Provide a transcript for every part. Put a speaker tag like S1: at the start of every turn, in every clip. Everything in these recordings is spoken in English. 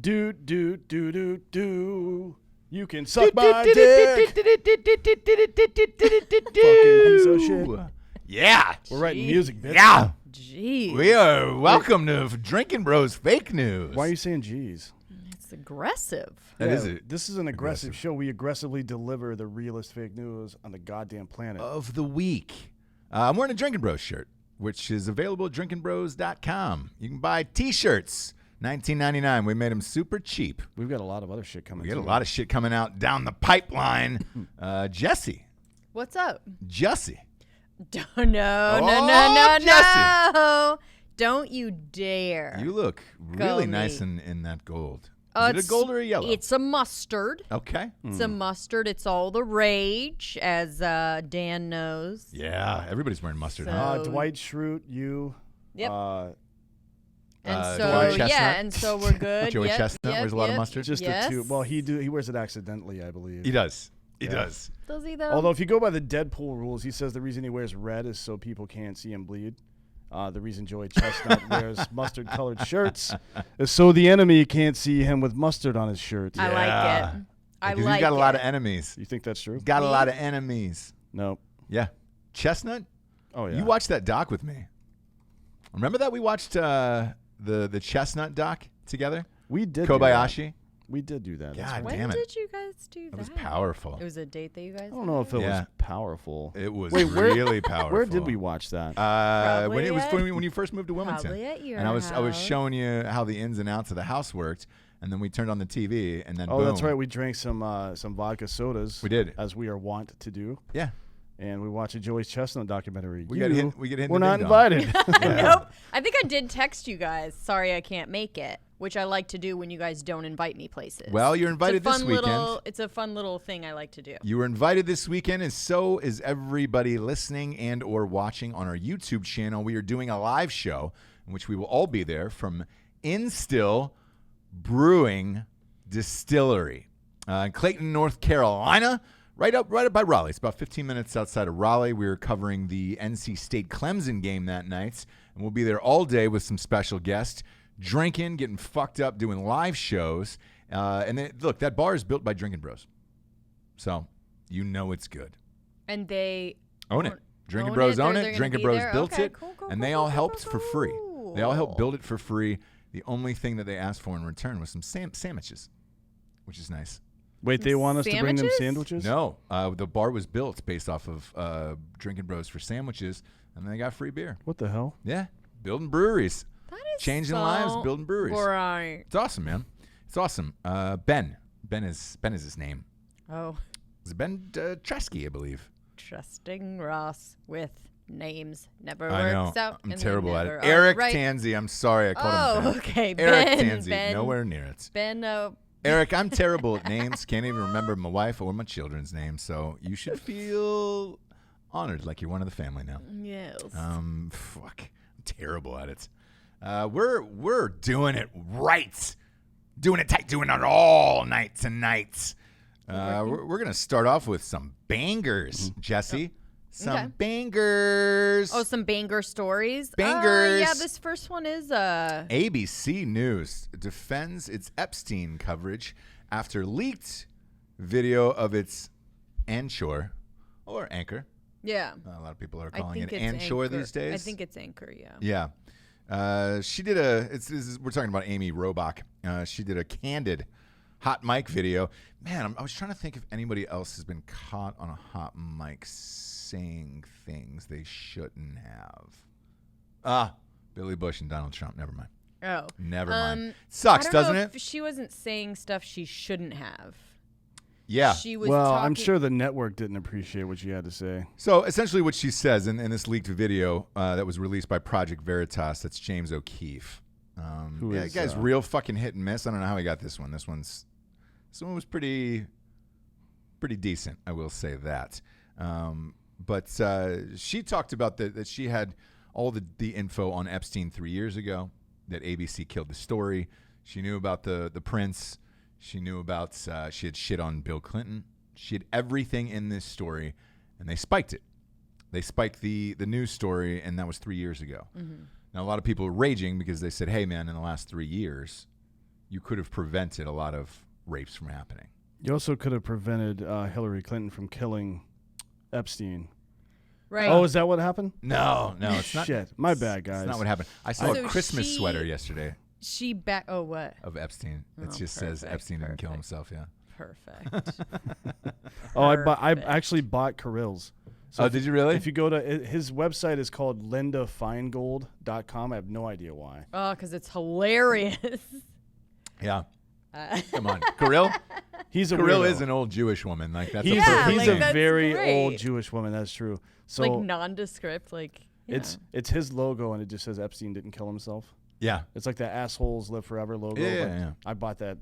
S1: Do, do, do, do, do. You can suck my dick. Fucking piece of shit.
S2: Yeah.
S1: We're writing music, bitch.
S2: Yeah.
S3: Jeez.
S2: We are welcome to Drinkin Bros Fake News.
S1: Why are you saying jeez?
S3: It's aggressive.
S2: That is it.
S1: This is an aggressive show. We aggressively deliver the realest fake news on the goddamn planet.
S2: Of the week. I'm wearing a Drinkin Bros shirt, which is available at drinkinbros.com. You can buy T-shirts. $19.99. We made them super cheap.
S1: We've got a lot of other shit coming.
S2: We got a lot of shit coming out down the pipeline. Jesse.
S3: What's up?
S2: Jesse.
S3: No. Don't you dare.
S2: You look really nice in that gold.
S3: Oh,
S2: Is it a gold or a yellow?
S3: It's a mustard.
S2: Okay.
S3: It's a mustard. It's all the rage, as Dan knows.
S2: Yeah, everybody's wearing mustard.
S3: So-
S2: Huh?
S1: Dwight Schrute, you.
S3: Yep. And
S2: Joey
S3: so,
S2: Chestnut.
S3: and so we're good.
S2: Joey
S3: Yep,
S2: Chestnut
S3: yep,
S2: wears a lot of
S3: yep.
S2: mustard.
S1: Just
S3: Yes.
S1: the two. Well, he wears it accidentally, I believe.
S2: He does. He
S1: Yeah.
S2: does.
S3: Does he, though?
S1: Although if you go by the Deadpool rules, he says the reason he wears red is so people can't see him bleed. The reason Joey Chestnut wears mustard-colored shirts is so the enemy can't see him with mustard on his shirt.
S3: I like it. I
S2: Because
S3: like
S2: he's got a lot of
S3: it.
S2: enemies.
S1: You think that's true?
S2: Got a lot of enemies.
S1: No.
S2: Yeah. Chestnut?
S1: Oh, yeah.
S2: You watched that doc with me. Remember that we watched the Chestnut doc together?
S1: We did do
S2: Kobayashi?
S1: that. We did do that. That's
S2: God
S1: right.
S3: When
S2: damn it.
S3: did you guys do that?
S2: It was powerful.
S3: It was a date that you guys
S1: I don't know if it
S2: Yeah.
S1: was powerful.
S2: It was
S1: Wait,
S2: really powerful.
S1: Where did we watch that?
S2: When
S3: Probably
S2: it was
S3: at-
S2: when you first moved to Wilmington.
S3: Probably at your
S2: and I was
S3: house.
S2: showing you how the ins and outs of the house worked, and then we turned on the TV, and then
S1: Oh,
S2: boom.
S1: that's right. We drank some vodka sodas.
S2: We did.
S1: As we are wont to do.
S2: Yeah.
S1: And we watched a Joey Chestnut documentary.
S2: We get hit in
S1: We're
S2: the
S1: not
S2: ding-dong.
S1: invited.
S3: Nope. I think I did text you guys. Sorry, I can't make it. Which I like to do when you guys don't invite me places.
S2: Well, you're invited
S3: it's a
S2: this
S3: fun
S2: weekend.
S3: It's a fun little thing I like to do.
S2: You were invited this weekend, and so is everybody listening and or watching on our YouTube channel. We are doing a live show in which we will all be there from Instill Brewing Distillery in Clayton, North Carolina, right up by Raleigh. It's about 15 minutes outside of Raleigh. We are covering the NC State Clemson game that night, and we'll be there all day with some special guests, drinking, getting fucked up, doing live shows. And then, look, that bar is built by Drinkin Bros. So, you know it's good.
S3: And they
S2: Own it. Drinkin
S3: own
S2: Bros
S3: it.
S2: own
S3: They're
S2: it.
S3: gonna
S2: Drinkin
S3: be
S2: Bros
S3: there.
S2: built
S3: Okay,
S2: it.
S3: cool,
S2: And they all helped for free. They all helped
S3: cool.
S2: build it for free. The only thing that they asked for in return was some sandwiches, which is nice.
S1: Wait, they want us to bring them
S3: Sandwiches?
S1: sandwiches?
S2: No, the bar was built based off of Drinkin Bros for sandwiches, and they got free beer.
S1: What the hell?
S2: Yeah, building breweries.
S3: That is
S2: Changing
S3: so
S2: lives, building breweries.
S3: Right.
S2: It's awesome, man. It's awesome. Ben is his name.
S3: Oh,
S2: It's Ben Tresky, I believe.
S3: trusting Ross with names never
S2: I know.
S3: works out.
S2: I'm
S3: and they
S2: terrible at
S3: never
S2: it.
S3: are
S2: Eric
S3: right.
S2: Tansey. I'm sorry, I called him
S3: Oh,
S2: Ben.
S3: okay.
S2: Eric
S3: Ben,
S2: Tansey.
S3: Ben,
S2: Nowhere near it.
S3: Ben.
S2: Eric, I'm terrible at names. Can't even remember my wife or my children's names. So you should feel honored, like you're one of the family now.
S3: Yes.
S2: Fuck. I'm terrible at it. We're doing it right. Doing it tight. Doing it all night tonight. We're gonna start off with some bangers, Jesse. Some
S3: Okay.
S2: bangers.
S3: Oh, some banger stories.
S2: Bangers.
S3: Yeah, this first one is
S2: ABC News defends its Epstein coverage after leaked video of its Anchor or Anchor.
S3: Yeah.
S2: A lot of people are
S3: I
S2: calling
S3: think
S2: it
S3: it's
S2: Anchor
S3: Anchor.
S2: these days.
S3: I think it's Anchor. Yeah.
S2: Yeah. She did we're talking about Amy Robach. She did a candid hot mic video. Man, I was trying to think if anybody else has been caught on a hot mic saying things they shouldn't have. Billy Bush and Donald Trump. Never mind.
S3: Oh.
S2: Never mind. Sucks,
S3: I don't
S2: doesn't
S3: know
S2: it?
S3: if she wasn't saying stuff she shouldn't have.
S2: Yeah.
S3: She was
S1: Well,
S3: talking.
S1: I'm sure the network didn't appreciate what you had to say.
S2: So essentially what she says in this leaked video that was released by Project Veritas, that's James O'Keefe. The guy's real fucking hit and miss. I don't know how he got this one. This one was pretty decent, I will say that. But she talked about that she had all the info on Epstein 3 years ago, that ABC killed the story. She knew about the prince. She knew about, she had shit on Bill Clinton. She had everything in this story, and they spiked it. They spiked the news story, and that was 3 years ago. Mm-hmm. Now, a lot of people are raging because they said, hey, man, in the last 3 years, you could have prevented a lot of rapes from happening.
S1: You also could have prevented Hillary Clinton from killing Epstein.
S3: Right.
S1: Oh, is that what happened?
S2: No, it's not.
S1: Shit, my bad, guys.
S2: That's not what happened. I saw
S3: So
S2: a Christmas
S3: she-
S2: sweater yesterday
S3: Oh, what?
S2: of Epstein. It
S3: Oh,
S2: just says
S3: perfect,
S2: Epstein didn't kill
S3: perfect.
S2: himself. Yeah.
S3: Perfect.
S1: Oh, I
S3: Perfect.
S1: actually bought Kirill's.
S2: So did you really?
S1: If you go to his website is called lindafeingold.com. I have no idea why.
S3: Oh, because it's hilarious.
S2: Yeah. Come on, Kirill.
S1: He's a
S2: Kirill
S1: weirdo.
S2: is an old Jewish woman. Like that's
S1: He's
S2: a
S3: Yeah,
S2: perfect
S1: he's
S3: like
S1: a
S2: thing.
S3: that's
S1: very
S3: great.
S1: old Jewish woman. That's true. So
S3: like nondescript, like yeah.
S1: it's his logo and it just says Epstein didn't kill himself.
S2: Yeah.
S1: It's like the assholes live forever logo.
S2: Yeah,
S1: but
S2: yeah.
S1: I bought that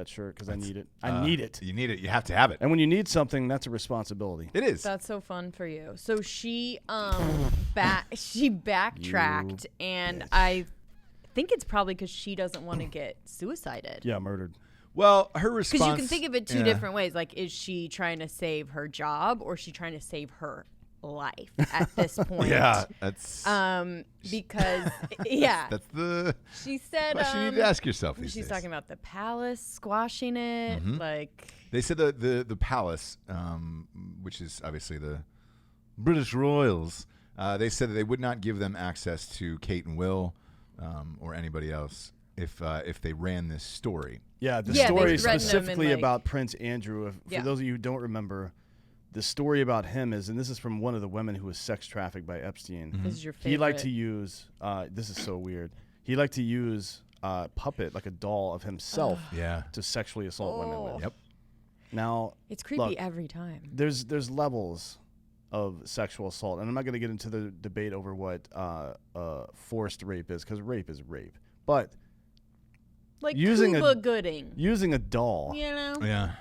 S1: shirt because I need it. I need it.
S2: You need it. You have to have it.
S1: And when you need something, that's a responsibility.
S2: It is.
S3: That's so fun for you. So she she backtracked, and I think it's probably because she doesn't want to get suicided.
S1: Yeah, murdered.
S2: Well, her response.
S3: Because you can think of it two
S2: yeah.
S3: different ways. Like, is she trying to save her job, or is she trying to save her life at this point?
S2: Yeah, that's
S3: Because yeah,
S2: that's the
S3: she said
S2: question you need to ask yourself these
S3: she's
S2: days.
S3: talking about the palace squashing it, like.
S2: They said the palace, which is obviously the British royals. They said that they would not give them access to Kate and Will or anybody else if they ran this story.
S1: Yeah, the
S3: Yeah, they
S1: story
S3: threatened him and,
S1: specifically
S3: like-
S1: about Prince Andrew. For
S3: Yeah.
S1: those of you who don't remember, the story about him is, and this is from one of the women who was sex trafficked by Epstein.
S3: This is your favorite.
S1: He liked to use. This is so weird. He liked to use puppet, like a doll of himself,
S2: Yeah.
S1: to sexually assault women with.
S2: Yep.
S1: Now,
S3: It's creepy
S1: look,
S3: every time.
S1: there's levels of sexual assault, and I'm not going to get into the debate over what forced rape is, because rape is rape. But
S3: Like
S1: using
S3: Cuba Gooding.
S1: using a doll,
S3: You know?
S2: Yeah.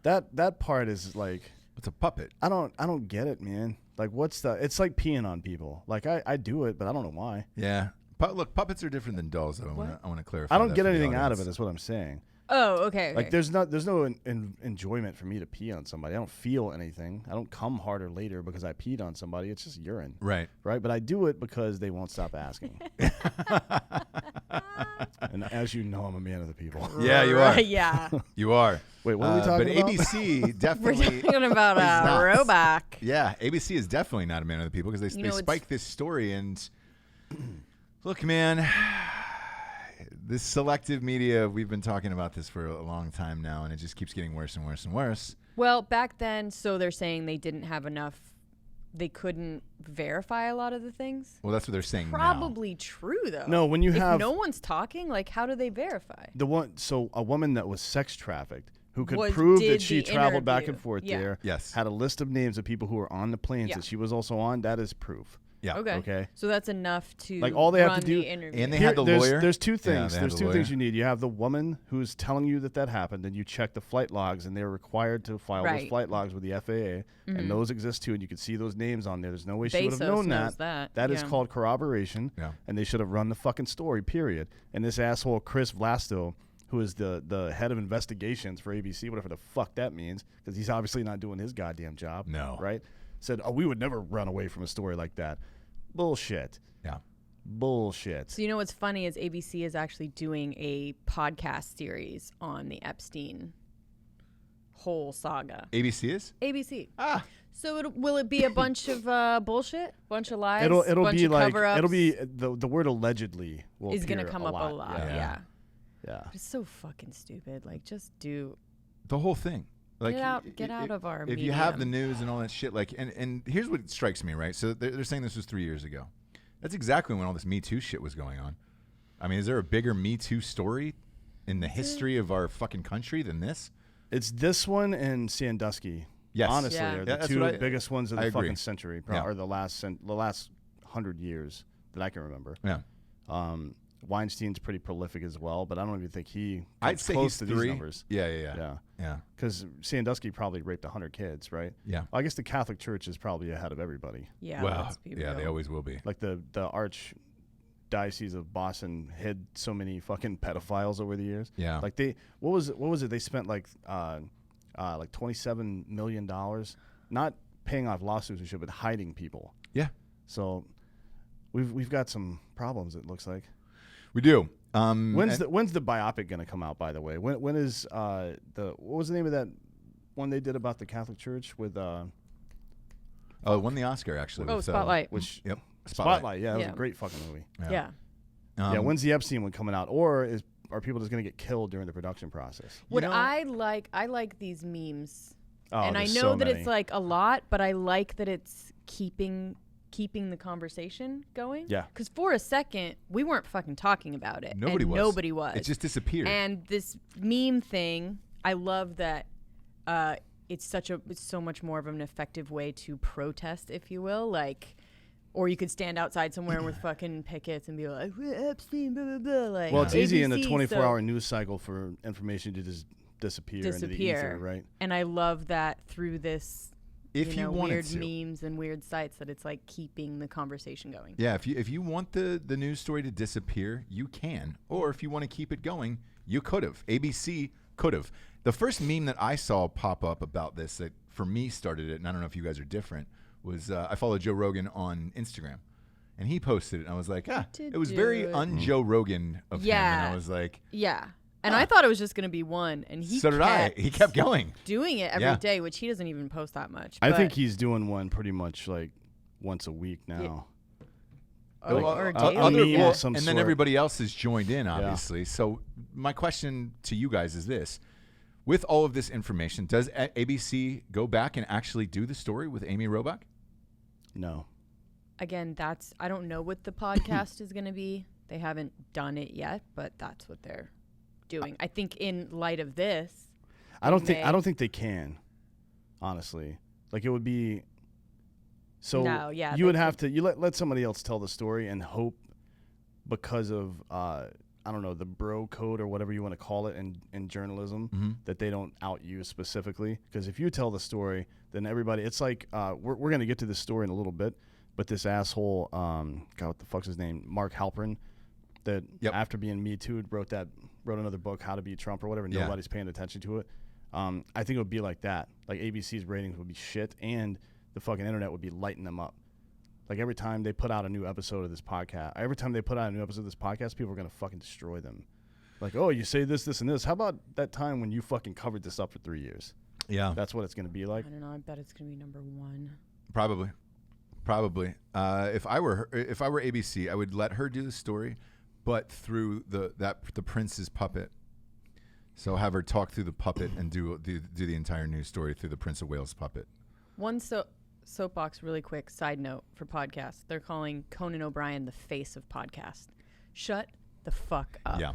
S1: that part is like,
S2: It's a puppet.
S1: I don't get it, man. Like, what's the? It's like peeing on people. Like, I do it, but I don't know why.
S2: Yeah. Look, puppets are different than dolls, though. I want to clarify.
S1: I don't
S2: that
S1: get
S2: for the
S1: anything out of it.
S2: audience.
S1: Is what I'm saying.
S3: Oh, okay.
S1: Like, there's no enjoyment for me to pee on somebody. I don't feel anything. I don't come harder later because I peed on somebody. It's just urine,
S2: Right.
S1: right? But I do it because they won't stop asking. And as you know, I'm a man of the people.
S2: Yeah, you are.
S3: Yeah.
S2: You are.
S1: Wait, what are we talking
S2: but
S1: about?
S2: ABC
S3: We're
S2: definitely.
S3: talking about
S2: not.
S3: Roback.
S2: Yeah, ABC is definitely not a man of the people because
S3: You
S2: they
S3: know,
S2: spiked this story and look, man, this selective media. We've been talking about this for a long time now, and it just keeps getting worse and worse and worse.
S3: Well, back then, so they're saying they didn't have enough. They couldn't verify a lot of the things.
S2: Well, that's what they're saying now.
S3: Probably true, though.
S1: No, when you
S3: if
S1: have
S3: no one's talking, like, how do they verify?
S1: a woman that was sex trafficked who could
S3: Was-
S1: prove
S3: did
S1: that she
S3: the
S1: traveled back
S3: interview.
S1: and forth
S3: Yeah.
S1: there.
S2: Yes.
S1: Had a list of names of people who were on the planes
S3: Yeah.
S1: that she was also on. That is proof.
S2: Yeah.
S3: Okay.
S1: Okay.
S3: So that's enough to
S1: Like, all they have to
S3: run
S1: do-
S3: the interview.
S2: And they had the lawyer.
S1: There's two
S2: Yeah,
S1: things.
S2: they had
S1: There's
S2: the
S1: two things
S2: lawyer.
S1: you need. You have the woman who's telling you that happened, and you check the flight logs, and they're required to file those
S3: Right.
S1: flight logs with the FAA, and those exist too, and you can see those names on there. There's no way she would have
S3: Bezos
S1: known
S3: knows
S1: that.
S3: that,
S1: That is
S3: yeah.
S1: called corroboration,
S2: Yeah.
S1: and they should have run the fucking story, period. And this asshole, Chris Vlasto, who is the head of investigations for ABC, whatever the fuck that means, because he's obviously not doing his goddamn job.
S2: No.
S1: Right? Said, we would never run away from a story like that. Bullshit.
S2: Yeah.
S1: Bullshit.
S3: So you know what's funny is ABC is actually doing a podcast series on the Epstein whole saga.
S2: ABC is.
S3: ABC.
S2: Ah.
S3: So will it be a bunch of bullshit, bunch of lies,
S1: It'll
S3: bunch
S1: be
S3: of
S1: like
S3: cover-ups?
S1: it'll be the word allegedly will
S3: is gonna
S1: appear
S3: come up a lot.
S1: Yeah.
S3: But it's so fucking stupid. Like, just do.
S2: The whole thing. Like,
S3: Get out of our
S2: If you have the
S3: medium.
S2: news and all that shit, like, and here's what strikes me, right? So they're saying this was 3 years ago. That's exactly when all this Me Too shit was going on. I mean, is there a bigger Me Too story in the history of our fucking country than this?
S1: It's this one and Sandusky.
S2: Yes.
S1: Honestly,
S3: Yeah.
S1: are
S2: Yeah,
S1: the
S2: that's
S1: two
S2: what I-
S1: biggest ones of
S2: I
S1: the
S2: agree.
S1: fucking century,
S2: Yeah.
S1: or the last 100 years that I can remember.
S2: Yeah.
S1: Weinstein's pretty prolific as well, but I don't even think he
S2: I'd
S1: comes
S2: say
S1: close
S2: he's
S1: to
S2: 3.
S1: these numbers.
S2: Yeah.
S1: Because Sandusky probably raped 100 kids, right?
S2: Yeah.
S1: I guess the Catholic Church is probably ahead of everybody.
S3: Yeah.
S2: Well,
S3: let's be
S2: yeah, they
S3: real.
S2: always will be.
S1: Like the Archdiocese of Boston hid so many fucking pedophiles over the years.
S2: Yeah.
S1: Like what was it? They spent like $27 million not paying off lawsuits and shit, but hiding people.
S2: Yeah.
S1: So we've got some problems. It looks like.
S2: We do.
S1: When's the biopic gonna come out? By the way, when is what was the name of that one they did about the Catholic Church with?
S2: It won the Oscar actually. With,
S3: Spotlight.
S2: Yep.
S1: Spotlight. Yeah, that was a great fucking movie.
S3: Yeah.
S1: When's the Epstein one coming out? Or are people just gonna get killed during the production process?
S3: I like these memes.
S1: Oh,
S3: and I know that it's like a lot, but I like that it's keeping the conversation going.
S1: Yeah.
S3: Because for a second, we weren't fucking talking about it.
S2: Nobody was. It just disappeared.
S3: And this meme thing, I love that it's so much more of an effective way to protest, if you will. Like, or you could stand outside somewhere with fucking pickets and be like, Epstein, blah, blah, blah. Like,
S1: well, it's easy in the
S3: ABC,
S1: 24-hour news cycle for information to just disappear into the ether, right?
S3: And I love that through this, weird
S2: to.
S3: memes and weird sites, that it's like keeping the conversation going.
S2: Yeah, if you want the news story to disappear, you can. Or if you want to keep it going, you could have. ABC could have. The first meme that I saw pop up about this that for me started it, and I don't know if you guys are different, was I follow Joe Rogan on Instagram. And he posted it, and I was like, it was very un-Joe Rogan of him. And I was like...
S3: Yeah. And I thought it was just going to be one, and he
S2: so did I. He kept going,
S3: doing it every day, which he doesn't even post that much.
S1: I think he's doing one pretty much like once a week now.
S3: Yeah. Or daily.
S2: And then everybody else has joined in, obviously. Yeah. So my question to you guys is this: with all of this information, does ABC go back and actually do the story with Amy Robach?
S1: No.
S3: Again, I don't know what the podcast is going to be. They haven't done it yet, but that's what they're doing. I think in light of this, I don't
S1: think they can, honestly. Like, it would be you would have to let somebody else tell the story and hope, because of I don't know, the bro code or whatever you want to call it in journalism, that they don't out you specifically. Because if you tell the story, then everybody, it's like we're gonna get to this story in a little bit, but this asshole, God, what the fuck's his name, Mark Halperin, that after being Me Too'd wrote another book, How to Beat Trump or whatever. Nobody's paying attention to it. I think it would be like that. Like, ABC's ratings would be shit, and the fucking internet would be lighting them up. Like, every time they put out a new episode of this podcast, people are gonna fucking destroy them. Like, oh, you say this, this, and this. How about that time when you fucking covered this up for 3 years? Yeah, that's what it's gonna be like.
S3: I don't know. I bet it's gonna be number one.
S2: Probably. If I were ABC, I would let her do the story, but through the prince's puppet. So have her talk through the puppet and do the entire news story through the Prince of Wales puppet.
S3: One soapbox, really quick side note for podcasts. They're calling Conan O'Brien the face of podcast. Shut the fuck up.
S2: Yeah.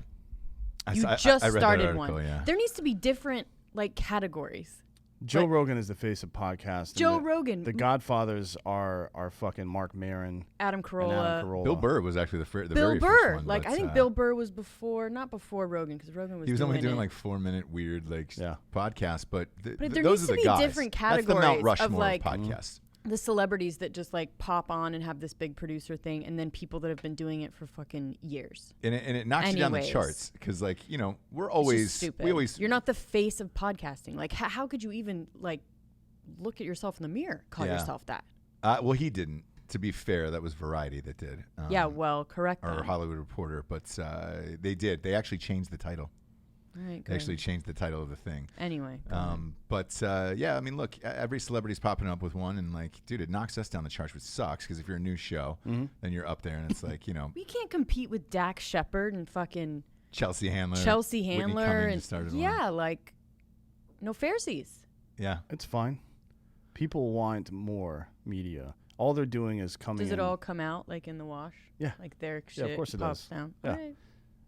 S3: I just started one. Yeah. There needs to be different categories.
S1: Joe Rogan is the face of podcast.
S3: Joe Rogan.
S1: The Godfathers are fucking Mark Maron,
S3: Adam Carolla.
S2: Bill Burr was actually the very
S3: first one.
S2: But,
S3: I think Bill Burr was not before Rogan, because Rogan was.
S2: He was only doing 4-minute weird podcasts, but
S3: there
S2: those
S3: needs
S2: are
S3: to be
S2: guys.
S3: Different categories.
S2: That's the Mount Rushmore
S3: of
S2: podcasts.
S3: The celebrities that just pop on and have this big producer thing, and then people that have been doing it for fucking years.
S2: And it knocks you down the charts, because we're always
S3: stupid. You're not the face of podcasting. How could you even look at yourself in the mirror, call yourself that?
S2: Well, he didn't. To be fair, that was Variety that did.
S3: Correct.
S2: Or Hollywood Reporter, but they did. They actually changed the title.
S3: All right,
S2: they actually changed the title of the thing.
S3: Anyway.
S2: Look, every celebrity's popping up with one, and dude, it knocks us down the charts, which sucks, because if you're a new show, then you're up there, and it's
S3: we can't compete with Dax Shepard and fucking
S2: Chelsea Handler,
S3: and no fairsies.
S2: Yeah,
S1: it's fine. People want more media. All they're doing is coming.
S3: Does it all come out in the wash?
S1: Yeah,
S3: their shit
S1: of course it
S3: pops
S1: does.
S3: Down.
S1: Yeah.
S3: All right.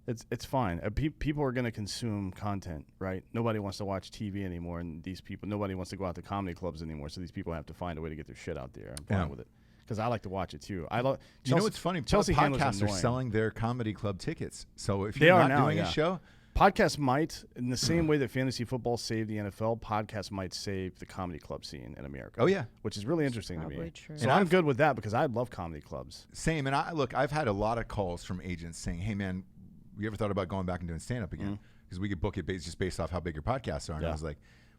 S1: It's fine. People are going to consume content, right? Nobody wants to watch TV anymore, and nobody wants to go out to comedy clubs anymore. So these people have to find a way to get their shit out there. I'm fine with it, because I like to watch it too.
S2: You know what's funny?
S1: Chelsea
S2: podcasts are selling their comedy club tickets. So if you're not doing a show,
S1: podcasts might, in the same way that fantasy football saved the NFL, podcasts might save the comedy club scene in America.
S2: Oh yeah,
S1: which is really interesting to me.
S3: True.
S1: So I'm good with that, because I love comedy clubs.
S2: Same, and I've had a lot of calls from agents saying, "Hey man, you ever thought about going back and doing stand-up again? Because we could book it just based off how big your podcasts are." And I was like,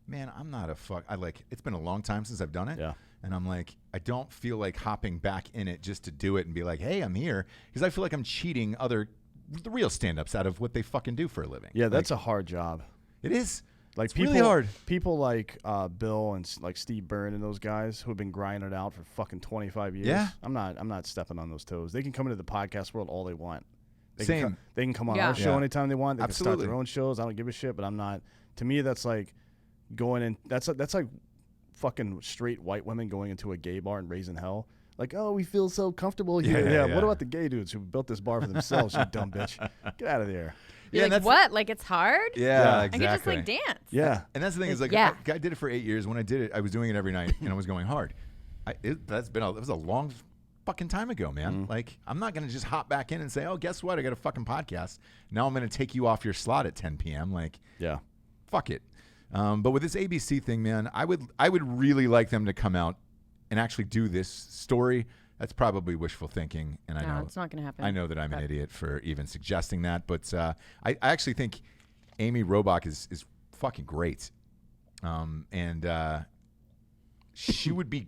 S2: man, I'm not it's been a long time since I've done it.
S1: Yeah.
S2: And I'm like, I don't feel like hopping back in it just to do it and be like, hey, I'm here. Because I feel like I'm cheating other the real stand-ups out of what they fucking do for a living.
S1: Yeah, that's a hard job.
S2: It is.
S1: Like
S2: it's really hard.
S1: People like Bill and like Steve Byrne and those guys who have been grinding it out for fucking 25 years.
S2: Yeah.
S1: I'm not stepping on those toes. They can come into the podcast world all they want. They can come on
S3: Yeah.
S1: our show anytime they want. They
S2: Absolutely.
S1: can start their own shows. I don't give a shit, but I'm not. To me, that's like going in. That's like fucking straight white women going into a gay bar and raising hell. Like, oh, we feel so comfortable here. Yeah. What about the gay dudes who built this bar for themselves? You dumb bitch. Get out of there.
S3: You're like, what? Like, it's hard?
S2: Yeah,
S3: I
S2: exactly.
S3: can just, like, dance.
S1: Yeah.
S2: And that's the thing is, like,
S3: Yeah.
S2: I did it for 8 years. When I did it, I was doing it every night, and I was going hard. It was a long fucking time ago, man. Like, I'm not going to just hop back in and say, oh, guess what? I got a fucking podcast. Now I'm going to take you off your slot at 10 p.m. Like,
S1: Yeah.
S2: fuck it. But with this ABC thing, man, I would really like them to come out and actually do this story. That's probably wishful thinking, and I know
S3: it's not going to happen.
S2: I know that I'm an idiot for even suggesting that, but I actually think Amy Robach is fucking great, and she would be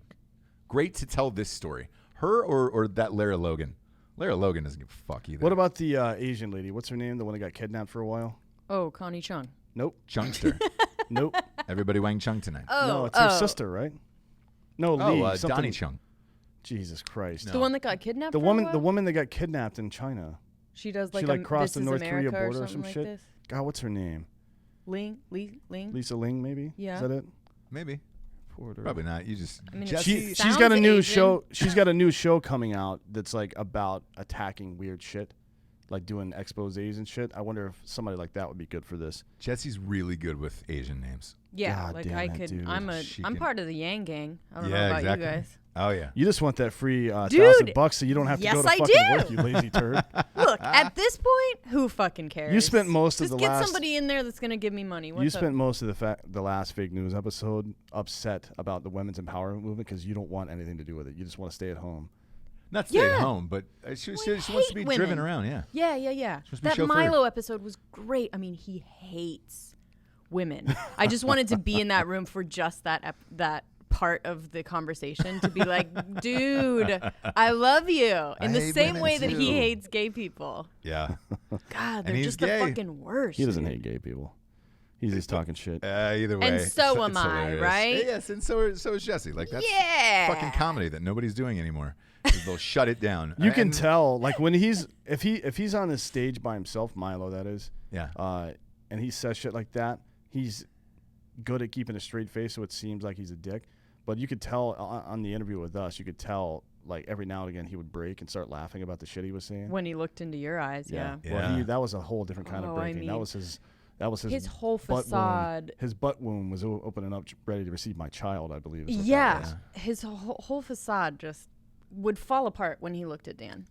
S2: great to tell this story. Her or that Lara Logan. Lara Logan doesn't give a fuck either.
S1: What about the Asian lady? What's her name? The one that got kidnapped for a while?
S3: Oh, Connie Chung.
S1: Nope.
S2: Chungster?
S1: Nope.
S2: Everybody Wang Chung tonight.
S1: No, it's her sister, right? No, Lee.
S2: Donnie Chung.
S1: Jesus Christ.
S3: The one that got kidnapped.
S1: The
S3: for a
S1: woman,
S3: while?
S1: the woman that got kidnapped in China.
S3: She does
S1: She
S3: like
S1: crossed
S3: This
S1: the
S3: Is
S1: North Korea
S3: America
S1: border or
S3: something
S1: some
S3: like
S1: shit.
S3: This.
S1: God, what's her name?
S3: Ling.
S1: Lisa Ling, maybe.
S3: Yeah.
S1: Is that it?
S2: Maybe.
S1: Porter.
S2: Probably not. You just.
S3: I mean,
S2: Jesse,
S1: She's got a
S3: Sounds
S1: new
S3: Asian.
S1: show. She's got a new show coming out that's like about attacking weird shit, like doing exposés and shit. I wonder if somebody like that would be good for this.
S2: Jesse's really good with Asian names.
S3: Yeah,
S1: God
S3: like
S1: damn
S3: I
S1: that
S3: could.
S1: dude.
S3: I'm part of the Yang gang. I don't
S2: Yeah,
S3: know about
S2: exactly.
S3: you guys.
S2: Oh yeah.
S1: You just want that free
S3: Dude,
S1: $1,000 so you don't have to
S3: yes,
S1: go to
S3: I
S1: fucking
S3: do.
S1: work, you lazy turd.
S3: Look, at this point, who fucking cares?
S1: You spent most of
S3: Just
S1: the
S3: get
S1: last.
S3: somebody in there that's gonna give me money. What's
S1: You
S3: up?
S1: spent most of the last fake news episode upset about the women's empowerment movement because you don't want anything to do with it. You just want to stay at home.
S2: Not stay at
S3: Yeah.
S2: home, but she
S3: We
S2: wants to be
S3: hate
S2: driven
S3: women.
S2: around. Yeah.
S3: Yeah.
S2: Supposed to be
S3: That
S2: chauffeured.
S3: Milo episode was great. I mean, he hates women. I just wanted to be in that room for just that part of the conversation to be like, dude, I love you in the
S2: hate
S3: same
S2: women
S3: way that he
S2: too.
S3: hates gay people.
S2: Yeah.
S3: God,
S2: And
S3: they're
S2: he's
S3: just
S2: gay.
S3: the fucking worst.
S1: He doesn't hate gay people. He's just talking shit.
S2: Either way.
S3: And so am
S2: it's
S3: I,
S2: hilarious.
S3: right?
S2: Yes, and so is Jesse. Like that's
S3: Yeah.
S2: fucking comedy that nobody's doing anymore. They'll shut it down.
S1: You can
S2: And-
S1: tell, like when if he's on this stage by himself, Milo, that is.
S2: Yeah.
S1: And he says shit like that. He's good at keeping a straight face, so it seems like he's a dick. But you could tell on the interview with us, you could tell like every now and again he would break and start laughing about the shit he was saying.
S3: When he looked into your eyes, yeah.
S1: Well, that was a whole different kind of
S3: Oh, I
S1: breaking.
S3: mean,
S1: that was his
S3: whole
S1: butt
S3: facade.
S1: wound. His butt wound was opening up, ready to receive my child, I believe. Is what that
S3: Yeah.
S1: was.
S3: His whole facade just would fall apart when he looked at Dan.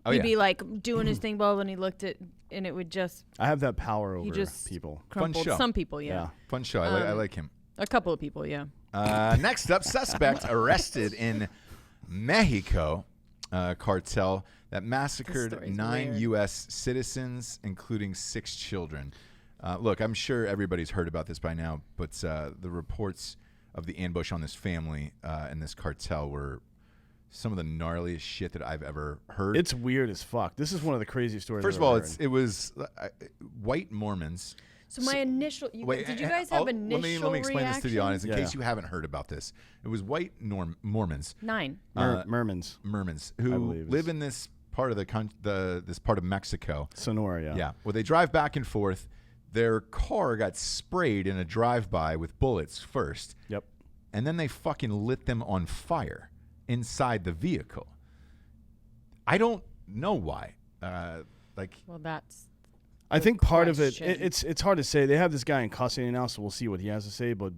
S2: Oh,
S3: He'd
S2: yeah.
S3: be like doing his thing, but when he looked at, and it would just
S1: I have that power over
S3: just
S1: people.
S3: crumpled.
S2: show.
S3: Some people, yeah.
S2: Fun show. I like him.
S3: A couple of people, yeah.
S2: Next up, suspect arrested in Mexico cartel that massacred
S3: story's
S2: 9
S3: weird.
S2: U.S. citizens, including 6 children. Look, I'm sure everybody's heard about this by now, but the reports of the ambush on this family and this cartel were some of the gnarliest shit that I've ever heard.
S1: It's weird as fuck. This is one of the craziest stories.
S2: First
S1: I've
S2: of all,
S1: ever heard.
S2: it was white Mormons.
S3: So my initial, did you guys
S2: I'll-
S3: have initial
S2: let me explain this to the audience in
S1: Yeah.
S2: case you haven't heard about this. It was white Mormons.
S3: 9.
S1: Mermans,
S2: Mormons
S1: I
S2: who
S1: believe
S2: live
S1: is-
S2: in this part of this part of Mexico.
S1: Sonora, yeah.
S2: Yeah. Well, they drive back and forth. Their car got sprayed in a drive-by with bullets first,
S1: Yep.
S2: and then they fucking lit them on fire inside the vehicle. I don't know why.
S3: Well, that's
S1: I think part of
S3: question.
S1: it's hard to say. They have this guy in custody now, so we'll see what he has to say. But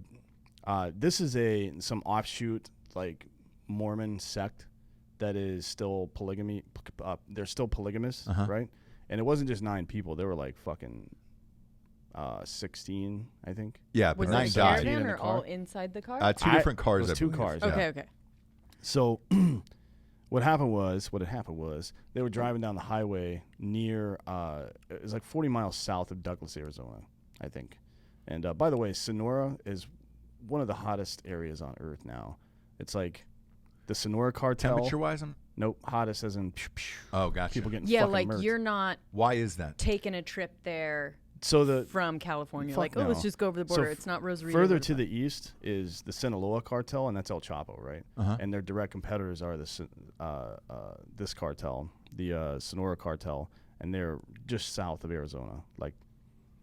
S1: this is some offshoot like Mormon sect that is still polygamy. They're still polygamous, right? And it wasn't just 9 people. There were like fucking 16, I think.
S2: Yeah, but
S3: was
S2: 9
S3: it a
S2: died.
S1: in
S3: caravan
S1: the
S3: or
S1: car?
S3: all inside the car?
S2: 2 different cars.
S1: It was
S2: I
S1: 2
S2: believe.
S1: cars.
S2: Yeah.
S3: Okay.
S1: So what had happened was they were driving down the highway near it was like 40 miles south of Douglas, Arizona, I think. And by the way, Sonora is one of the hottest areas on earth now. It's like the Sonora cartel.
S2: Temperature-wise,
S1: Nope. Hottest as in
S2: Oh, gotcha.
S1: people getting
S3: Yeah,
S1: fucking
S3: like
S1: murked.
S3: you're not
S2: Why is that?
S3: taking a trip there
S1: So
S3: from California.
S1: Fuck
S3: Like, oh, let's
S1: no.
S3: just go over the
S1: So
S3: border. It's not Rosarito.
S1: further
S3: whatever
S1: to
S3: the
S1: the east is the Sinaloa cartel, and that's El Chapo, right?
S2: Uh-huh.
S1: And their direct competitors are this cartel, the Sonora cartel, and they're just south of Arizona. Like,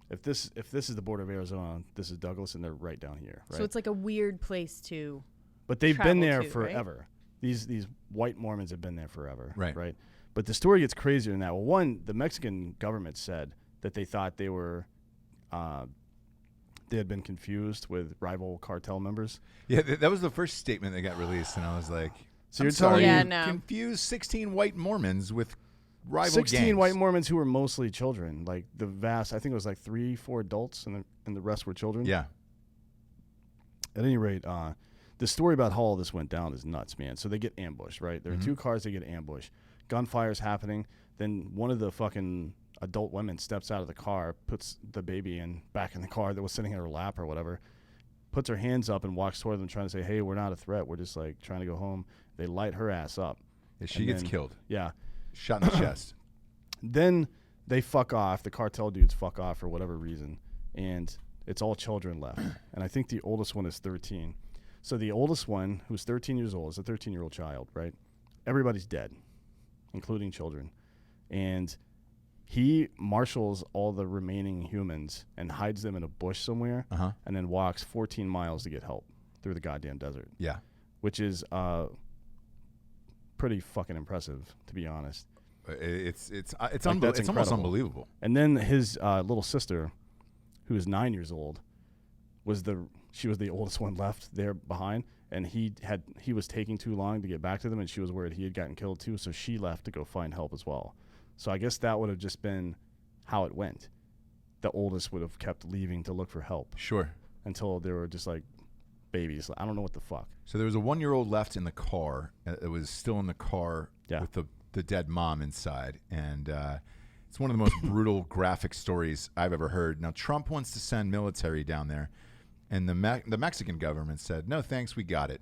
S1: if this is the border of Arizona, this is Douglas, and they're right down here, right?
S3: So it's like a weird place to.
S1: But they've been
S3: travel
S1: there
S3: to,
S1: forever. Right? These white Mormons have been there forever,
S2: Right.
S1: But the story gets crazier than that. Well, one, the Mexican government said that they thought they were. They had been confused with rival cartel members.
S2: Yeah, that was the first statement that got released, and I was like,
S1: So
S2: I'm
S1: you're telling
S2: sorry,
S3: Yeah,
S2: you
S3: no.
S2: confused 16 white Mormons with rival
S1: 16
S2: gangs.
S1: white Mormons who were mostly children. Like the vast, I think it was like 3-4 adults, and the rest were children.
S2: Yeah.
S1: At any rate, the story about how all this went down is nuts, man. So they get ambushed, right? There are two cars, they get ambushed. Gunfire's happening. Then one of the fucking adult women steps out of the car, puts the baby back in the car that was sitting in her lap or whatever, puts her hands up and walks toward them trying to say, hey, we're not a threat. We're just like trying to go home. They light her ass up.
S2: Yeah, she
S1: And
S2: gets
S1: then-
S2: killed.
S1: Yeah.
S2: Shot in the chest.
S1: Then they fuck off. The cartel dudes fuck off for whatever reason. And it's all children left. And I think the oldest one is 13. So the oldest one, who's 13 years old, is a 13-year-old child, right? Everybody's dead, including children. And he marshals all the remaining humans and hides them in a bush somewhere
S2: Uh-huh.
S1: and then walks 14 miles to get help through the goddamn desert,
S2: Yeah.
S1: which is pretty fucking impressive, to be honest.
S2: It's
S1: that's
S2: almost
S1: incredible.
S2: unbelievable.
S1: And then his little sister, who is 9 years old, she was the oldest one left there behind, and he was taking too long to get back to them, and she was worried he had gotten killed too, so she left to go find help as well. So I guess that would have just been how it went. The oldest would have kept leaving to look for help
S2: Sure.
S1: until they were just like babies. I don't know what the fuck.
S2: So there was a 1-year-old left in the car. It was still in the car
S1: Yeah.
S2: with the dead mom inside. And it's one of the most brutal, graphic stories I've ever heard. Now, Trump wants to send military down there, and the Mexican government said, no, thanks, we got it.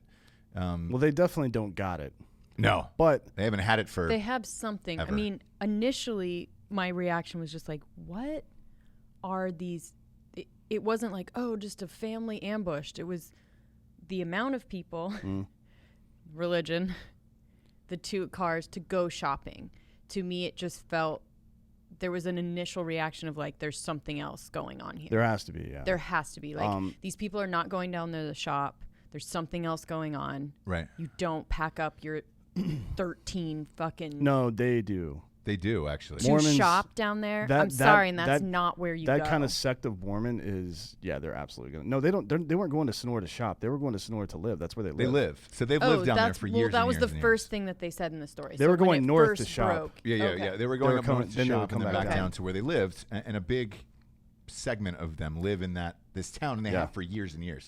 S1: Well, they definitely don't got it.
S2: No.
S1: But
S2: They haven't had it for...
S3: They have something.
S2: ever.
S3: I mean, initially, my reaction was just like, what are these? It wasn't like, oh, just a family ambushed. It was the amount of people, religion, the two cars to go shopping. To me, it just felt there was an initial reaction of like, there's something else going on here.
S1: there has to be, yeah.
S3: There has to be. Like, these people are not going down there to shop. There's something else going on.
S2: Right.
S3: You don't pack up your 13 fucking
S1: No, they do.
S2: They do, actually.
S3: to
S1: Mormons-
S3: shop down there.
S1: that-
S3: I'm sorry, and that's
S1: that-
S3: not where you go.
S1: That kind of sect of Mormon is, yeah, they're absolutely going to. No, they don't. They weren't going to Sonora to shop. They were going to Sonora to live. That's where they live.
S2: They live. So they've lived down there for years
S3: that
S2: and
S3: was
S2: years
S3: the
S2: and
S3: first
S2: years.
S3: thing that they said in the story.
S1: They
S3: So
S1: were
S3: when
S1: going
S3: it
S1: north to
S3: first
S1: shop.
S3: broke-
S2: Yeah.
S3: okay.
S2: They were going
S1: were
S2: up
S1: coming-
S2: north to
S1: then they were
S2: shop and then
S1: coming
S2: back
S1: back
S2: down
S1: down.
S2: to where they lived, and a big segment of them live in this town, and they
S1: Yeah.
S2: have for years and years.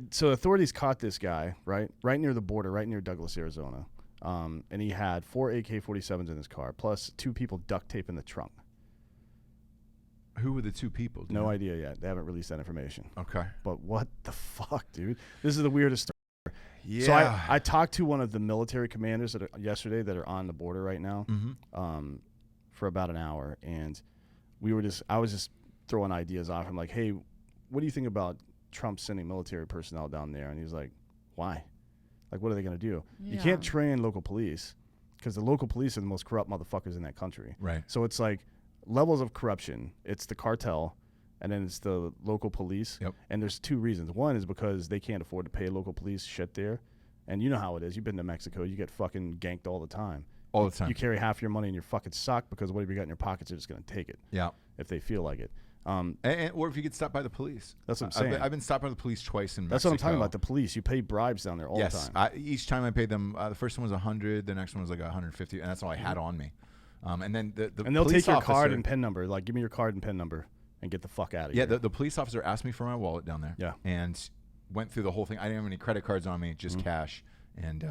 S1: So authorities caught this guy right near the border, right near Douglas, Arizona, and he had 4 AK-47s in his car, plus 2 people duct tape in the trunk.
S2: Who were the 2 people? Do you
S1: No
S2: know?
S1: idea yet. They haven't released that information.
S2: Okay.
S1: But what the fuck, dude? This is the weirdest story.
S2: Yeah.
S1: So I talked to one of the military commanders yesterday that are on the border right now, for about an hour, and I was just throwing ideas off him, like, hey, what do you think about Trump sending military personnel down there? And he was like, why? Like, what are they going to do? You can't
S3: Yeah.
S1: train local police because the local police are the most corrupt motherfuckers in that country.
S2: Right.
S1: So it's like levels of corruption. It's the cartel, and then it's the local police.
S2: Yep.
S1: And there's 2 reasons. One is because they can't afford to pay local police shit there. And you know how it is. You've been to Mexico. You get fucking ganked all the time.
S2: All the time.
S1: You carry half your money in your fucking sock because whatever you got in your pockets, they're just going to take it
S2: Yeah.
S1: if they feel like it.
S2: Or if you get stopped by the police.
S1: That's what I'm saying.
S2: I've been stopped by the police twice in Mexico.
S1: That's what I'm talking about. The police. You pay bribes down there all the time.
S2: Each time I paid them, the first one was 100, the next one was like 150, and that's all I had on me. And then the
S1: And they'll
S2: police
S1: take your
S2: officer,
S1: card and PIN number. Like, give me your card and PIN number and get the fuck out of here.
S2: Yeah, the police officer asked me for my wallet down there.
S1: Yeah.
S2: And went through the whole thing. I didn't have any credit cards on me, just cash. And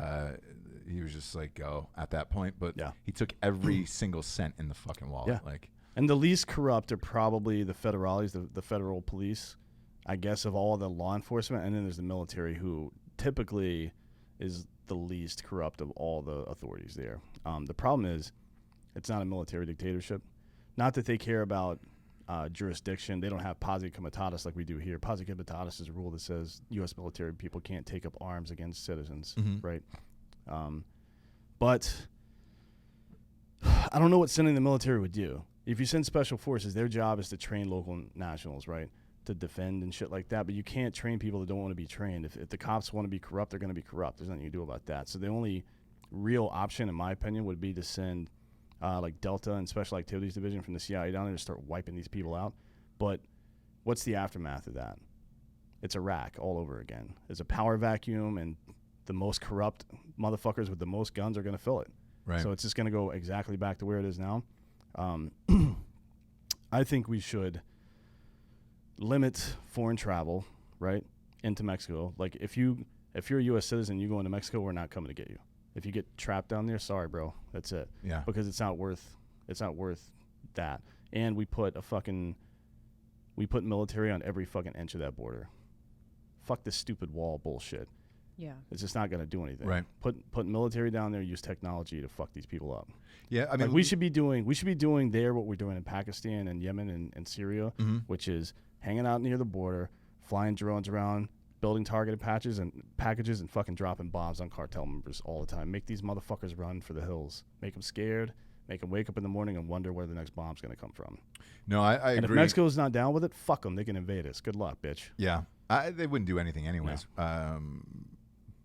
S2: he was just like, go at that point. But
S1: Yeah.
S2: he took every single cent in the fucking wallet.
S1: Yeah.
S2: Like,
S1: And the least corrupt are probably the federales, the federal police, I guess, of all the law enforcement. And then there's the military, who typically is the least corrupt of all the authorities there. The problem is, it's not a military dictatorship. Not that they care about jurisdiction. They don't have posse comitatus like we do here. Posse comitatus is a rule that says U.S. military people can't take up arms against citizens, right? But I don't know what sending the military would do. If you send special forces, their job is to train local nationals, right? To defend and shit like that. But you can't train people that don't want to be trained. If the cops want to be corrupt, they're going to be corrupt. There's nothing you can do about that. So the only real option, in my opinion, would be to send like Delta and Special Activities Division from the CIA down there to start wiping these people out. But what's the aftermath of that? It's Iraq all over again. There's a power vacuum, and the most corrupt motherfuckers with the most guns are going to fill it.
S2: Right.
S1: So it's just going to go exactly back to where it is now. I think we should limit foreign travel, right, into Mexico. Like if you're a U.S. citizen, you go into Mexico, we're not coming to get you. If you get trapped down there, sorry, bro, that's it.
S2: Yeah.
S1: Because it's not worth that. And we put military on every fucking inch of that border. Fuck this stupid wall bullshit.
S3: Yeah.
S1: It's just not going to do anything.
S2: Right.
S1: Put military down there, use technology to fuck these people up.
S2: Yeah, I mean,
S1: like we should be doing there what we're doing in Pakistan and Yemen and Syria, which is hanging out near the border, flying drones around, building targeted packages and fucking dropping bombs on cartel members all the time. Make these motherfuckers run for the hills. Make them scared. Make them wake up in the morning and wonder where the next bomb's going to come from.
S2: No, I
S1: and
S2: agree.
S1: If Mexico's not down with it, fuck them. They can invade us. Good luck, bitch.
S2: Yeah, they wouldn't do anything anyways.
S1: No.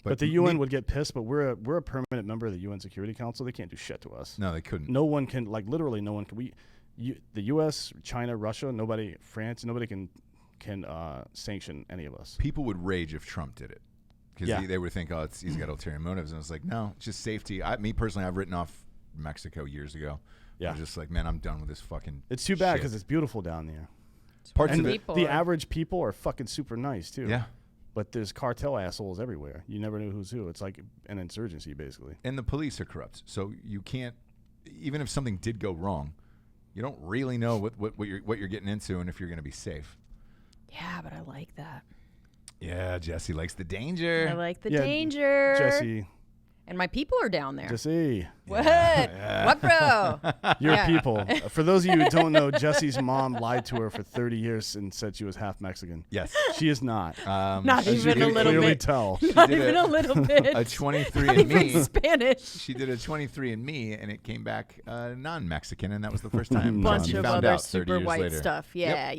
S1: But the UN would get pissed. But we're a permanent member of the UN Security Council. They can't do shit to us.
S2: No, they couldn't.
S1: No one can, like literally no one can. The U.S., China, Russia, France, nobody can sanction any of us.
S2: People would rage if Trump did it because they would think, he's got ulterior motives, and it's like, no, it's just safety. Me personally, I've written off Mexico years ago. Yeah, I'm just like, man, I'm done with this fucking.
S1: It's too bad because it's beautiful down there.
S2: Parts
S1: and
S2: of it,
S1: the average people are fucking super nice too.
S2: Yeah.
S1: But there's cartel assholes everywhere. You never know who's who. It's like an insurgency, basically.
S2: And the police are corrupt. So you can't, even if something did go wrong, you don't really know what you're getting into and if you're going to be safe.
S3: Yeah, but I like that.
S2: Yeah, Jesse likes the danger.
S3: I like the danger.
S1: Jesse.
S3: And my people are down there.
S1: Jesse.
S3: What? Yeah. What, bro?
S1: Your people. For those of you who don't know, Jesse's mom lied to her for 30 years and said she was half Mexican.
S2: Yes.
S1: She is not.
S3: Not even a little
S1: clearly
S3: bit.
S1: Tell.
S3: Not even a little bit.
S2: A 23andMe.
S3: Not even Spanish.
S2: She did a 23andMe, and it came back non-Mexican, and that was the first time.
S3: Bunch of other
S2: out
S3: super white
S2: later.
S3: stuff. Yeah.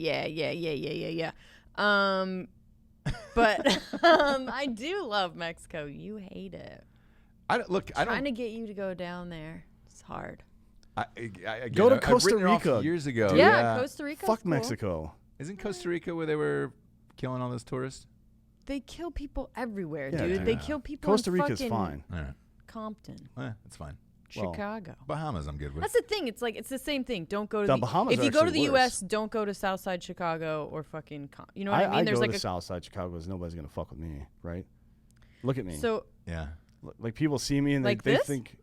S3: But I do love Mexico. You hate it. Trying to get you to go down there, it's hard.
S1: Go to Costa Rica
S2: years ago.
S3: Yeah, Costa Rica.
S1: Fuck Mexico.
S2: Isn't Costa Rica where they were killing all those tourists?
S3: They kill people everywhere,
S1: Yeah,
S3: dude.
S1: yeah.
S3: They kill people.
S1: Costa
S3: in
S1: Rica's
S3: fucking
S1: fine.
S2: All right.
S3: Compton.
S2: That's fine.
S3: Chicago.
S2: Bahamas, I'm good with.
S3: That's the thing. It's like it's the same thing. Don't go to
S1: The Bahamas
S3: If
S1: are
S3: you go to the
S1: actually
S3: U.S.,
S1: worse.
S3: don't go to Southside Chicago or fucking. You know what I mean?
S1: I
S3: There's
S1: go
S3: like
S1: to Southside Chicago because nobody's gonna fuck with me, right? Look at me.
S3: So
S2: yeah.
S1: Like people see me and
S3: like
S1: they think,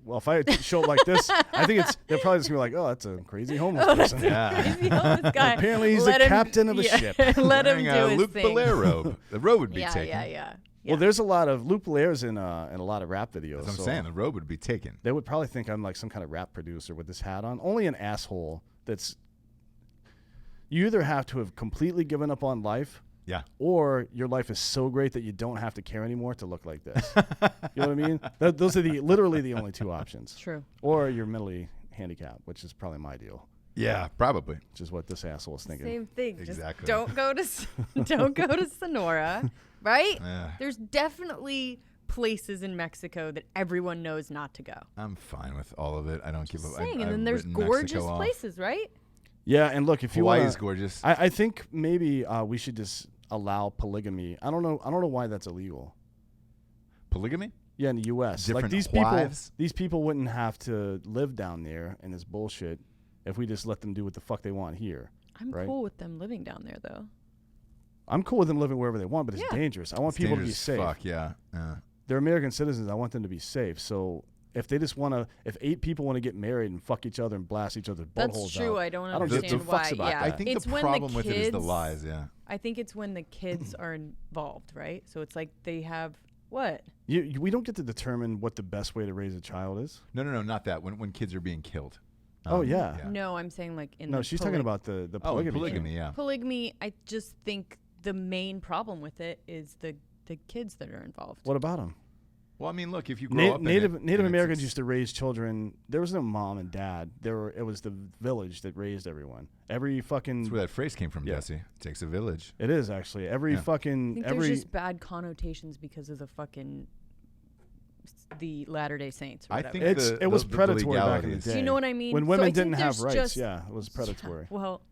S1: well, if I show up like this, I think they're probably just gonna be like, oh, that's a crazy homeless person.
S3: crazy homeless guy.
S1: Apparently he's the captain of a ship.
S3: Let him do his
S2: Luke
S3: thing.
S2: Belair robe. The robe would be taken.
S3: Yeah.
S1: Well, there's a lot of Luke Belair's in a lot of rap videos.
S2: That's what I'm
S1: so
S2: saying. The robe would be taken.
S1: They would probably think I'm like some kind of rap producer with this hat on. Only an asshole that's. You either have to have completely given up on life.
S2: Yeah.
S1: Or your life is so great that you don't have to care anymore to look like this. You know what I mean? Those are literally the only two options.
S3: True.
S1: Or you're mentally handicapped, which is probably my deal.
S2: Yeah, probably.
S1: Which is what this asshole is thinking.
S3: Same thing.
S2: Exactly.
S3: Just don't go to Sonora, right?
S2: Yeah.
S3: There's definitely places in Mexico that everyone knows not to go.
S2: I'm fine with all of it. I don't give a.
S3: And then there's gorgeous places, right?
S1: Yeah, and look, if you want,
S2: Hawaii's gorgeous.
S1: I think maybe we should just allow polygamy. I don't know why that's illegal.
S2: Polygamy?
S1: Yeah, in the U.S.
S2: Different
S1: like these people wouldn't have to live down there in this bullshit if we just let them do what the fuck they want here.
S3: I'm
S1: right?
S3: cool with them living down there, though.
S1: I'm cool with them living wherever they want, but it's dangerous. I want people to be safe.
S2: Fuck yeah.
S1: They're American citizens. I want them to be safe. So if they just want to, if 8 people want to get married and fuck each other and blast each other's buttholes out.
S3: That's true. I don't
S1: give
S3: understand
S1: two
S3: why.
S1: fucks about that.
S2: I think
S3: it's
S2: the
S3: when
S2: problem
S3: the
S2: with it is the
S3: kids-
S2: lies. Yeah.
S3: I think it's when the kids are involved, right? So it's like they have What?
S1: We don't get to determine what the best way to raise a child is.
S2: No, not that. When kids are being killed.
S1: Yeah.
S3: No, I'm saying like in
S1: No,
S3: the
S1: she's talking about the polygamy.
S2: Polygamy, yeah.
S3: Polygamy, I just think the main problem with it is the kids that are involved.
S1: What about them?
S2: Well, I mean, look, if you grow up
S1: Native
S2: in it,
S1: Americans used to raise children. There was no mom and dad. It was the village that raised everyone. Every fucking.
S2: That's where that phrase came from, Jesse. It takes a village.
S1: It is actually
S3: I think there's just bad connotations because of the Latter-day Saints. Or
S2: I
S3: whatever.
S2: think
S1: it was predatory back in the day.
S3: You know what I mean?
S1: When women
S3: I
S1: didn't
S3: think
S1: have
S3: there's
S1: rights,
S3: just,
S1: yeah, it was predatory.
S3: Well,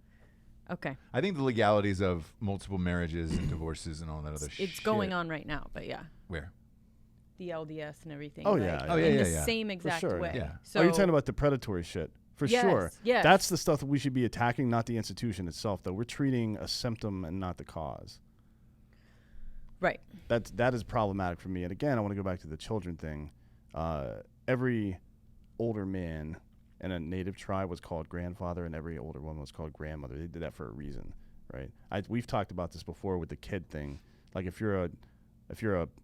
S3: okay.
S2: I think the legalities of multiple marriages and divorces and all that other shit.
S3: It's going on right now, but yeah.
S2: Where?
S3: The LDS and everything.
S1: Oh,
S3: like,
S1: yeah.
S3: in the same exact
S1: sure.
S3: way.
S2: Yeah.
S3: So
S1: You're talking about the predatory shit. For sure.
S3: Yes.
S1: That's the stuff that we should be attacking, not the institution itself, though. We're treating a symptom and not the cause.
S3: Right.
S1: That is problematic for me. And again, I want to go back to the children thing. Every older man in a native tribe was called grandfather, and every older woman was called grandmother. They did that for a reason, right? We've talked about this before with the kid thing. Like if you're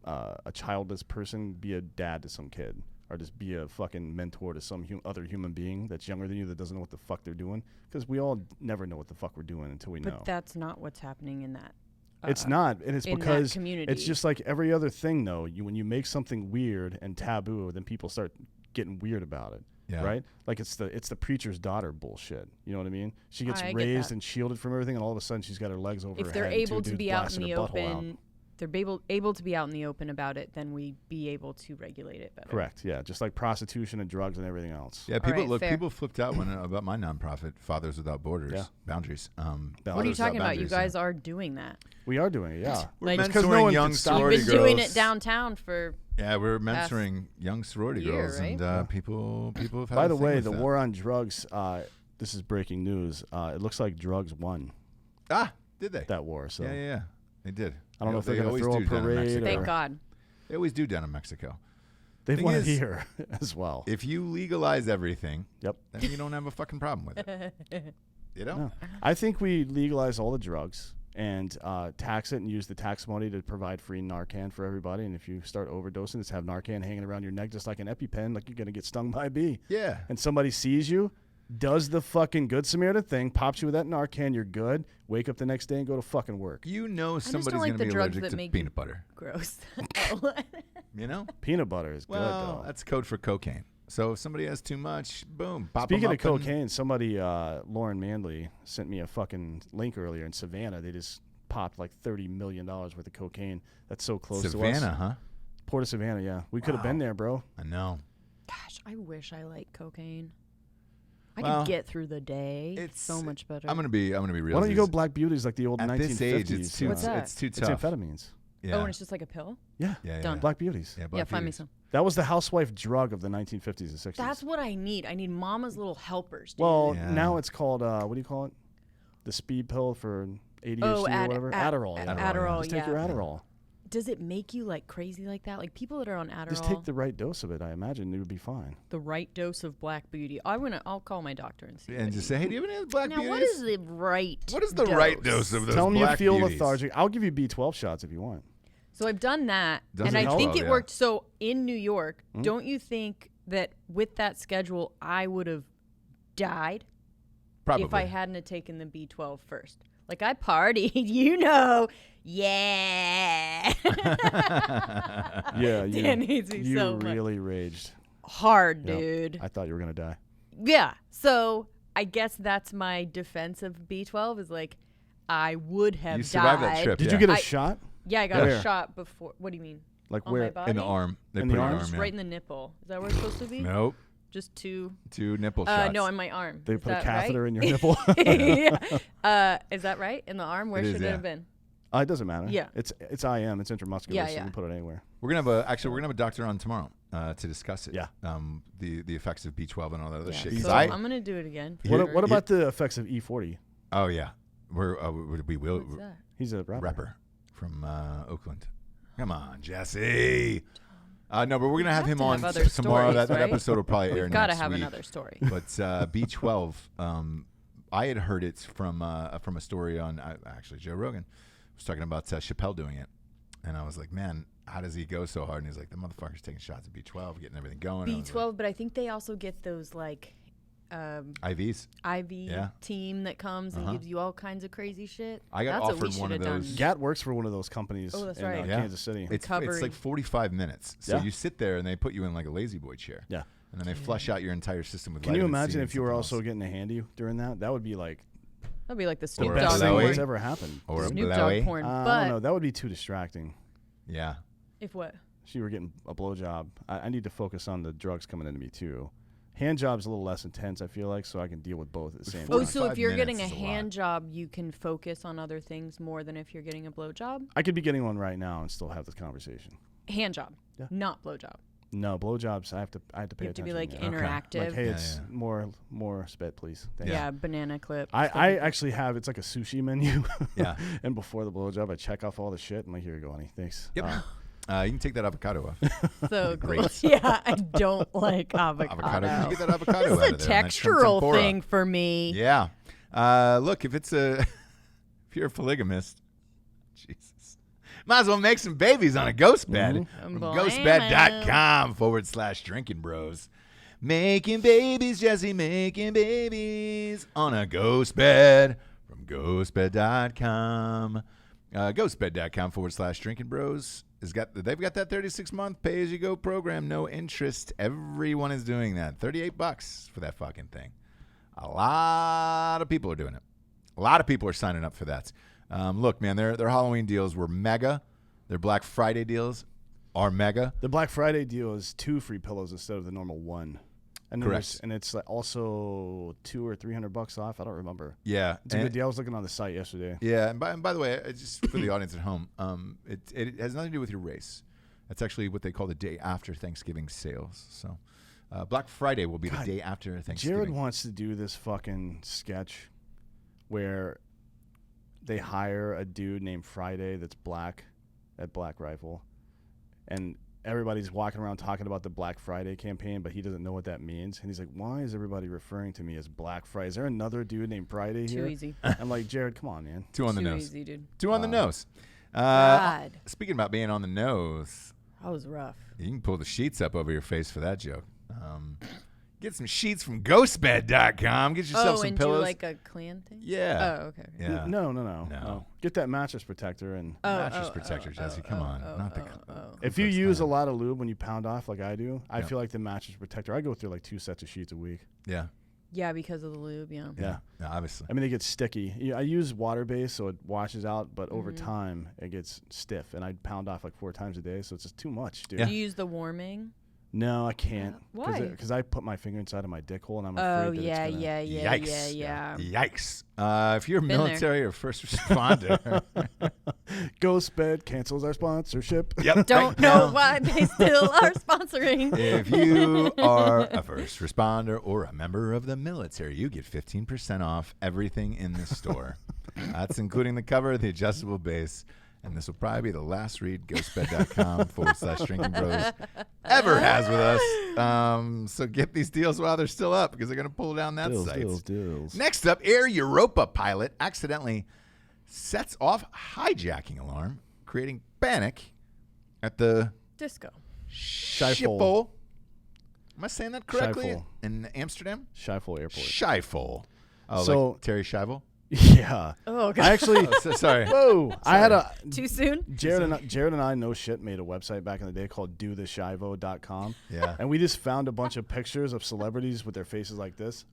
S1: a childless person, be a dad to some kid, or just be a fucking mentor to some other human being that's younger than you that doesn't know what the fuck they're doing. Because we all never know what the fuck we're doing until we know.
S3: But that's not what's happening in that.
S1: It's not, and it's because
S3: community.
S1: It's just like every other thing, though. When you make something weird and taboo, then people start getting weird about it.
S2: Yeah.
S1: Right? Like it's the preacher's daughter bullshit. You know what I mean? She gets
S3: I get
S1: raised
S3: that.
S1: and shielded from everything, and all of a sudden she's got her legs over her head.
S3: If they're
S1: and
S3: able
S1: two
S3: to
S1: dudes
S3: be out
S1: blasting
S3: in the
S1: her butthole out.
S3: open, they're able to be out in the open about it, then we be able to regulate it better.
S1: Correct. Yeah, just like prostitution and drugs and everything else.
S2: Yeah, people
S3: right, fair.
S2: people flipped out when about my nonprofit, Fathers Without Borders,
S1: Yeah.
S2: Boundaries.
S3: What are you
S2: Fathers
S3: talking
S2: Without
S3: about? You
S2: Boundaries,
S3: guys are doing that.
S1: We are doing it. Yeah.
S2: We're
S3: Like-
S1: Because no
S2: mentoring
S1: one
S2: young
S1: can stop.
S3: You've
S2: sorority
S3: been
S2: girls.
S3: doing it downtown for.
S2: Yeah, we're mentoring young sorority
S3: year,
S2: girls,
S3: right?
S2: and people have had
S1: By
S2: a
S1: the
S2: thing
S1: way,
S2: with
S1: the
S2: that.
S1: war on drugs. This is breaking news. It looks like drugs won
S2: Did they?
S1: that war. So
S2: Yeah, they did.
S1: I don't know if they're going
S2: always
S1: to throw a
S2: do down in
S1: parade.
S2: Mexico.
S3: Thank
S1: or
S3: God.
S2: They always do down in Mexico.
S1: They've
S2: Thing
S1: won it
S2: is-
S1: here as well.
S2: If you legalize everything,
S1: Yep.
S2: then you don't have a fucking problem with it. You know?
S1: No. I think we legalize all the drugs and tax it and use the tax money to provide free Narcan for everybody. And if you start overdosing, just have Narcan hanging around your neck just like an EpiPen, like you're going to get stung by a bee.
S2: Yeah.
S1: And somebody sees you, does the fucking Good Samaritan thing, pops you with that Narcan, you're good. Wake up the next day and go to fucking work.
S2: You know
S3: just don't
S2: somebody's
S3: like
S2: going to
S3: the
S2: be
S3: drugs
S2: allergic
S3: that
S2: to
S3: make
S2: peanut butter.
S3: Gross.
S2: You know?
S1: Peanut butter is good,
S2: Well,
S1: though.
S2: that's code for cocaine. So if somebody has too much, boom, pop 'em
S1: Speaking of
S2: up and-
S1: cocaine, somebody, Lauren Manley, sent me a fucking link earlier in Savannah. They just popped like $30 million worth of cocaine. That's so close to us.
S2: Savannah, huh?
S1: Port of Savannah, yeah. We could have been there, bro.
S2: I know.
S3: Gosh, I wish I liked cocaine. I
S2: Well,
S3: could get through the day.
S2: it's
S3: so much better.
S2: I'm gonna be real.
S1: Why don't you go Black Beauties like the old
S2: at
S1: 1950s?
S2: this age? It's too.
S3: What's that?
S2: It's too
S1: It's
S2: tough.
S1: amphetamines.
S2: Yeah.
S3: Oh, and it's just like a pill?
S1: Yeah.
S2: yeah,
S3: Done.
S2: yeah.
S1: Black Beauties.
S2: Yeah, Black
S3: Yeah, find me
S2: Beauties.
S3: some.
S1: That was the housewife drug of the 1950s and 60s.
S3: That's what I need. I need mama's little helpers. Dude.
S1: well,
S2: Yeah.
S1: now it's called, what do you call it? The speed pill for ADHD
S3: Oh,
S1: or whatever? Adderall.
S2: Adderall,
S3: Adderall,
S1: Just take your
S3: yeah.
S1: Adderall.
S3: Does it make you like crazy like that? Like people that are on Adderall,
S1: Just take the right dose of it. I imagine it would be fine.
S3: the right dose of Black Beauty. I'll call my doctor and see.
S2: And
S3: what
S2: just
S3: he-
S2: say, hey, do you have any Black
S3: now,
S2: Beauties?
S3: what is the right?
S2: What is the right dose of those
S1: Tell me
S2: Black
S1: you feel
S2: Beauties?
S1: lethargic. I'll give you B12 shots if you want.
S3: So I've done that,
S2: Does
S3: and
S2: it
S3: I
S2: help?
S3: think
S2: Oh,
S3: it
S2: yeah.
S3: worked. So in New York, don't you think that with that schedule, I would have died
S2: Probably.
S3: if I hadn't have taken the B12 first? Like I partied, you know. Yeah.
S1: Yeah,
S3: Dan hates me
S1: you
S3: so much.
S1: really raged.
S3: Hard,
S1: Yep.
S3: dude.
S1: I thought you were going to die.
S3: Yeah. So I guess that's my defense of B12 is like I would have
S2: You survived
S3: died.
S2: that trip.
S1: Did
S2: yeah.
S1: you get a
S3: I-
S1: shot?
S3: Yeah, I got
S1: Where?
S3: a shot before. What do you mean?
S1: Like
S3: On
S1: where?
S3: my body?
S2: in the arm? They
S1: In
S2: put
S1: the
S2: it
S1: arm?
S2: in
S3: Just
S2: yeah.
S3: right in the nipple. Is that where it's supposed to be?
S2: Nope.
S3: Just two.
S2: 2 nipple shots.
S3: No, on my arm.
S1: They
S3: Is
S1: put a
S3: that
S1: catheter
S3: right?
S1: in your nipple.
S3: Yeah. Is that right? In the arm? Where
S2: It is,
S3: should it
S2: yeah.
S3: have been?
S1: It doesn't matter.
S3: Yeah.
S1: It's IM. It's intramuscular.
S3: Yeah,
S1: so you
S3: yeah.
S1: can put it anywhere.
S2: We're gonna have a doctor on tomorrow to discuss it.
S1: Yeah.
S2: The effects of B12 and all that other
S3: Yeah,
S2: shit.
S3: so
S2: 'Cause I-
S3: I'm gonna do it again.
S2: Here-
S1: What about the effects of E40?
S2: oh yeah, we will.
S3: What's that?
S1: He's a rapper.
S2: From Oakland. Come on, Jesse. No, but we're gonna have
S3: have
S2: him
S3: to
S2: on
S3: have other
S2: tomorrow.
S3: stories,
S2: That
S3: right?
S2: episode will probably air
S3: We've got to
S2: next
S3: have
S2: week.
S3: another story.
S2: But B12, I had heard it from a story on actually Joe Rogan was talking about Chappelle doing it, and I was like, man, how does he go so hard? And he's like, the motherfucker's taking shots at B12, getting everything going.
S3: B12, but I think they also get those like
S2: IVs.
S3: IV team that comes and gives you all kinds of crazy shit.
S2: I got
S3: That's
S2: offered one of those.
S1: Gat works for one of those companies in
S3: right.
S1: Kansas City.
S2: It's like 45 minutes. So you sit there and they put you in like a lazy boy chair.
S1: Yeah.
S2: And then they flush out your entire system with
S1: Can you
S2: vitamin C
S1: imagine
S2: and
S1: if you were
S2: something
S1: also
S2: else.
S1: getting a handy during that? That would be like
S3: That'd be like the
S1: the
S3: Snoop
S1: best
S3: Dogg
S1: thing
S2: blowy.
S1: that's
S3: porn.
S1: ever happened.
S2: Or a
S3: Snoop
S2: blowy.
S3: Dogg porn.
S1: I
S3: But
S1: don't know. That would be too distracting.
S2: Yeah.
S3: if what?
S1: She were getting a blowjob. I need to focus on the drugs coming into me too. Hand job's a little less intense, I feel like, so I can deal with both at the same
S3: Oh,
S1: time.
S3: so if
S2: 45
S3: you're getting a
S2: minutes is a lot.
S3: hand job, you can focus on other things more than if you're getting a blowjob?
S1: I could be getting one right now and still have this conversation.
S3: Hand job,
S1: Yeah.
S3: not blowjob.
S1: No, blowjobs. I have to pay
S3: You have to
S1: attention.
S3: be like
S1: yeah.
S3: interactive.
S1: Like, hey,
S2: Yeah,
S1: it's more spit, please. Thank
S3: yeah.
S1: you.
S3: Banana clip.
S1: I actually have, it's like a sushi menu.
S2: Yeah.
S1: And before the blowjob, I check off all the shit. I'm like, here you go, honey. Thanks.
S2: Yep. You can take that avocado off.
S3: So gross. Yeah, I don't like avocado.
S2: You can get that avocado
S3: This
S2: out
S3: is a
S2: of there. Nice
S3: textural
S2: tempura.
S3: thing for me.
S2: Yeah. Look, if you're a polygamist, Jesus, might as well make some babies on a ghost bed from ghostbed.com/drinking bros. Making babies, Jesse, making babies on a ghost bed from ghostbed.com. Ghostbed.com/drinking bros. They've got that 36-month pay-as-you-go program, no interest. Everyone is doing that. $38 for that fucking thing. A lot of people are doing it. A lot of people are signing up for that. Look, man, their Halloween deals were mega. Their Black Friday deals are mega.
S1: The Black Friday deal is 2 free pillows instead of the normal 1. And
S2: Correct.
S1: And it's like also $200 or $300 off. I don't remember.
S2: Yeah.
S1: It's a good deal. I was looking on the site yesterday.
S2: Yeah, and by the way, just for the audience at home, it has nothing to do with your race. That's actually what they call the day after Thanksgiving sales. So Black Friday will be the day after Thanksgiving.
S1: Jared wants to do this fucking sketch where they hire a dude named Friday that's black at Black Rifle, and everybody's walking around talking about the Black Friday campaign, but he doesn't know what that means. And he's like, why is everybody referring to me as Black Friday? Is there another dude named Friday here?
S3: Too easy.
S1: I'm like, Jared, come on, man.
S2: Two on the
S3: Too
S2: nose.
S3: easy, dude.
S2: Two on the nose.
S3: God.
S2: Speaking about being on the nose,
S3: That was rough.
S2: you can pull the sheets up over your face for that joke. Get some sheets from ghostbed.com. Get yourself some
S3: and
S2: pillows.
S3: do like a clan thing?
S2: Yeah.
S3: Oh, okay.
S2: Yeah.
S1: No. Get that mattress protector and
S2: Mattress protector, Jesse. Come on. Not the.
S1: if you use a lot of lube when you pound off like I do, I feel like the mattress protector, I go through like 2 sets of sheets a week.
S2: Yeah.
S3: Yeah, because of the lube, yeah.
S1: Yeah.
S2: No, obviously.
S1: I mean, they get sticky. I use water-based, so it washes out, but over time, it gets stiff, and I pound off like 4 times a day, so it's just too much, dude.
S3: Do you use the warming?
S1: No, I can't.
S3: Why?
S1: Because I put my finger inside of my dick hole, and I'm
S3: Oh,
S1: afraid that
S3: yeah,
S1: it's gonna...
S3: yeah.
S2: Yikes. If you're
S3: Been there.
S2: military or first responder.
S1: GhostBed cancels our sponsorship.
S2: Yep.
S3: Don't know why they still are sponsoring.
S2: If you are a first responder or a member of the military, you get 15% off everything in the store. That's including the cover, the adjustable base, and this will probably be the last read ghostbed.com/drinking bros ever has with us. So get these deals while they're still up because they're going to pull down that site.
S1: Deals.
S2: Next up, Air Europa pilot accidentally sets off hijacking alarm, creating panic at the
S3: Disco.
S2: Schiphol. Am I saying that correctly?
S1: Schiphol.
S2: In Amsterdam?
S1: Schiphol Airport.
S2: Schiphol. Oh,
S1: So-
S2: like Terry Schiavo?
S1: Yeah.
S3: Oh, God.
S1: I actually...
S2: Sorry.
S1: Whoa. I had a...
S3: Too soon?
S1: Jared and I, no shit, made a website back in the day called dotheschivo.com.
S2: Yeah.
S1: And we just found a bunch of pictures of celebrities with their faces like this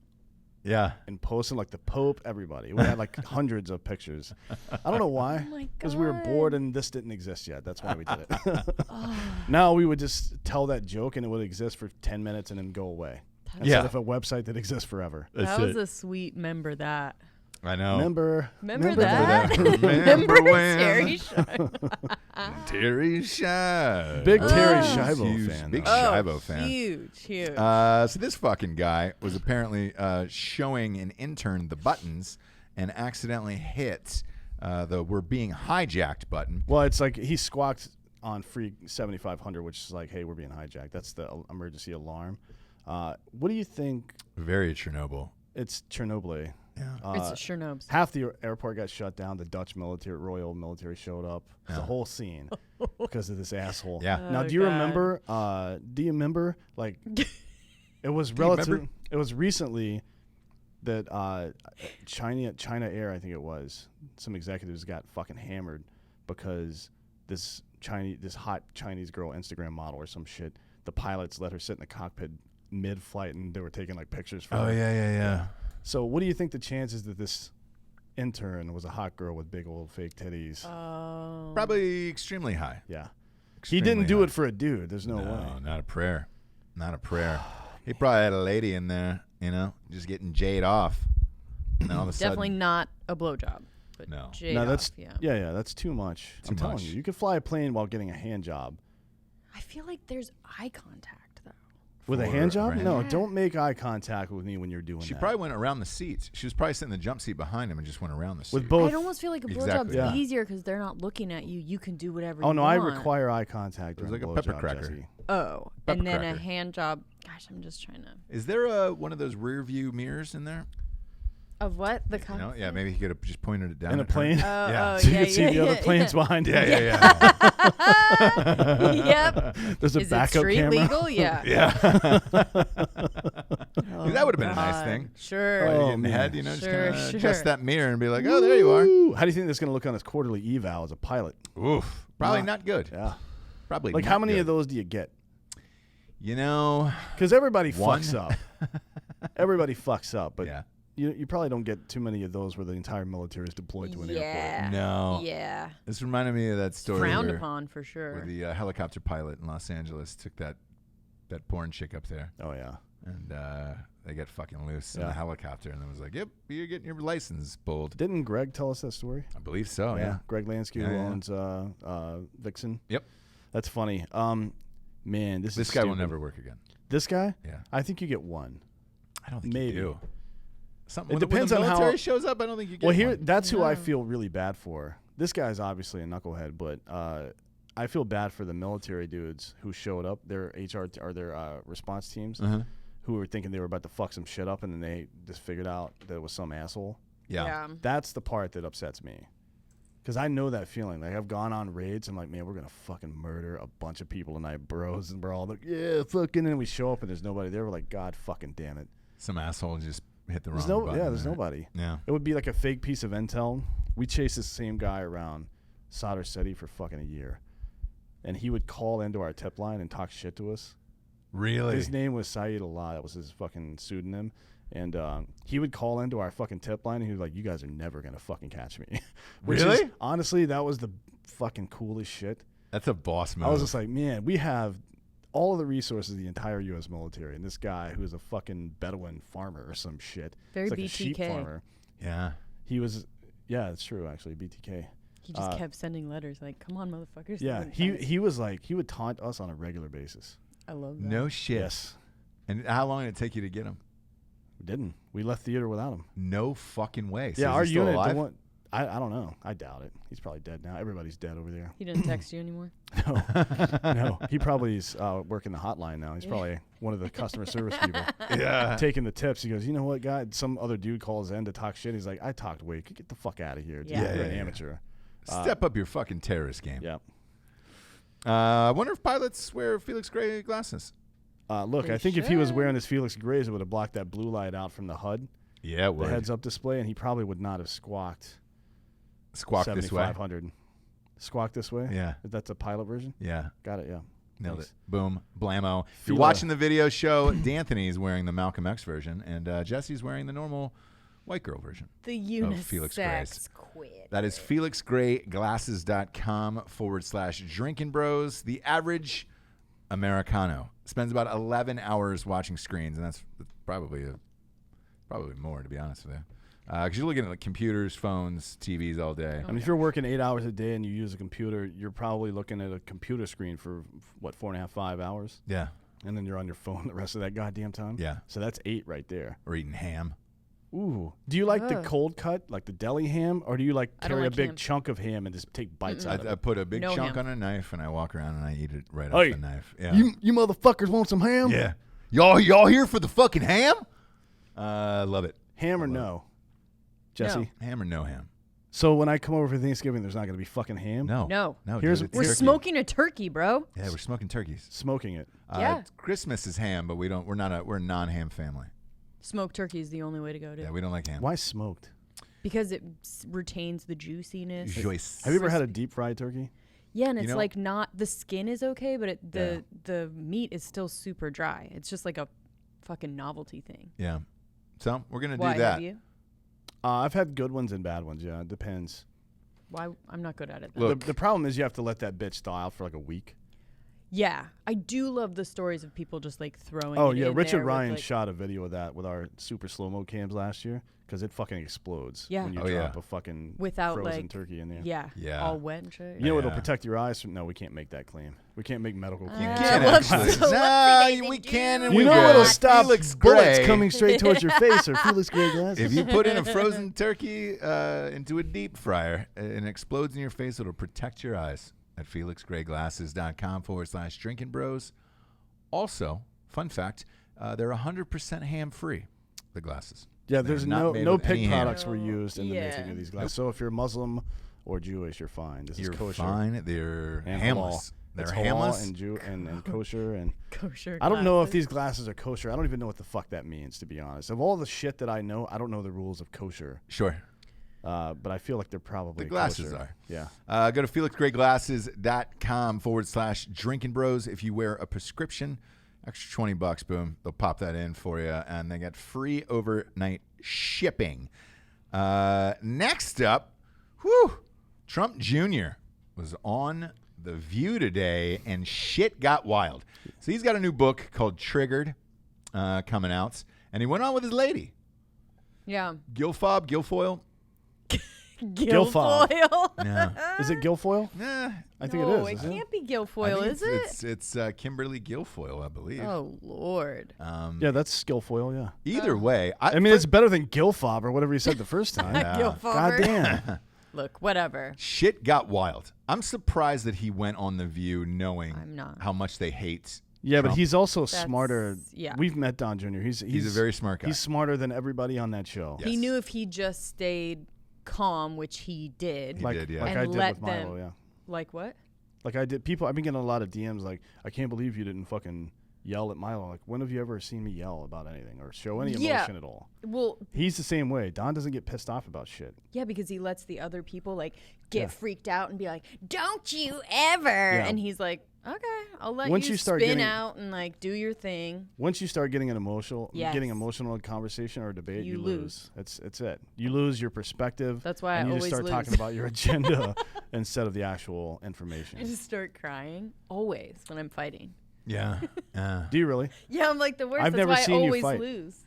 S2: Yeah.
S1: and posted like the Pope, everybody. We had like hundreds of pictures. I don't know why.
S3: Oh, my
S1: Because we were
S3: God.
S1: bored and this didn't exist yet. That's why we did it. Now we would just tell that joke and it would exist for 10 minutes and then go away. Instead of a website that exists forever.
S3: That was a sweet member that.
S2: I know.
S1: Remember
S3: that?
S2: Remember when
S3: Terry Schiavo.
S2: Terry Schiavo.
S1: Big Terry
S2: Huge,
S1: Schiavo fan.
S2: Big
S1: though.
S2: Schiavo fan.
S3: Huge.
S2: So this fucking guy was apparently showing an intern the buttons and accidentally hit the "we're being hijacked" button.
S1: Well, it's like he squawked on free 7500, which is like, hey, we're being hijacked. That's the emergency alarm. What do you think?
S2: Very Chernobyl.
S1: It's Chernobyl.
S2: Yeah.
S3: It's Chernobyl's.
S1: Half the airport got shut down. The Dutch Royal Military showed up. It's a whole scene because of this asshole.
S2: Yeah.
S1: Now, do you remember? Like, it was relative. It was recently that China Air, I think it was, some executives got fucking hammered because this hot Chinese girl Instagram model or some shit. The pilots let her sit in the cockpit mid-flight, and they were taking like pictures from her.
S2: Yeah.
S1: So what do you think the chances that this intern was a hot girl with big old fake titties?
S2: Probably extremely high.
S1: Yeah.
S2: Extremely
S1: He didn't do
S2: high.
S1: it for a dude. There's no way.
S2: No, not a prayer. Not a prayer. He probably had a lady in there, just getting jade off. And then all of a sudden,
S3: Definitely not a blowjob. But
S2: No.
S3: jade
S1: No, that's
S3: off, yeah.
S1: that's too much.
S2: Too
S1: I'm telling
S2: much.
S1: you could fly a plane while getting a hand job.
S3: I feel like there's eye contact though.
S1: With a
S2: For
S1: hand job?
S2: a hand
S1: No,
S2: job?
S1: don't make eye contact with me when you're doing
S2: She
S1: that.
S2: probably went around the seats. She was probably sitting in the jump seat behind him and just went around the seat.
S1: With both.
S3: I'd almost feel like a blowjob's
S2: Exactly.
S1: Yeah.
S3: easier because they're not looking at you. You can do whatever you
S1: Oh no,
S3: want.
S1: I require eye contact.
S2: It was
S1: during
S2: like a pepper
S1: blowjob,
S2: cracker.
S1: Jesse.
S3: Oh,
S2: Pepper
S3: and then
S2: cracker.
S3: a hand job. Gosh, I'm just trying to.
S2: Is there one of those rear view mirrors in there?
S3: Of what? The cockpit?
S2: Yeah, maybe he could have just pointed it down.
S1: In a
S2: at her.
S1: plane?
S2: Yeah.
S1: So you can see the other planes behind you.
S2: Yeah.
S3: Yep.
S1: There's a
S3: Is it
S1: backup
S3: street
S1: camera.
S3: legal? Yeah.
S2: Yeah.
S3: Oh,
S2: That would have been a nice
S3: God.
S2: thing.
S3: Sure.
S2: Right
S1: Oh,
S2: in the
S1: man.
S2: head, just
S3: Sure,
S2: kind of
S3: sure.
S2: adjust that mirror and be like, oh, there you are.
S1: Ooh, how do you think that's going to look on his quarterly eval as a pilot?
S2: Oof. Probably not good.
S1: Yeah.
S2: Probably
S1: Like,
S2: not
S1: how many
S2: good.
S1: of those do you get?
S2: Because
S1: Because everybody
S2: One.
S1: fucks up. Everybody fucks up, but
S2: yeah.
S1: you probably don't get too many of those where the entire military is deployed to an airport.
S3: Yeah.
S2: No.
S3: Yeah.
S2: This reminded me of that story
S3: Frowned
S2: where,
S3: upon for sure.
S2: where the helicopter pilot in Los Angeles took that porn chick up there,
S1: Oh, yeah.
S2: and they got fucking loose in
S1: Yeah.
S2: the helicopter, and it was like, yep, you're getting your license pulled.
S1: Didn't Greg tell us that story?
S2: I believe so, yeah.
S1: Greg Lansky,
S2: Yeah,
S1: who
S2: yeah.
S1: owns Vixen.
S2: Yep.
S1: That's funny. Man, this
S2: This
S1: is
S2: guy will
S1: stupid.
S2: never work again.
S1: This guy?
S2: Yeah.
S1: I think you get one.
S2: I don't think
S1: Maybe.
S2: you do. Something,
S1: It
S2: when
S1: depends
S2: the
S1: on how-
S2: military shows up, I don't think you get
S1: Well, here,
S2: one.
S1: that's who I
S3: No.
S1: feel really bad for. This guy's obviously a knucklehead, but I feel bad for the military dudes who showed up, their HR or their response teams, who were thinking they were about to fuck some shit up, and then they just figured out that it was some asshole.
S2: Yeah.
S1: That's the part that upsets me. Because I know that feeling. Like, I've gone on raids. I'm like, man, we're going to fucking murder a bunch of people tonight, bros. And we're all like, yeah, fucking. And we show up and there's nobody there. We're like, God fucking damn it.
S2: Some asshole just hit the
S1: There's
S2: wrong button.
S1: there's
S2: there.
S1: nobody.
S2: Yeah.
S1: It would be like a fake piece of intel. We chased this same guy around Sadr City for fucking a year. And he would call into our tip line and talk shit to us.
S2: Really?
S1: His name was Saeed Allah. That was his fucking pseudonym. And he would call into our fucking tip line, and he was like, you guys are never going to fucking catch me. Which is,
S2: Really?
S1: honestly, that was the fucking coolest shit.
S2: That's a boss move.
S1: I was just like, man, we have all of the resources of the entire U.S. military, and this guy who is a fucking Bedouin farmer or some shit.
S3: Very
S1: He's like a sheep
S3: BTK.
S1: farmer.
S2: yeah.
S1: He was, yeah, it's true, actually, BTK.
S3: He just kept sending letters like, come on, motherfuckers.
S1: Yeah,
S3: Like,
S1: he was like, he would taunt us on a regular basis.
S3: I love that.
S2: No shit.
S1: Yes.
S2: And how long did it take you to get him?
S1: We didn't. We left theater without him.
S2: No fucking way. So
S1: Yeah,
S2: is
S1: our
S2: he still
S1: unit,
S2: alive?
S1: the one, I don't know. I doubt it. He's probably dead now. Everybody's dead over there.
S3: He didn't text you anymore?
S1: No, he probably is working the hotline now. He's probably one of the customer service people.
S2: Yeah.
S1: Taking the tips. He goes, you know what, guy? Some other dude calls in to talk shit. He's like, I talked way. Get the fuck out of here. Dude.
S3: Yeah.
S1: You're
S2: Yeah,
S1: an
S2: yeah.
S1: amateur.
S2: Step up your fucking terrorist game.
S1: Yeah.
S2: I wonder if pilots wear Felix Gray glasses.
S1: Look,
S3: They
S1: I think if he was
S3: should.
S1: wearing his Felix Grays, it would have blocked that blue light out from the HUD,
S2: Yeah,
S1: the heads-up display, and he probably would not have squawked
S2: Squawk this way.
S1: 7500. Squawk this way?
S2: Yeah.
S1: That's a pilot version?
S2: Yeah.
S1: Got it, yeah.
S2: Nailed
S1: Nice.
S2: it. Boom. Blammo. If you're
S1: Fila.
S2: watching the video show, D'Anthony's wearing the Malcolm X version, and Jesse's wearing the normal white girl version.
S3: The
S2: Felix Grays.
S3: unisex quid.
S2: That is felixgrayglasses.com/drinking bros. The average Americano spends about 11 hours watching screens, and that's probably more, to be honest with you. Because you're looking at like computers, phones, TVs all day.
S1: I mean, if you're working 8 hours a day and you use a computer, you're probably looking at a computer screen for, 4.5, 5 hours?
S2: Yeah.
S1: And then you're on your phone the rest of that goddamn time?
S2: Yeah.
S1: So that's 8 right there.
S2: Or eating ham.
S1: Ooh. Do you like the
S3: Ugh.
S1: cold cut, like the deli ham, or do you like
S3: I don't
S1: carry
S3: like
S1: a big
S3: ham.
S1: chunk of ham and just take bites out of
S2: I
S1: it?
S2: put a big
S3: No
S2: chunk
S3: ham.
S2: on a knife, and I walk around and I eat it right
S1: Hey,
S2: off the knife. Yeah.
S1: You motherfuckers want some ham?
S2: Yeah. Y'all here for the fucking ham? Love it.
S1: Ham or no? Jesse?
S2: Ham or no ham?
S1: So when I come over for Thanksgiving, there's not going to be fucking ham?
S3: No.
S1: Here's-
S2: dude, it's
S3: We're
S2: turkey.
S3: smoking a turkey, bro.
S2: Yeah, we're smoking turkeys.
S1: Smoking it.
S3: Yeah.
S2: Christmas is ham, but we're a non-ham family.
S3: Smoked turkey is the only way to go, dude.
S2: Yeah, we don't like ham.
S1: Why smoked?
S3: Because it retains the juiciness.
S2: Joyce.
S1: Have you ever had a deep fried turkey?
S3: Yeah, and
S2: You
S3: it's
S2: know-
S3: like not the skin is okay, but the meat is still super dry. It's just like a fucking novelty thing.
S2: Yeah. So we're gonna
S3: Why
S2: do that.
S3: have you?
S1: I've had good ones and bad ones. Yeah, it depends.
S3: Why I'm not good at it. Then.
S2: Look.
S1: The problem is you have to let that bitch thaw out for like a week.
S3: Yeah, I do love the stories of people just like throwing.
S1: Oh
S3: it
S1: yeah,
S3: in
S1: Richard
S3: there with,
S1: Ryan
S3: like-
S1: shot a video of that with our super slow-mo cams last year because it fucking explodes
S3: Yeah.
S1: when you
S2: Oh, yeah.
S1: drop a fucking
S3: Without,
S1: frozen
S3: like-
S1: turkey in there.
S3: Yeah,
S2: Yeah.
S3: all wet and shit.
S1: You know it'll
S2: Yeah.
S1: protect your eyes from? No, we can't make that claim. We can't make medical claims.
S2: You
S3: Uh,
S2: can
S3: whoops.
S2: actually.
S3: So
S2: Nah, we can. And
S1: You
S2: we
S1: know
S2: will.
S1: what'll stop
S2: Felix
S1: bullets
S2: Gray.
S1: coming straight towards your face or Felix Gray glasses?
S2: If you put in a frozen turkey into a deep fryer and it explodes in your face, it'll protect your eyes at felixgrayglasses.com/drinking bros. Also, fun fact, they're 100% ham free, the glasses.
S1: Yeah,
S2: They're
S1: there's
S2: not made
S1: no
S2: with any
S1: pig
S2: ham.
S1: products were used in the
S3: Yeah.
S1: making of these glasses. So if you're Muslim or Jewish, you're fine. This
S2: You're
S1: is kosher.
S2: fine. They're
S1: And
S2: hamless.
S1: halal.
S2: They're
S1: It's halal
S2: hamless.
S1: and Jew and kosher and
S3: Kosher.
S1: I don't know if
S3: glasses.
S1: these glasses are kosher. I don't even know what the fuck that means, to be honest. Of all the shit that I know, I don't know the rules of kosher.
S2: Sure.
S1: But I feel like they're probably
S2: The glasses
S1: kosher.
S2: are.
S1: Yeah.
S2: Go to felixgrayglasses.com/drinking bros. If you wear a prescription, extra $20, boom, they'll pop that in for you, and they get free overnight shipping. Next up, Trump Jr. was on The View today, and shit got wild. So he's got a new book called Triggered coming out, and he went on with his lady,
S3: Yeah.
S2: Guilfoyle.
S1: Guilfoyle.
S3: Guilfoyle.
S2: Yeah.
S1: Is it Guilfoyle?
S2: Nah,
S1: I think
S3: No,
S1: it
S3: it
S1: is. Isn't
S3: can't be
S2: I
S3: Guilfoyle,
S2: think
S3: is it?
S2: It's Kimberly Guilfoyle, I believe.
S3: Oh Lord.
S1: Yeah, that's Guilfoyle, yeah.
S2: Either way,
S1: I mean, it's better than Guilfob or whatever you said the first time.
S2: Yeah.
S3: Guilfoyle.
S1: God damn.
S3: Look, whatever.
S2: shit got wild. I'm surprised that he went on The View knowing
S3: I'm not.
S2: how much they hate.
S1: Yeah, but
S2: Trump.
S1: he's also
S3: That's-
S1: smarter.
S3: yeah.
S1: We've met Don Jr. He's
S2: a very smart guy.
S1: He's smarter than everybody on that show.
S2: Yes.
S3: He knew if he just stayed calm, which he did.
S2: He
S1: Like,
S2: did, yeah.
S1: like
S3: And
S1: I did
S3: let
S1: with Milo,
S3: them-
S1: yeah.
S3: Like what?
S1: Like I did. I've been getting a lot of DMs like, I can't believe you didn't fucking yell at Milo. Like, when have you ever seen me yell about anything or show any
S3: Yeah.
S1: emotion at all?
S3: Well,
S1: He's the same way. Don doesn't get pissed off about shit.
S3: yeah, because he lets the other people like get
S1: Yeah.
S3: freaked out and be like, "Don't you ever?" And he's like, "Okay, I'll let
S1: Once
S3: you
S1: you start
S3: spin
S1: getting-
S3: out and like do your thing."
S1: Once you start getting emotional
S3: Yes.
S1: in a conversation or a debate,
S3: You
S1: you
S3: lose.
S1: lose. It's it. You lose your perspective.
S3: That's why
S1: and
S3: I
S1: you just
S3: always
S1: start
S3: lose.
S1: talking about your agenda instead of the actual information.
S3: I just start crying always when I'm fighting.
S2: Yeah.
S1: Do you really?
S3: Yeah, I'm like the worst.
S1: I've
S3: That's
S1: never
S3: why
S1: seen
S3: I
S1: you
S3: always
S1: fight.
S3: lose.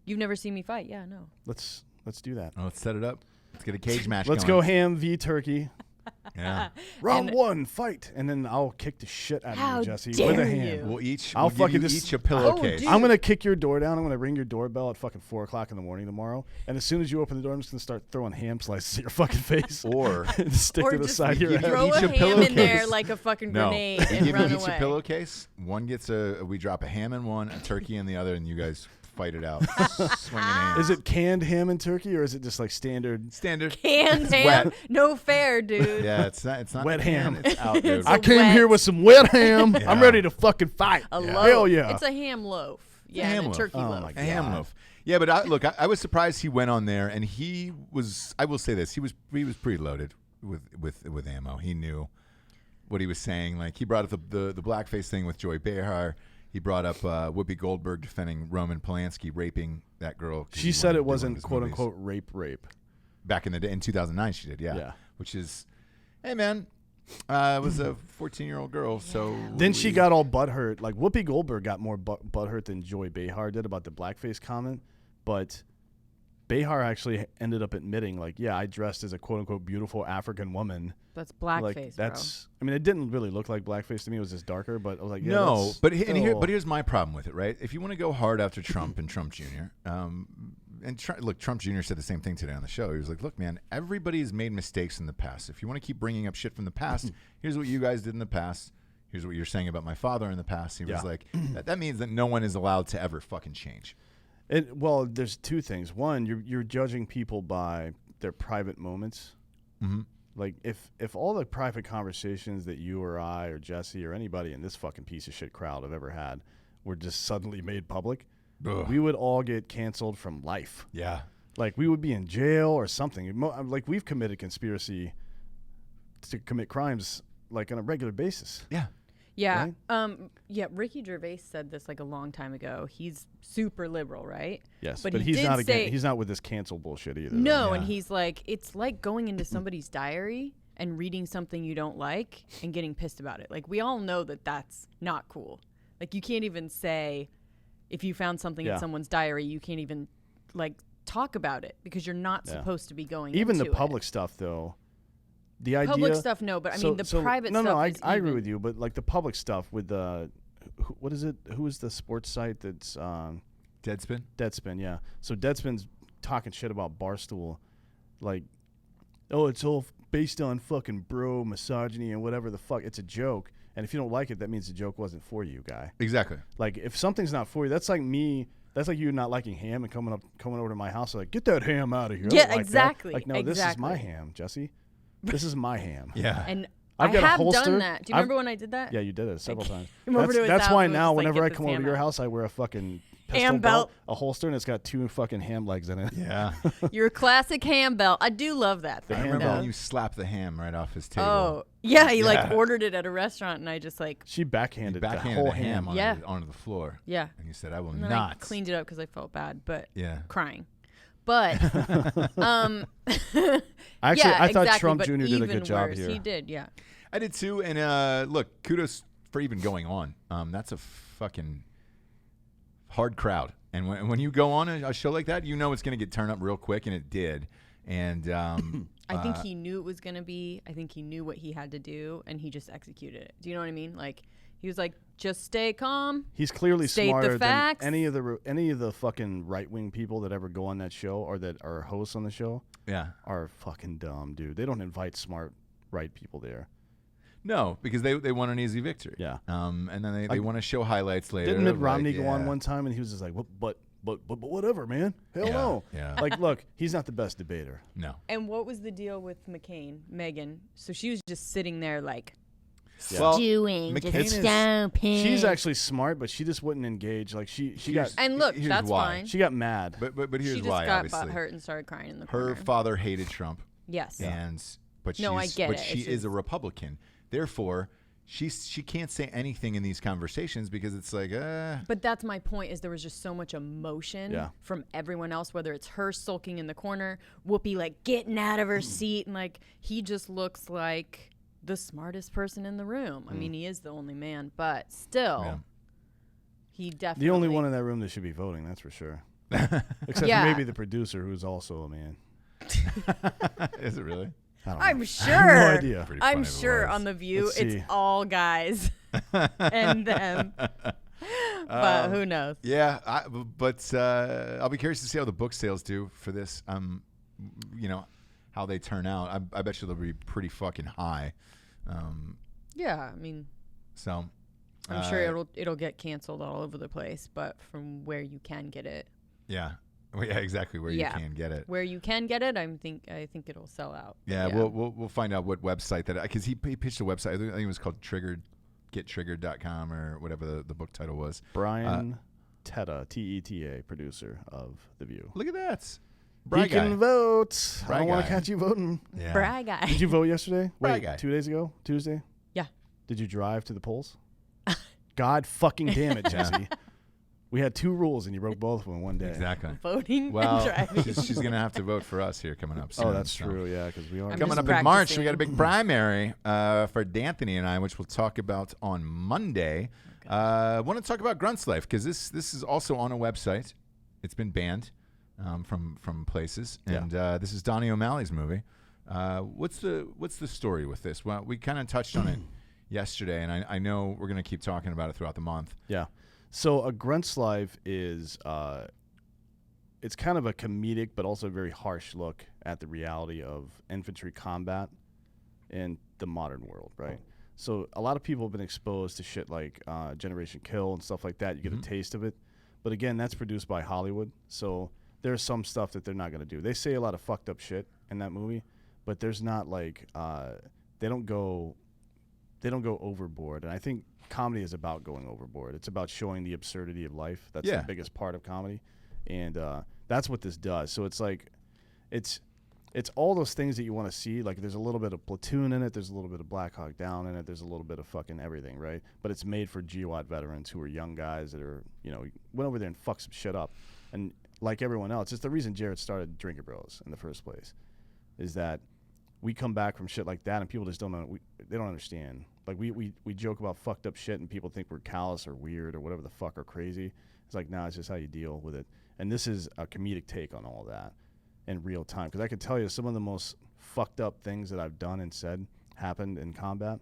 S3: You've never seen me fight? Yeah, no.
S1: Let's do that.
S2: Well, let's set it up. Let's get a cage match
S1: Let's go
S2: going.
S1: ham v turkey.
S2: Yeah.
S1: Round
S3: And-
S1: one, fight, and then I'll kick the shit out
S3: How
S1: of you, Jesse,
S3: dare
S1: with a
S3: you.
S1: hand.
S2: We'll each
S1: I'll
S2: we'll give
S1: fucking
S2: you
S1: just-
S2: each a pillowcase.
S3: dude.
S1: I'm gonna kick your door down. I'm gonna ring your doorbell at fucking 4:00 in the morning tomorrow. And as soon as you open the door, I'm just gonna start throwing ham slices at your fucking face,
S2: Or
S1: and stick
S3: Or
S1: to the
S3: just
S1: side of your
S2: give
S1: head.
S2: you
S3: Throw
S2: each
S3: a
S2: a
S3: ham in there
S2: pillowcase.
S3: like a fucking
S2: no,
S3: grenade
S2: we
S3: and
S2: give
S3: run
S2: you each
S3: away.
S2: a pillowcase. One gets we drop a ham in one, a turkey in the other, and you guys fight it out. Swinging hands.
S1: Is it canned ham and turkey, or is it just like standard?
S2: standard?
S3: Canned
S2: It's
S3: ham,
S2: wet.
S3: no fair, dude.
S2: Yeah, it's not
S1: Wet
S2: the can,
S1: ham.
S2: It's out, dude.
S3: It's
S1: I
S3: a
S1: came
S3: wet-
S1: here with some wet ham. I'm
S2: Yeah.
S1: ready to fucking fight.
S3: A
S2: Yeah.
S3: loaf.
S1: Hell yeah.
S3: It's a ham loaf. Yeah,
S2: ham
S3: and a
S2: loaf.
S3: turkey
S1: Oh
S3: loaf.
S1: my
S2: A ham loaf. Yeah, but I was surprised he went on there, and he was. I will say this: he was pretty loaded with ammo. He knew what he was saying. Like he brought up the blackface thing with Joy Behar. He brought up Whoopi Goldberg defending Roman Polanski raping that girl. 'cause
S1: She
S2: he
S1: said
S2: wanted to
S1: it
S2: do one of
S1: wasn't
S2: his
S1: quote
S2: movies.
S1: unquote rape.
S2: Back in the day, in 2009, she did. Yeah.
S1: Yeah.
S2: Which is, hey man, it was a 14-year-old girl. So
S1: Then she got all butthurt. Like Whoopi Goldberg got more butthurt than Joy Behar did about the blackface comment, but Behar actually ended up admitting, like, yeah, I dressed as a quote unquote beautiful African woman.
S3: That's blackface,
S1: Like that's. I mean, it didn't really look like blackface to me. It was just darker, but I was like, yeah,
S2: no,
S1: that's
S2: but
S1: still-
S2: here's my problem with it, right? If you want to go hard after Trump and Trump Jr., look, Trump Jr. said the same thing today on the show. He was like, look, man, everybody's made mistakes in the past. If you want to keep bringing up shit from the past, here's what you guys did in the past. Here's what you're saying about my father in the past. He was
S1: Yeah.
S2: like, that means that no one is allowed to ever fucking change.
S1: Well, there's two things. One, you're judging people by their private moments.
S2: Mm-hmm.
S1: Like if all the private conversations that you or I or Jesse or anybody in this fucking piece of shit crowd have ever had were just suddenly made public, we would all get canceled from life.
S2: Yeah.
S1: Like we would be in jail or something. Like we've committed conspiracy to commit crimes like on a regular basis.
S2: Yeah.
S3: Yeah. Right? Yeah. Ricky Gervais said this like a long time ago. He's super liberal, right?
S1: Yes. But he's not with this cancel bullshit either.
S3: No. And he's like, it's like going into somebody's diary and reading something you don't like and getting pissed about it. Like we all know that that's not cool. Like you can't even say if you found something in someone's diary, you can't even like talk about it because you're not supposed to be going
S1: even
S3: into
S1: the public stuff though. The idea,
S3: public stuff, no, but I mean the private stuff.
S1: No, I agree with you, but like the public stuff with what is it? Who is the sports site that's
S2: Deadspin?
S1: Deadspin, yeah. So Deadspin's talking shit about Barstool, like, oh, it's all based on fucking bro misogyny and whatever the fuck. It's a joke, and if you don't like it, that means the joke wasn't for you, guy.
S2: Exactly.
S1: Like if something's not for you, that's like me. That's like you not liking ham and coming over to my house like, get that ham out of here.
S3: Yeah, exactly.
S1: Like no, this is my ham, Jesse. This is my ham.
S2: Yeah.
S3: And
S1: I've got
S3: have
S1: a holster.
S3: done that. Do you remember when I did that?
S1: Yeah, you did it several times.
S3: That's
S1: why now whenever I come over to your house, I wear a fucking
S3: ham belt,
S1: a holster, and it's got 2 fucking ham legs in it.
S2: Yeah.
S3: Your classic ham belt. I do love that thing.
S2: I remember when you slapped the ham right off his table.
S3: Oh, yeah. He like ordered it at a restaurant, and I just like.
S1: She backhanded the whole ham
S2: onto the floor.
S3: Yeah.
S2: And you said, I will
S3: and then
S2: not.
S3: I cleaned it up because I felt bad, but crying. But
S1: I thought Trump Jr. did a good job here.
S3: He did, yeah.
S2: I did too. And look, kudos for even going on. That's a fucking hard crowd. And when you go on a show like that, you know it's going to get turned up real quick, and it did. And
S3: I think he knew it was going to be. I think he knew what he had to do, and he just executed it. Do you know what I mean? Like he was like, just stay calm.
S1: He's clearly smarter than any of the fucking right-wing people that ever go on that show or that are hosts on the show.
S2: Yeah,
S1: are fucking dumb, dude. They don't invite smart right people there.
S2: No, because they want an easy victory.
S1: Yeah.
S2: And then they want to show highlights later.
S1: Didn't Mitt Romney go on one time and he was just like, but whatever, man. Hell no.
S2: Yeah.
S1: Like, look, he's not the best debater.
S2: No.
S3: And what was the deal with Megan? So she was just sitting there like.
S2: Stewing,
S1: she's actually smart, but she just wouldn't engage. Like she got.
S3: And look, that's fine.
S1: She got mad.
S2: But here's
S3: she just
S2: why.
S3: got
S2: obviously,
S3: hurt and started crying in the corner.
S2: Her father hated Trump.
S3: Yes.
S2: But she is a Republican. Therefore, she can't say anything in these conversations because it's like.
S3: But that's my point. Is there was just so much emotion from everyone else, whether it's her sulking in the corner, Whoopi like getting out of her seat, and like he just looks like the smartest person in the room. I mean, he is the only man, but still, he definitely
S1: the only one in that room that should be voting. That's for sure. Except for maybe the producer, who's also a man.
S2: Is it really?
S3: I'm sure.
S1: I have no idea.
S3: I'm sure on The View, it's all guys and them. But who knows?
S2: Yeah, but I'll be curious to see how the book sales do for this. How they turn out. I bet you they'll be pretty fucking high.
S3: Yeah, I mean,
S2: so
S3: I'm sure it'll get canceled all over the place, but from where you can get it.
S2: Yeah. Well, yeah, exactly where you can get it.
S3: Where you can get it, I think it'll sell out.
S2: Yeah, we'll find out what website that, because he pitched a website. I think it was called gettriggered.com or whatever the book title was.
S1: Brian Teta, Teta, producer of The View.
S2: Look at that.
S1: He can vote. I don't want to catch you voting.
S2: Yeah.
S3: Bry guy.
S1: Did you vote yesterday?
S2: Bry guy.
S1: 2 days ago? Tuesday?
S3: Yeah.
S1: Did you drive to the polls? God fucking damn it, Jesse. We had 2 rules and you broke both of them in one day.
S2: Exactly.
S3: Voting and driving.
S2: She's going to have to vote for us here coming up soon.
S1: Oh, that's true, yeah, because we are.
S2: Coming up in March, we got a big primary for D'Anthony and I, which we'll talk about on Monday. I want to talk about Grunt's life because this is also on a website. It's been banned from places. And this is Donnie O'Malley's movie. What's the story with this? Well, we kind of touched on it yesterday, and I know we're going to keep talking about it throughout the month.
S1: Yeah. So A Grunt's Life is it's kind of a comedic but also a very harsh look at the reality of infantry combat in the modern world, right? So a lot of people have been exposed to shit like Generation Kill and stuff like that. You get a taste of it. But again, that's produced by Hollywood, so there's some stuff that they're not going to do. They say a lot of fucked up shit in that movie, but there's not like they don't go overboard. And I think comedy is about going overboard. It's about showing the absurdity of life. That's the biggest part of comedy, and that's what this does. So it's like it's all those things that you want to see. Like there's a little bit of Platoon in it. There's a little bit of Black Hawk Down in it. There's a little bit of fucking everything, right? But it's made for GWAT veterans who are young guys that are, went over there and fucked some shit up. And like everyone else, it's the reason Jared started Drinkin Bros in the first place, is that we come back from shit like that and people just don't know. They don't understand. Like we joke about fucked up shit and people think we're callous or weird or whatever the fuck or crazy. It's like, nah, it's just how you deal with it. And this is a comedic take on all that in real time. Because I can tell you some of the most fucked up things that I've done and said happened in combat,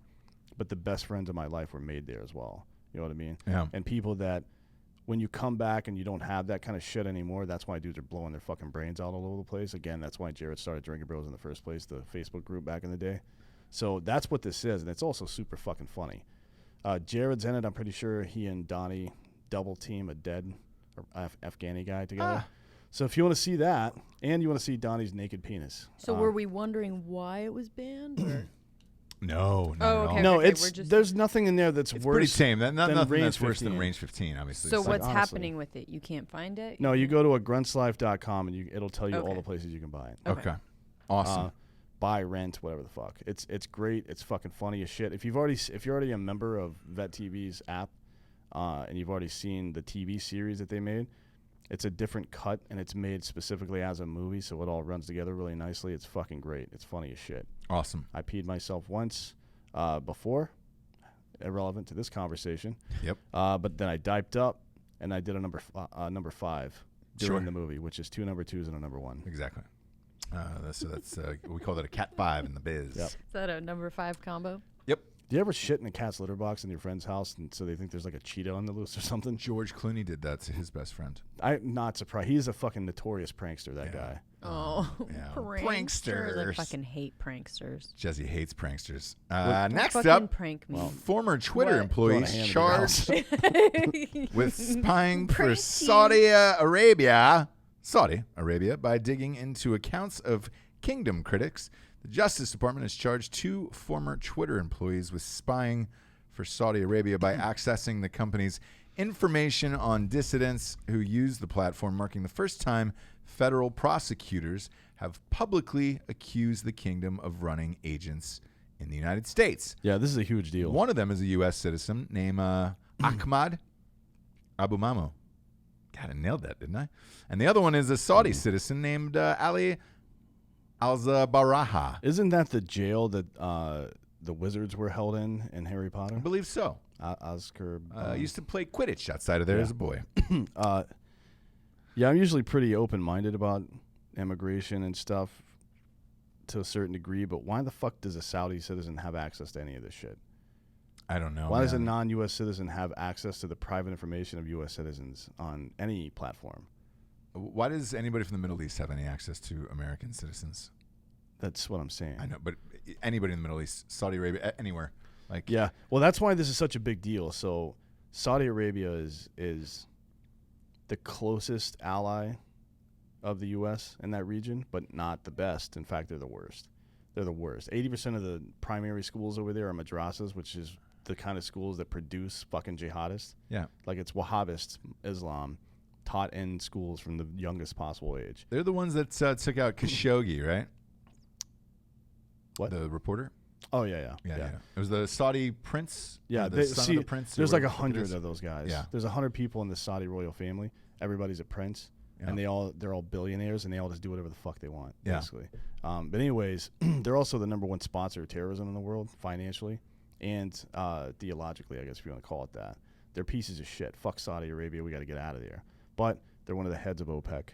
S1: but the best friends of my life were made there as well. You know what I mean?
S2: Yeah.
S1: And people that, when you come back and you don't have that kind of shit anymore, that's why dudes are blowing their fucking brains out all over the place. Again, that's why Jared started Drinkin Bros in the first place, the Facebook group back in the day. So that's what this is, and it's also super fucking funny. Jared's in it. I'm pretty sure he and Donnie double team a dead Afghani guy together. So if you want to see that, and you want to see Donnie's naked penis.
S3: So were we wondering why it was banned? Or?
S2: No, not at all.
S1: No, there's nothing in there that's
S2: it's
S1: worse.
S2: Pretty tame. Nothing that's worse
S1: 15.
S2: than Range 15, obviously.
S3: So
S2: it's
S3: what's
S2: like,
S3: happening with it? You can't find it?
S1: No, you go to a gruntslife.com and it'll tell you all the places you can buy it.
S2: Okay. Awesome.
S1: Buy, rent, whatever the fuck. It's great. It's fucking funny as shit. If you're already a member of Vet TV's app, and you've already seen the TV series that they made, it's a different cut and it's made specifically as a movie, so it all runs together really nicely. It's fucking great. It's funny as shit.
S2: Awesome.
S1: I peed myself once before, irrelevant to this conversation.
S2: Yep.
S1: But then I diped up and I did a number 5 during the movie, which is 2 number 2s and a number 1.
S2: Exactly. So that's we call that a cat 5 in the biz.
S1: Yep.
S3: Is that a number 5 combo?
S2: Yep.
S1: Do you ever shit in a cat's litter box in your friend's house, and so they think there's like a cheetah on the loose or something?
S2: George Clooney did that to his best friend.
S1: I'm not surprised. He's a fucking notorious prankster, that guy.
S3: Oh,
S2: yeah.
S3: pranksters. I fucking hate pranksters.
S2: Jesse hates pranksters.
S3: Don't
S2: Next up,
S3: prank me.
S2: former Twitter employees
S1: Throwing a
S2: charged
S1: hand in
S2: with spying for Saudi Arabia by digging into accounts of Kingdom critics. The Justice Department has charged 2 former Twitter employees with spying for Saudi Arabia by accessing the company's information on dissidents who use the platform, marking the first time federal prosecutors have publicly accused the kingdom of running agents in the United States.
S1: Yeah, this is a huge deal.
S2: One of them is a U.S. citizen named Ahmad Abu Mamo. God, I nailed that, didn't I? And the other one is a Saudi citizen named Ali Al-Zabaraha.
S1: Isn't that the jail that the wizards were held in Harry Potter?
S2: I believe so.
S1: Oscar.
S2: I used to play Quidditch outside of there as a boy.
S1: Yeah, I'm usually pretty open-minded about immigration and stuff to a certain degree, but why the fuck does a Saudi citizen have access to any of this shit?
S2: I don't know.
S1: Why does a non-U.S. citizen have access to the private information of U.S. citizens on any platform?
S2: Why does anybody from the Middle East have any access to American citizens?
S1: That's what I'm saying.
S2: I know, but anybody in the Middle East, Saudi Arabia, anywhere.
S1: Yeah, well, that's why this is such a big deal. So Saudi Arabia is the closest ally of the U.S. in that region, but not the best. In fact, they're the worst. They're the worst. 80% of the primary schools over there are madrasas, which is the kind of schools that produce fucking jihadists.
S2: Yeah.
S1: Like it's Wahhabist Islam taught in schools from the youngest possible age.
S2: They're the ones that took out Khashoggi, right?
S1: What?
S2: The reporter?
S1: Oh, yeah.
S2: It was the Saudi prince?
S1: Yeah.
S2: The son of the prince?
S1: There's like 100 of those guys.
S2: Yeah.
S1: There's 100 people in the Saudi royal family. Everybody's a prince. Yeah. And they're all billionaires, and they all just do whatever the fuck they want, basically. But anyways, they're also the number 1 sponsor of terrorism in the world, financially and theologically, I guess if you want to call it that. They're pieces of shit. Fuck Saudi Arabia. We got to get out of there. But they're one of the heads of OPEC.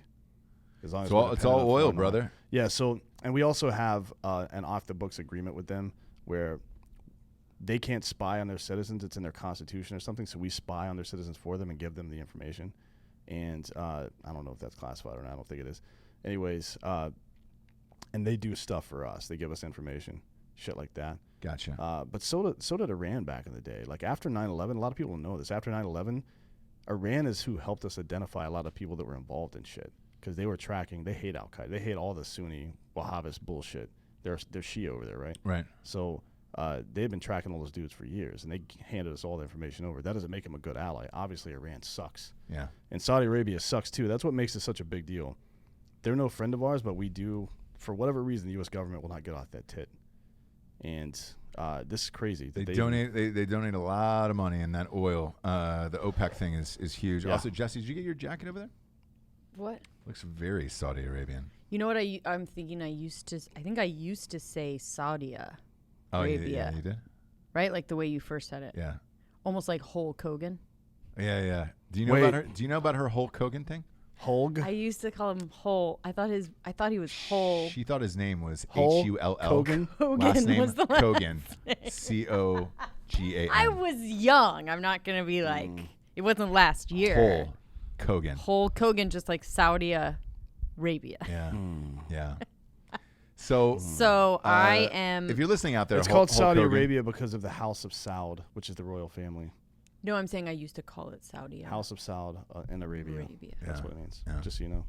S1: As long as
S2: it's all oil, brother.
S1: Yeah. So, and we also have an off-the-books agreement with them where they can't spy on their citizens. It's in their constitution or something. So we spy on their citizens for them and give them the information. And I don't know if that's classified or not. I don't think it is. Anyways, and they do stuff for us. They give us information, shit like that.
S2: Gotcha.
S1: But so did Iran back in the day. Like after 9/11, a lot of people don't know this. After 9/11, Iran is who helped us identify a lot of people that were involved in shit because they were tracking. They hate Al-Qaeda. They hate all the Sunni Wahhabist bullshit. They're Shia over there, right?
S2: Right.
S1: So they've been tracking all those dudes for years, and they handed us all the information over. That doesn't make them a good ally. Obviously, Iran sucks.
S2: Yeah.
S1: And Saudi Arabia sucks, too. That's what makes it such a big deal. They're no friend of ours, but we do, for whatever reason, the U.S. government will not get off that tit. And this is crazy.
S2: They donate a lot of money in that oil. The OPEC thing is huge.
S1: Yeah.
S2: Also, Jesse, did you get your jacket over there?
S3: What?
S2: Looks very Saudi Arabian.
S3: You know what I'm thinking? I think I used to say Saudi Arabia.
S2: Oh, yeah, you did?
S3: Right? Like the way you first said it.
S2: Yeah.
S3: Almost like Hulk Hogan.
S2: Yeah. Do you know about her? Do you know about her Hulk Hogan thing?
S1: Hulk?
S3: I used to call him Hole. I thought he was Hole.
S2: She thought his name was
S1: Hull
S2: Hull.
S1: Kogan?
S2: Last name
S3: was the last
S2: Kogan. Cogan.
S3: I was young. I'm not gonna be like it wasn't last year.
S2: Hull Kogan.
S3: Hulk Hogan, just like Saudi Arabia.
S2: Yeah. Yeah. So
S3: I am.
S2: If you're listening out there,
S1: It's
S2: Hulk
S1: called Saudi
S2: Hogan,
S1: Arabia because of the House of Saud, which is the royal family.
S3: No, I'm saying I used to call it Saudi.
S1: House of Saud in Arabia. That's
S2: Yeah.
S1: what it means.
S2: Yeah.
S1: Just so you know.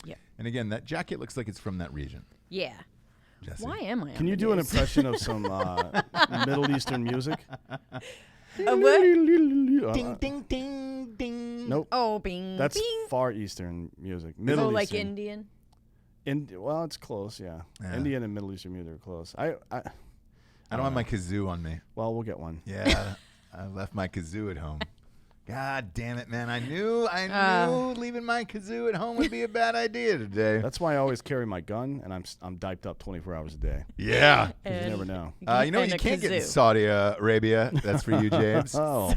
S3: Yeah.
S2: And again, that jacket looks like it's from that region.
S3: Yeah.
S2: Jesse.
S3: Why am I?
S1: Can
S3: on
S1: you
S3: the
S1: do an
S3: news?
S1: impression of some Middle Eastern music?
S3: What?
S2: Ding, ding, ding, ding.
S1: Nope.
S3: Oh, bing.
S1: That's
S3: bing.
S1: Far Eastern music. Middle
S3: Oh, like
S1: Eastern.
S3: Indian.
S1: Well, it's close, yeah.
S2: Yeah.
S1: Indian and Middle Eastern music are close. I
S2: I don't have my kazoo on me.
S1: Well, we'll get one.
S2: Yeah, I left my kazoo at home. God damn it, man! I knew leaving my kazoo at home would be a bad idea today.
S1: That's why I always carry my gun, and I'm diped up 24 hours a day.
S2: Yeah.
S1: 'Cause you never know.
S2: You know what
S3: And
S2: you
S3: a
S2: can't get in
S3: kazoo.
S2: Saudi Arabia? That's for you, James.
S1: Oh.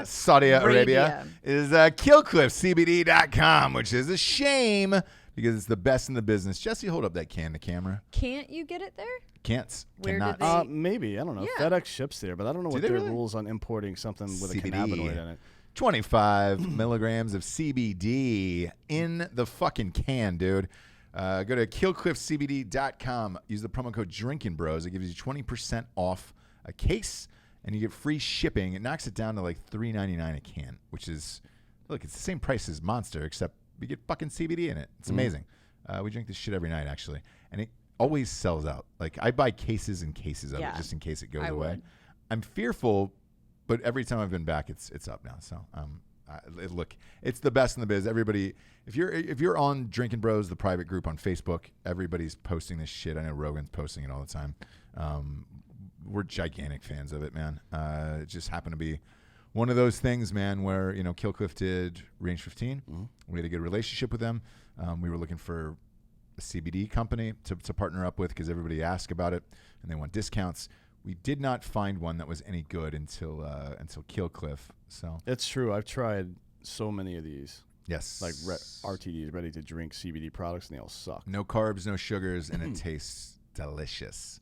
S2: Saudi Arabia
S3: Arabia.
S2: is KillCliffCBD.com, which is a shame because it's the best in the business. Jesse, hold up that can to camera.
S3: Can't you get it there?
S2: Can't.
S3: Where
S2: Cannot.
S3: did they-
S1: Maybe. I don't know.
S3: Yeah.
S1: FedEx ships there, but I don't know
S2: Do
S1: what
S2: they
S1: their
S2: really?
S1: rules on importing something with
S2: CBD.
S1: a cannabinoid in it.
S2: 25 milligrams of CBD in the fucking can, dude. Go to KillCliffCBD.com. Use the promo code Drinkin Bros. It gives you 20% off a case, and you get free shipping. It knocks it down to like $3.99 a can, which is, look, it's the same price as Monster, except you get fucking CBD in it. It's amazing. We drink this shit every night, actually, and it always sells out. Like, I buy cases and cases of it
S3: Yeah,
S2: just in case it goes
S3: I
S2: away.
S3: would.
S2: I'm fearful, but every time I've been back, it's up now. So look, it's the best in the biz. Everybody, if you're on Drinkin Bros, the private group on Facebook, everybody's posting this shit. I know Rogan's posting it all the time. We're gigantic fans of it, man. It just happened to be one of those things, man, where Kill Cliff did Range 15.
S1: Mm-hmm.
S2: We had a good relationship with them. We were looking for a CBD company to partner up with because everybody asked about it and they want discounts. We did not find one that was any good until Kill Cliff. So
S1: It's true. I've tried so many of these,
S2: yes,
S1: like RTDs, ready to drink CBD products, and they all suck.
S2: no carbs, no sugars, and it tastes delicious,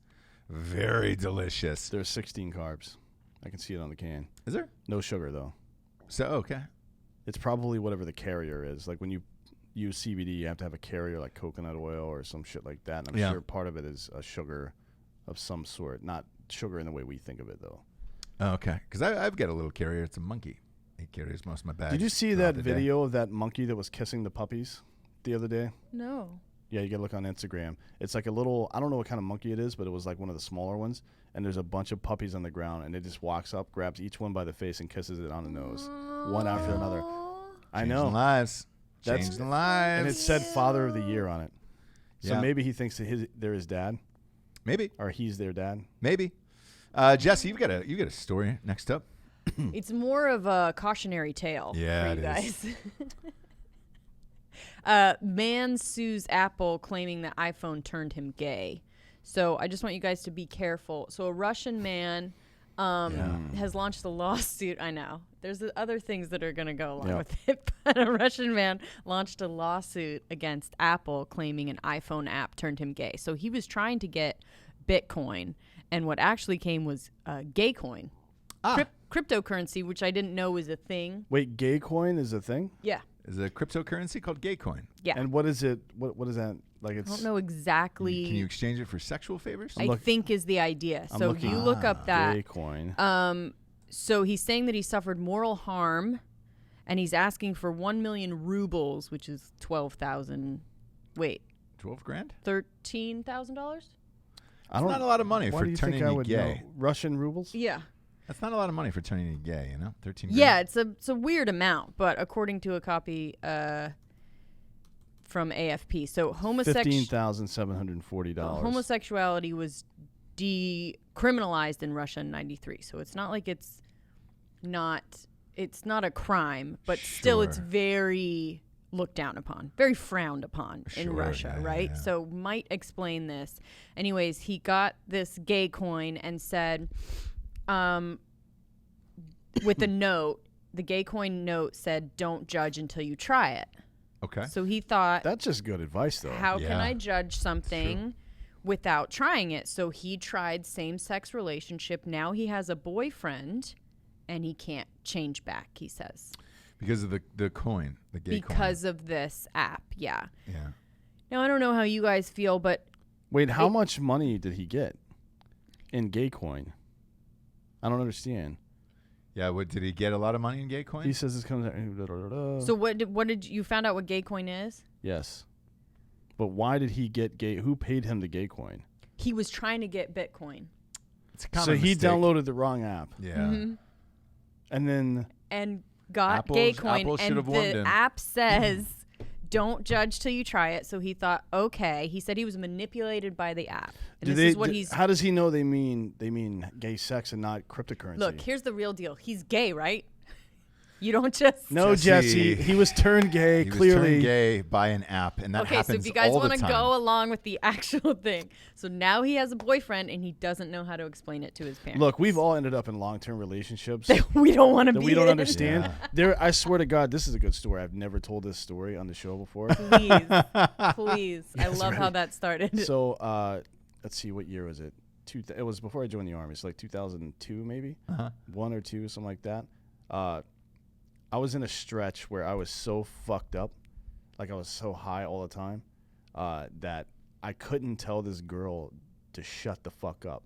S2: very delicious.
S1: There's 16 carbs. I can see it on the can.
S2: Is there?
S1: No sugar though.
S2: So okay.
S1: It's probably whatever the carrier is. Like when you use CBD, you have to have a carrier like coconut oil or some shit like that. And I'm sure part of it is a sugar of some sort, not sugar in the way we think of it though.
S2: Oh, okay, because I've got a little carrier. It's a monkey. It carries most of my bags.
S1: Did you see
S2: throughout
S1: that
S2: the day.
S1: video of that monkey that was kissing the puppies the other day?
S3: No.
S1: Yeah, you gotta look on Instagram. It's like a little, I don't know what kind of monkey it is, but it was like one of the smaller ones. And there's a bunch of puppies on the ground, and it just walks up, grabs each one by the face, and kisses it on the nose, one after another. I know.
S2: Changing lives.
S1: That's-
S2: Changing lives.
S1: And it said Father of the Year on it. So
S2: Yeah.
S1: maybe he thinks that they're his dad,
S2: maybe.
S1: or he's their dad.
S2: Maybe. Jesse, you got a story next up.
S3: It's more of a cautionary tale
S2: Yeah,
S3: for you
S2: it is.
S3: guys. Man sues Apple claiming that iPhone turned him gay. So I just want you guys to be careful. So a Russian man has launched a lawsuit. I know. There's other things that are going to go along with it. But a Russian man launched a lawsuit against Apple claiming an iPhone app turned him gay. So he was trying to get Bitcoin. And what actually came was gay coin. Cryptocurrency, which I didn't know was a thing.
S1: Wait, gay coin is a thing?
S3: Yeah.
S2: Is a cryptocurrency called Gaycoin.
S3: Yeah.
S1: And what is it? What is that? Like
S3: I
S1: it's.
S3: don't know exactly.
S2: Can you exchange it for sexual favors?
S3: I think is the idea.
S1: I'm
S3: So
S1: looking-
S3: you look up that.
S1: Gay coin.
S3: So he's saying that he suffered moral harm and he's asking for 1 million rubles, which is 12,000. Wait,
S2: 12 grand?
S3: $13,000?
S2: That's not a lot of money
S1: why
S2: for
S1: do you
S2: turning
S1: think I
S2: you
S1: would
S2: gay.
S1: know? Russian rubles?
S3: Yeah.
S2: That's not a lot of money for turning you gay, you know? 13 grand.
S3: Yeah, it's a weird amount, but according to a copy from AFP, so
S1: $15,740.
S3: homosexuality was decriminalized in Russia in '93. So it's not like it's not a crime, but still it's
S2: Sure.
S3: very looked down upon, very frowned upon in
S2: Sure,
S3: Russia,
S2: yeah,
S3: right?
S2: yeah.
S3: So might explain this. Anyways, he got this gay coin and said, with a note, the gay coin note said, "Don't judge until you try it."
S2: Okay.
S3: So he thought,
S1: That's just good advice, though.
S3: how can
S2: Yeah.
S3: I judge something without trying it? So he tried same-sex relationship. Now he has a boyfriend, and he can't change back, he says.
S2: Because of the coin, the gay coin.
S3: Because of this app, yeah.
S2: Yeah.
S3: Now, I don't know how you guys feel, but
S1: Wait, how much money did he get in gay coin? I don't understand.
S2: Yeah, did he get a lot of money in gay coin?
S1: He says this comes out.
S3: so what did you found out what gay coin is?
S1: Yes. But why did he get gay? Who paid him the gay coin?
S3: He was trying to get Bitcoin.
S2: It's a common
S1: So he
S2: mistake.
S1: downloaded the wrong app.
S2: Yeah.
S3: Mm-hmm.
S1: And then
S3: And got
S2: Apple
S3: gay coin,
S2: should
S3: and
S2: have warned
S3: the
S2: him.
S3: app says don't judge till you try it. So he thought, okay. He said he was manipulated by the app. And this is what he's.
S1: How does he know they mean gay sex and not cryptocurrency?
S3: Look, here's the real deal. He's gay, right? You don't just.
S1: No,
S2: Jesse.
S1: Jesse. He was turned gay,
S2: He was
S1: clearly.
S2: turned gay by an app, and that
S3: Okay,
S2: happens
S3: so if you guys
S2: all the
S3: want to
S2: time.
S3: go along with the actual thing. So now he has a boyfriend and he doesn't know how to explain it to his parents.
S1: Look, we've all ended up in long-term relationships
S3: we don't want to
S1: that
S3: be
S1: we don't
S3: in.
S1: understand.
S2: Yeah.
S1: I swear to God, this is a good story. I've never told this story on the show before.
S3: Please. Please. I love how that started.
S1: So, let's see, what year was it? It was before I joined the Army. It's like 2002, maybe? 1 or 2, something like that. I was in a stretch where I was so fucked up, like I was so high all the time, that I couldn't tell this girl to shut the fuck up.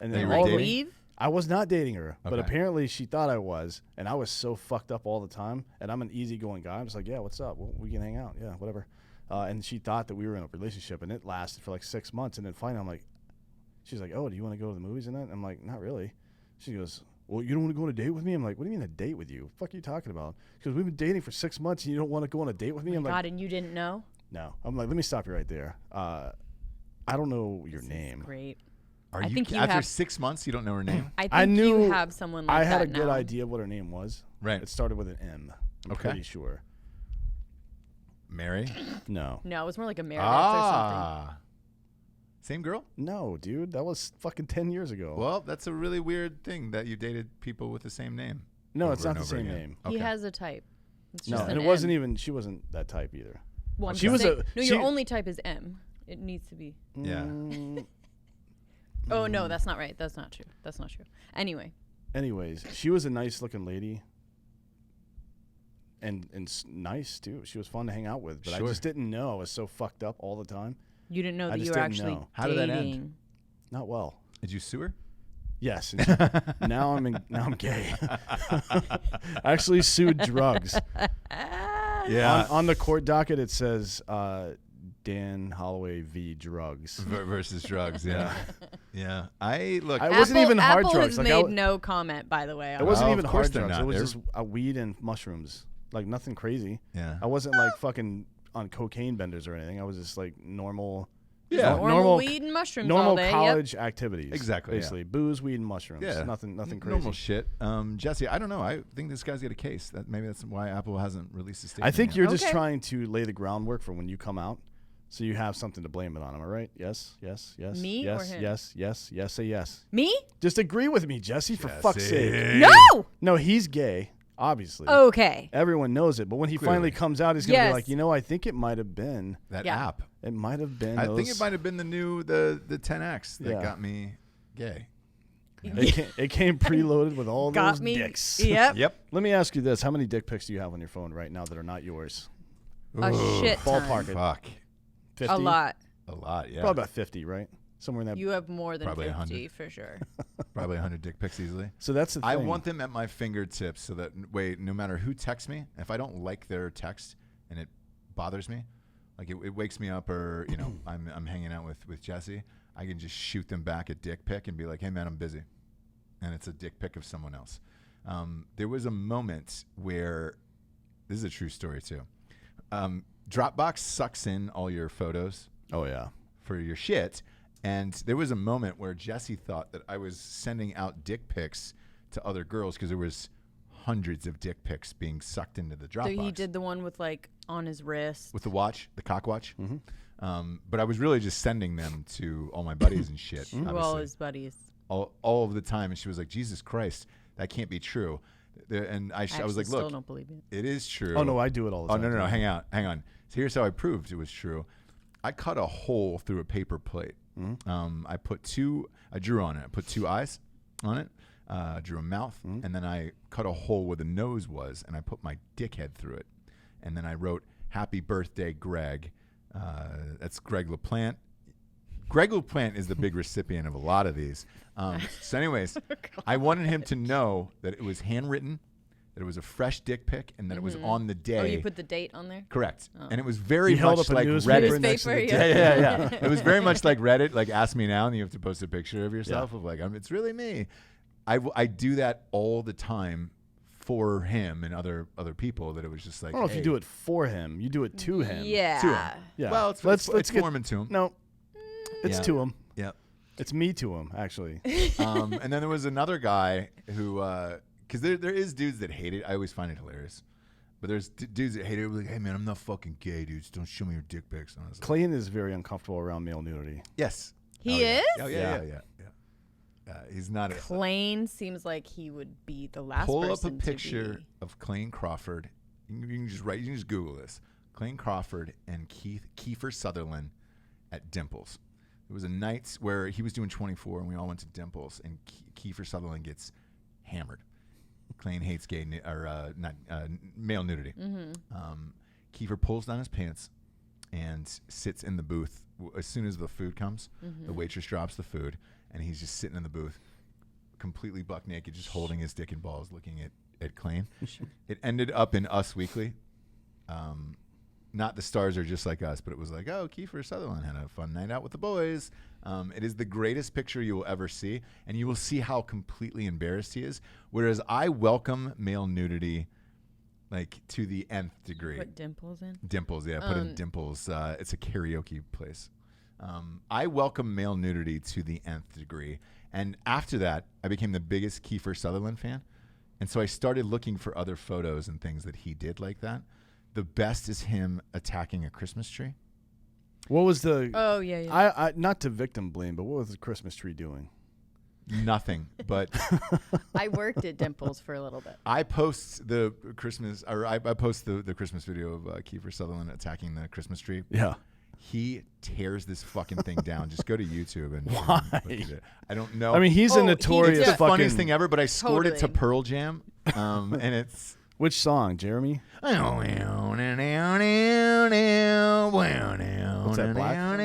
S1: And
S2: They
S1: then
S2: were
S1: all
S2: dating?
S3: leave?
S1: I was not dating her, but
S2: Okay.
S1: apparently she thought I was, and I was so fucked up all the time. And I'm an easygoing guy. I'm just like, yeah, what's up? Well, we can hang out, yeah, whatever. And she thought that we were in a relationship, and it lasted for like 6 months. And then finally, I'm like, she's like, oh, do you want to go to the movies and that? I'm like, not really. She goes, well, you don't want to go on a date with me? I'm like, what do you mean a date with you? What the fuck are you talking about? Because we've been dating for 6 months and you don't want to go on a date with me?
S3: Oh
S1: I'm
S3: my
S1: like,
S3: God, and you didn't know?
S1: no. I'm like, let me stop you right there. I don't know your name.
S3: Great.
S2: Are
S3: I
S2: you
S3: think you
S2: after
S3: have-
S2: 6 months you don't know her name?
S3: I think
S1: I knew
S3: you have someone like
S1: I had
S3: that
S1: a good
S3: now.
S1: idea of what her name was.
S2: Right.
S1: It started with an M. I'm
S2: Okay.
S1: pretty sure.
S2: Mary?
S1: No.
S3: No, it was more like a Meredith or something.
S2: Ah. Same girl?
S1: No, dude. That was fucking 10 years ago.
S2: Well, that's a really weird thing that you dated people with the same name.
S1: No, it's
S2: over
S1: not
S2: and
S1: the
S2: over
S1: same
S2: again.
S1: name.
S3: He
S2: Okay.
S3: has a type. It's
S1: No,
S3: just
S1: and
S3: an
S1: it wasn't
S3: M.
S1: even, she wasn't that type either.
S3: Well, I'm
S1: She
S3: just
S1: was
S3: saying-
S1: a-
S3: No,
S1: she-
S3: your only type is M. It needs to be.
S2: Yeah.
S1: Mm,
S3: Oh, no, that's not right. That's not true. That's not true. Anyway.
S1: anyways, she was a nice looking lady. And nice, too. She was fun to hang out with. But
S2: Sure.
S1: I just didn't know. I was so fucked up all the time.
S3: You didn't know
S1: I
S3: that
S1: just
S3: you were
S1: didn't
S3: actually
S1: know.
S2: How did that
S3: dating.
S2: end?
S1: Not well.
S2: Did you sue her?
S1: Yes. and now I'm gay. I actually sued drugs.
S2: Yeah.
S1: On the court docket, it says Dan Holloway v. Drugs.
S2: Versus drugs, yeah. Yeah. I look.
S1: It wasn't even hard
S3: Apple
S1: drugs.
S3: has
S1: Like,
S3: made no comment, by the way.
S1: It wasn't
S2: Oh,
S1: even
S2: of course
S1: hard
S2: they're
S1: drugs.
S2: not.
S1: It was
S2: They're-
S1: just weed and mushrooms. Like nothing crazy.
S2: yeah.
S1: I wasn't like fucking on cocaine benders or anything. I was just like normal.
S2: Yeah.
S3: Normal weed and mushrooms all
S1: normal
S3: day.
S1: college activities.
S2: Exactly, yeah.
S1: Basically, booze, weed, and mushrooms.
S2: Yeah.
S1: Nothing crazy.
S2: Normal shit. Jesse, I don't know. I think this guy's got a case. Maybe that's why Apple hasn't released a statement
S1: I think
S2: yet.
S1: you're just
S3: Okay.
S1: trying to lay the groundwork for when you come out, so you have something to blame it on. Am I right? Yes.
S3: Me
S1: yes,
S3: or him?
S1: Yes. Say yes.
S3: Me?
S1: Just agree with me, Jesse. For fuck's sake.
S2: Jesse.
S3: No!
S1: No, he's gay. Obviously.
S3: Okay.
S1: Everyone knows it, but when he
S2: Clearly.
S1: finally comes out, he's gonna
S3: Yes.
S1: be like, you know, I think it might have been.
S2: That
S3: Yeah.
S2: app.
S1: It might have been.
S2: I
S1: those,
S2: think it might have been the 10X that
S1: Yeah.
S2: got me gay.
S1: It came preloaded with all
S3: Got
S1: those
S3: me.
S1: dicks.
S3: Yep.
S2: Yep.
S1: Let me ask you this: how many dick pics do you have on your phone right now that are not yours?
S3: A shit ton.
S1: Ballpark it.
S2: Fuck.
S1: 50?
S3: A lot.
S2: A lot, yeah.
S1: Probably about 50, right? Somewhere in that.
S3: You have more than
S2: Probably
S3: 50
S2: 100.
S3: for sure.
S2: Probably 100 dick pics easily.
S1: So that's the thing.
S2: I want them at my fingertips so that no matter who texts me, if I don't like their text and it bothers me, like it wakes me up, or I'm hanging out with Jesse, I can just shoot them back a dick pic and be like, hey man, I'm busy, and it's a dick pic of someone else. There was a moment where, this is a true story too. Dropbox sucks in all your photos.
S1: Oh yeah.
S2: For your shit. And there was a moment where Jesse thought that I was sending out dick pics to other girls because there was hundreds of dick pics being sucked into the Dropbox.
S3: So he did the one with like on his wrist.
S2: With the watch, the cock watch.
S1: Mm-hmm.
S2: But I was really just sending them to all my buddies and shit.
S3: To all his buddies.
S2: All of the time. And she was like, Jesus Christ, that can't be true. And I was like,
S3: still
S2: look,
S3: don't believe it.
S2: It is true.
S1: Oh, no, I do it all the time.
S2: Oh, no, hang on. So here's how I proved it was true. I cut a hole through a paper plate.
S1: Mm-hmm.
S2: I drew on it. I put 2 eyes on it, drew a mouth, and then I cut a hole where the nose was, and I put my dick head through it. And then I wrote, happy birthday, Greg. That's Greg LaPlante. Greg LaPlante is the big recipient of a lot of these. So anyways, I wanted him to know that it was handwritten, that it was a fresh dick pic, and that it was on the day.
S3: Oh, you put the date on there?
S2: Correct.
S3: Oh.
S2: And it was very
S1: He held
S2: much
S1: up a
S2: like
S1: newspaper
S2: Reddit.
S1: next to the
S3: Newspaper,
S1: dick.
S3: yeah.
S2: It was very much like Reddit, like ask me now, and you have to post a picture of yourself of like, it's really me. I do that all the time for him and other people, that it was just like,
S1: I don't know if you do it for him. You do it to him.
S3: Yeah.
S2: To him.
S1: Yeah.
S2: Well, it's
S1: let's
S2: for
S1: get
S2: him and to him.
S1: No, it's
S2: Yeah.
S1: to him.
S2: Yeah.
S1: It's me to him, actually.
S2: And then there was another guy who, because there is dudes that hate it. I always find it hilarious. But there's dudes that hate it. Like, hey, man, I'm not fucking gay, dudes. Don't show me your dick pics. And I was like,
S1: Clayton is very uncomfortable around male nudity.
S2: yes.
S3: He is?
S2: Oh, yeah. He's not a...
S3: Klain seems like he would be the last
S2: Pull up a
S3: person
S2: picture
S3: to be.
S2: of Clayton Crawford. You can just Google this. Clayton Crawford and Kiefer Sutherland at Dimples. It was a night where he was doing 24 and we all went to Dimples, and Kiefer Sutherland gets hammered. Clayton hates male nudity. Kiefer pulls down his pants and sits in the booth. As soon as the food comes, the waitress drops the food, and he's just sitting in the booth, completely buck naked, just holding his dick and balls, looking at Clayton. It ended up in Us Weekly. Not The Stars Are Just Like Us, but it was like, oh, Kiefer Sutherland had a fun night out with the boys. It is the greatest picture you will ever see, and you will see how completely embarrassed he is. Whereas I welcome male nudity, like, to the nth degree.
S3: Put Dimples in?
S2: Dimples, yeah. Put in Dimples. It's a karaoke place. I welcome male nudity to the nth degree. And after that, I became the biggest Kiefer Sutherland fan. And so I started looking for other photos and things that he did like that. The best is him attacking a Christmas tree.
S1: What was the...
S3: Oh, yeah.
S1: I not to victim blame, but what was the Christmas tree doing?
S2: Nothing, but...
S3: I worked at Dimples for a little bit.
S2: I post the Christmas... Or I post the Christmas video of Kiefer Sutherland attacking the Christmas tree.
S1: Yeah.
S2: He tears this fucking thing down. Just go to YouTube and
S1: Why?
S2: look at it. I don't know.
S1: I mean, he's a
S3: he
S1: notorious
S3: did
S2: it's the
S1: fucking...
S2: funniest thing ever, but I scored it to
S3: Totally.
S2: Pearl Jam, and it's...
S1: Which song, Jeremy?
S2: What's
S1: that, Black?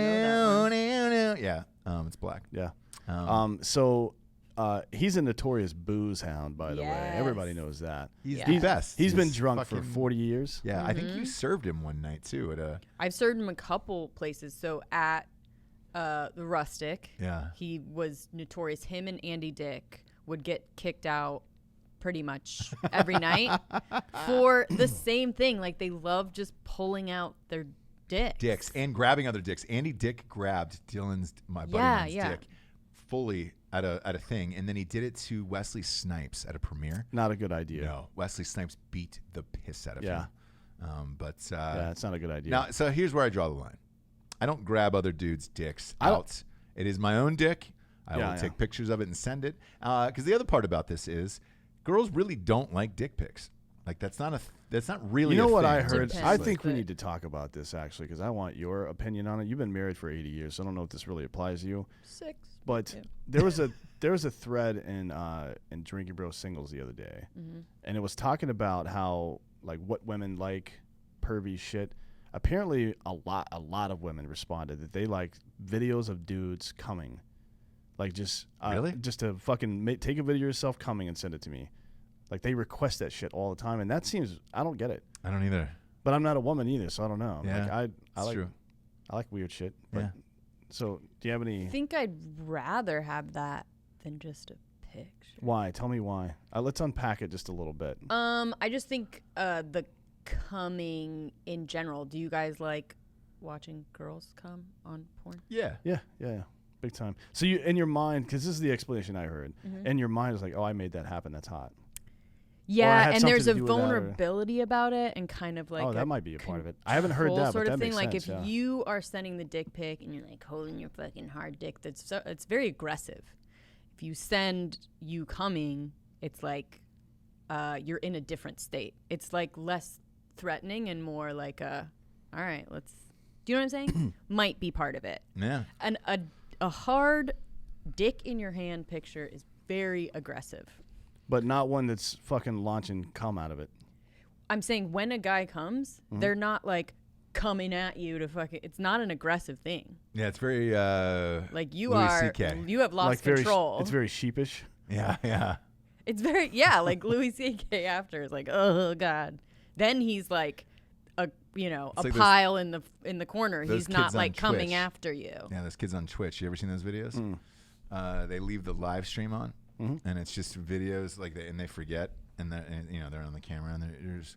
S2: Yeah, it's Black.
S1: Yeah.
S2: Um,
S1: So he's a notorious booze hound, by the way.
S3: Yes.
S1: Everybody knows that.
S2: He's
S3: Yeah.
S2: the best.
S1: He's been drunk for
S2: fucking-
S1: 40 years.
S2: Yeah, I think you served him one night too at a...
S3: I've served him a couple places. So at the Rustic,
S2: Yeah.
S3: he was notorious. Him and Andy Dick would get kicked out pretty much every night for the same thing. Like, they love just pulling out their
S2: Dicks and grabbing other dicks. Andy Dick grabbed my buddy Dylan's dick fully at a thing, and then he did it to Wesley Snipes at a premiere.
S1: Not a good idea.
S2: No, Wesley Snipes beat the piss out of him.
S1: Yeah, it's not a good idea.
S2: Now, so here's where I draw the line. I don't grab other dudes' dicks out. It is my own dick. I will take pictures of it and send it. Because the other part about this is, girls really don't like dick pics. Like, that's not really.
S1: You know
S2: a
S1: what
S2: thing.
S1: I heard?
S3: Depends,
S1: I think we
S3: but-
S1: need to talk about this actually, because I want your opinion on it. You've been married for 80 years, so I don't know if this really applies to you.
S3: 6.
S1: But
S3: Yeah.
S1: there was a thread in Drinking Bro Singles the other day, and it was talking about how, like, what women like, pervy shit. apparently a lot of women responded that they like videos of dudes coming. Like just
S2: really?
S1: Just to fucking take a video of yourself coming and send it to me. Like they request that shit all the time, and that seems I don't get it.
S2: I don't either.
S1: But I'm not a woman either, so I don't know.
S2: Yeah,
S1: like I like weird shit. But,
S2: yeah.
S1: So do you have any?
S3: I think I'd rather have that than just a picture.
S1: Why? Tell me why. Let's unpack it just a little bit.
S3: I just think the coming in general. Do you guys like watching girls come on porn?
S1: Yeah. Big time. So you, in your mind, because this is the explanation I heard, in your mind is like, oh, I made that happen. That's hot.
S3: Yeah, and there's a vulnerability about it, and kind of like
S1: that might be a part of it. I haven't heard that,
S3: sort
S1: but
S3: of
S1: that
S3: thing.
S1: makes
S3: Like
S1: sense,
S3: if you are sending the dick pic and you're like holding your fucking hard dick, it's very aggressive. If you send you coming, it's like you're in a different state. It's like less threatening and more like all right, let's. Do you know what I'm saying? Might be part of it.
S2: Yeah.
S3: And a hard dick in your hand picture is very aggressive.
S1: But not one that's fucking launching cum out of it.
S3: I'm saying when a guy comes, they're not like coming at you to fucking. It's not an aggressive thing.
S2: Yeah, it's very
S3: like you
S2: Louis
S3: are.
S2: C.K.
S3: You have lost control.
S1: It's very sheepish.
S2: Yeah.
S3: It's very like Louis C.K. after is like, oh god. Then he's like a like pile in the corner. He's not like coming after you.
S2: Yeah, those kids on Twitch. You ever seen those videos? They leave the live stream on, and it's just videos like and they forget, and they're on the camera, and there's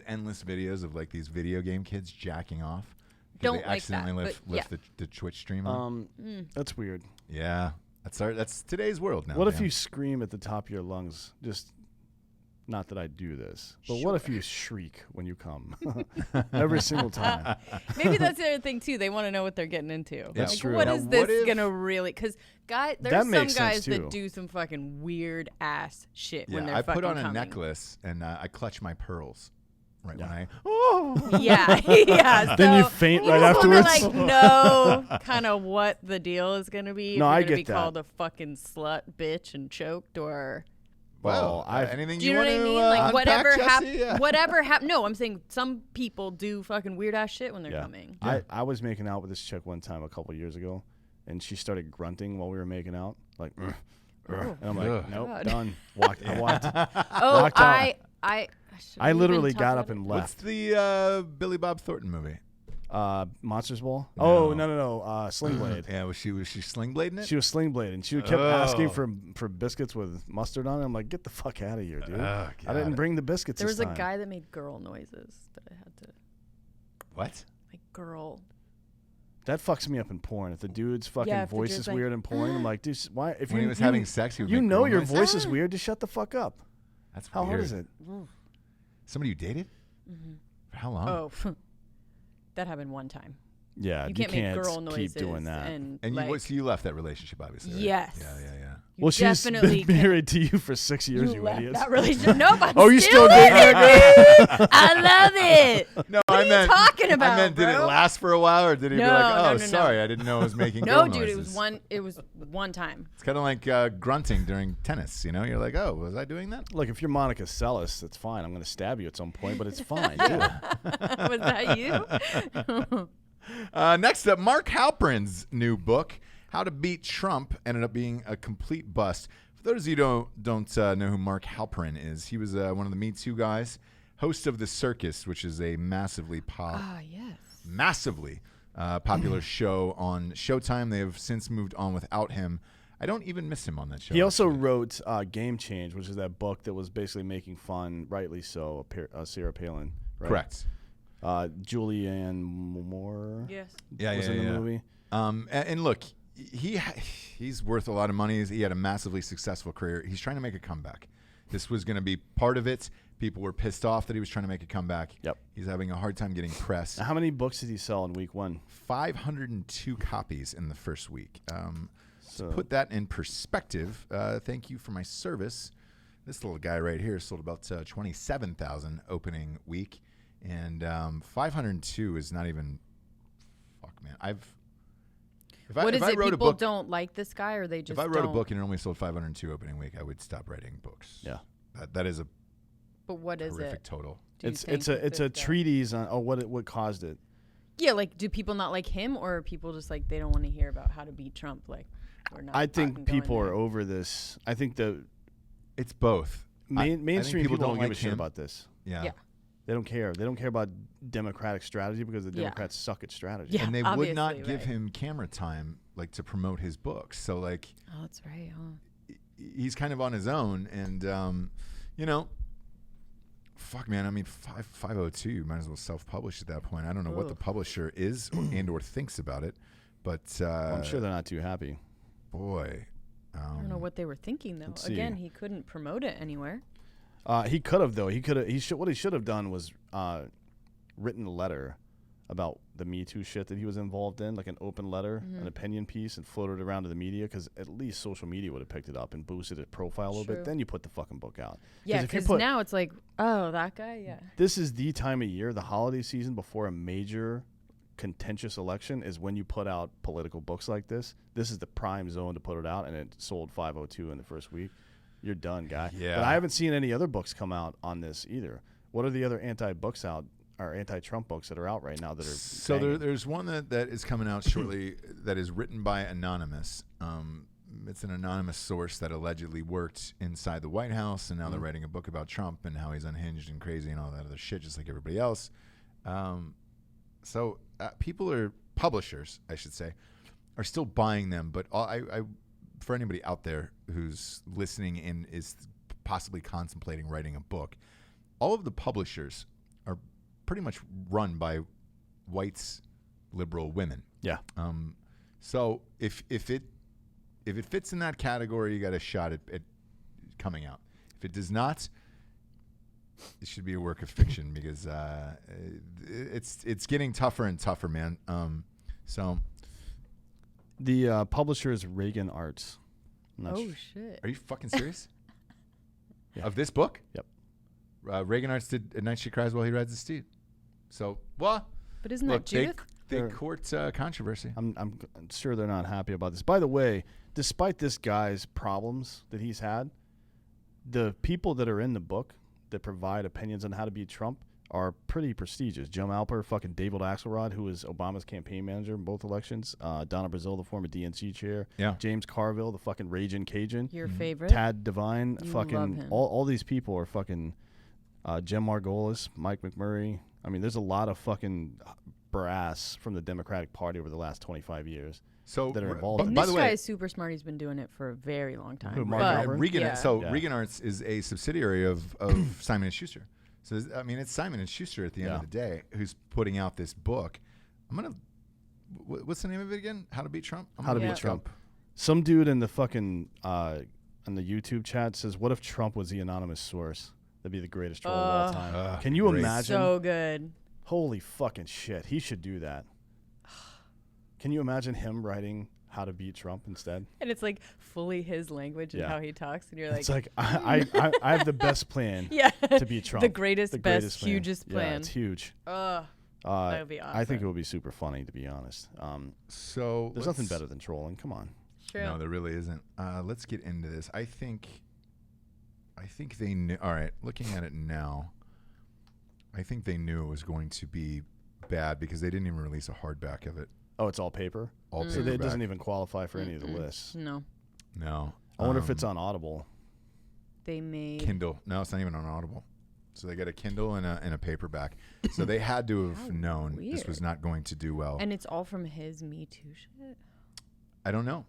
S2: endless videos of like these video game kids jacking off.
S3: Don't
S2: they
S3: like
S2: accidentally
S3: that,
S2: lift the Twitch stream on.
S1: That's weird.
S2: Yeah, that's today's world now.
S1: What if you scream at the top of your lungs? Just not that I do this, but what if you shriek when you come every single time?
S3: Maybe that's the other thing too. They want to know what they're getting into.
S1: That's
S3: like,
S1: true.
S3: What
S1: Now,
S3: is this gonna really? Because there's some guys
S1: too.
S3: that do some fucking weird ass shit when they're
S2: I
S3: fucking
S2: put on
S3: coming.
S2: a necklace and I clutch my pearls right when I.
S3: Yeah. So
S1: then you faint right
S3: you
S1: afterwards.
S3: Like know kind of what the deal is gonna be.
S1: No,
S3: if
S1: I
S3: you're gonna
S1: get
S3: be called a fucking slut, bitch, and choked, or.
S2: Well, anything
S3: do
S2: you
S3: know
S2: want
S3: what I
S2: to
S3: mean? Like whatever
S2: happens.
S3: Whatever happened. No, I'm saying some people do fucking weird ass shit when they're coming.
S1: I was making out with this chick one time a couple years ago, and she started grunting while we were making out, like, and I'm like, nope,
S3: God.
S1: done. Walked
S3: Oh,
S1: I literally got up and
S2: What's
S1: left.
S2: the Billy Bob Thornton movie?
S1: Monsters Ball?
S2: No.
S1: Oh, no. Sling Blade.
S2: Yeah, was she sling blading it?
S1: She was sling blading. She kept asking for biscuits with mustard on it. I'm like, get the fuck out of here, dude. I didn't bring the biscuits.
S3: There was
S1: this
S3: a
S1: time.
S3: guy that made girl noises that I had to.
S2: What?
S3: Like girl.
S1: That fucks me up in porn. If the dude's fucking voice is weird in porn, I'm like, dude, why? If
S2: when he was having sex, he would make
S1: know
S2: girl
S1: your
S2: noises?
S1: voice is weird, just shut the fuck up.
S2: That's
S1: how
S2: weird.
S1: hard is it?
S2: Somebody you dated? For how long?
S3: Oh, that happened one time.
S1: Yeah,
S3: you can't make girl noises
S1: keep doing that.
S3: And
S2: so you left that relationship, obviously. Right?
S3: Yes.
S2: Yeah.
S1: Well, she's been married to you for 6 years, you
S3: left
S1: idiots.
S3: that relationship. Nope, I'm
S1: you still dating that girl?
S3: I love it.
S2: No,
S3: what are you talking about?
S2: I meant, did it last for a while, or did he be like, "Oh, sorry, I didn't know I was making girl noises"?
S3: No, dude, it was one time.
S2: It's kind of like grunting during tennis. You know, you're like, "Oh, was I doing that?"
S1: Look, if you're Monica Seles, that's fine. I'm going to stab you at some point, but it's fine.
S3: Was that you?
S2: Next up, Mark Halperin's new book, How to Beat Trump, ended up being a complete bust. For those of you who don't know who Mark Halperin is, he was one of the Me Too guys, host of The Circus, which is a massively popular show on Showtime. They have since moved on without him. I don't even miss him on that show.
S1: He also wrote Game Change, which is that book that was basically making fun, rightly so, Sarah Palin. Right?
S2: Correct.
S1: Julianne Moore.
S3: Yes.
S1: Was in the movie.
S2: And look, he's worth a lot of money. He had a massively successful career. He's trying to make a comeback. This was going to be part of it. People were pissed off that he was trying to make a comeback.
S1: Yep.
S2: He's having a hard time getting press.
S1: Now, how many books did he sell in week one?
S2: 502 copies in the first week. To put that in perspective, thank you for my service. This little guy right here sold about 27,000 opening week. And 502 is not even. Fuck, man.
S3: What is it? People don't like this guy, or they just.
S2: If I wrote a book and it only sold 502 opening week, I would stop writing books.
S1: Yeah,
S2: that is a.
S3: But what is
S2: horrific
S3: it?
S2: Total.
S1: It's a treatise on what caused it.
S3: Yeah, like, do people not like him, or are people just like they don't want to hear about how to beat Trump? Like, or not.
S1: I think people are over this. I think
S2: it's both.
S1: Mainstream people don't give a shit about this.
S2: Yeah.
S1: They don't care. They don't care about Democratic strategy because the Democrats suck at strategy.
S3: Yeah,
S2: and they would not give him camera time like to promote his books. So like,
S3: oh, that's right. Huh?
S2: He's kind of on his own, and fuck, man. I mean, 502. You might as well self-publish at that point. I don't know what the publisher is or thinks about it, but
S1: I'm sure they're not too happy.
S2: Boy,
S3: I don't know what they were thinking though. Again, he couldn't promote it anywhere.
S1: He could have though. What he should have done was written a letter about the Me Too shit that he was involved in, like an open letter, an opinion piece, and floated it around to the media, because at least social media would have picked it up and boosted his profile a little bit. Then you put the fucking book out.
S3: Yeah, because now it's like, oh, that guy, yeah.
S1: This is the time of year, the holiday season before a major contentious election is when you put out political books like this. This is the prime zone to put it out, and it sold 502 in the first week. You're done, guy.
S2: Yeah.
S1: But I haven't seen any other books come out on this either. What are the other anti-books out, or anti-Trump books that are out right now that are
S2: So there's one that is coming out shortly that is written by Anonymous. It's an anonymous source that allegedly worked inside the White House, and now they're writing a book about Trump and how he's unhinged and crazy and all that other shit, just like everybody else. So publishers, I should say, are still buying them. But I for anybody out there who's listening and is possibly contemplating writing a book, all of the publishers are pretty much run by whites, liberal women.
S1: Yeah.
S2: So if it fits in that category, you got a shot at coming out. If it does not, it should be a work of fiction, because it's getting tougher and tougher, man. So
S1: the publisher is Reagan Arts.
S3: Shit.
S2: Are you fucking serious?
S1: Yeah.
S2: Of this book?
S1: Yep.
S2: Reagan Arts did At Night She Cries While He Rides His Steed. So what?
S3: But isn't that Judith?
S2: They court controversy.
S1: I'm sure they're not happy about this. By the way, despite this guy's problems that he's had, the people that are in the book that provide opinions on how to beat Trump are pretty prestigious. Jim Halper, fucking David Axelrod, who was Obama's campaign manager in both elections. Donna Brazile, the former DNC chair.
S2: Yeah.
S1: James Carville, the fucking Raging Cajun.
S3: Your favorite?
S1: Tad Devine.
S3: You
S1: fucking
S3: love him.
S1: all these people are fucking Jim Margolis, Mike McMurray. I mean, there's a lot of fucking brass from the Democratic Party over the last 25 years that are involved.
S3: And
S1: in
S3: this
S1: this.
S3: guy is super smart. He's been doing it for a very long time.
S1: Who, Mark
S3: But-
S1: Halperin?
S2: Reagan.
S3: yeah.
S2: So
S1: Yeah.
S2: Reagan Arts is a subsidiary of Simon & Schuster. So I mean, it's Simon & Schuster at the end of the day who's putting out this book. What's the name of it again? How to Beat Trump?
S1: How to Beat Trump. Some dude in the fucking on the YouTube chat says, "What if Trump was the anonymous source? That'd be the greatest troll of all time." Can you imagine?
S3: So good.
S1: Holy fucking shit! He should do that. Can you imagine him writing How to Beat Trump instead?
S3: And it's like fully his language and how he talks, and you're like,
S1: It's like I have the best plan
S3: yeah,
S1: to beat Trump.
S3: the greatest,
S1: plan.
S3: hugest plan.
S1: Yeah, it's huge.
S3: That would be awesome.
S1: I think it would be super funny, to be honest.
S2: So
S1: there's nothing better than trolling. Come on.
S3: True.
S2: No, there really isn't. Let's get into this. I think they knew. All right, looking at it now, I think they knew it was going to be bad because they didn't even release a hardback of it.
S1: Oh, it's all paper?
S2: All
S1: So
S2: paperback.
S1: it doesn't even qualify for any of the lists.
S3: No.
S2: No.
S1: I wonder if it's on Audible.
S3: They made
S2: Kindle. No, it's not even on Audible. So they got a Kindle and a paperback. So they had to have known this was not going to do well.
S3: And it's all from his Me Too shit?
S2: I don't know.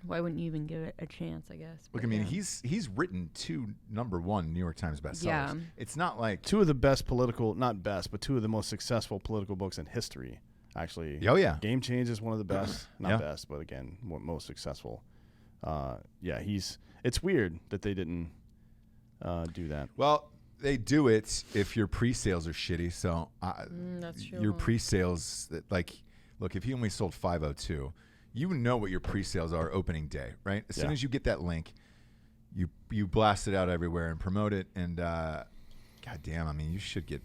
S3: Why wouldn't you even give it a chance, I guess?
S2: Look,
S3: But
S2: I mean,
S3: yeah.
S2: he's written 2 #1 New York Times bestsellers.
S3: Yeah.
S2: It's not like
S1: Two of the best not best, but two of the most successful political books in history, actually.
S2: Oh, yeah.
S1: Game Change is one of the best. Not
S2: Yeah.
S1: best, but again, most successful. It's weird that they didn't do that.
S2: Well, they do it if your pre-sales are shitty. So
S3: that's true.
S2: your pre-sales, look, if you only sold 502, you know what your pre-sales are opening day, right? As soon as you get that link, you blast it out everywhere and promote it. And goddamn, I mean, you should get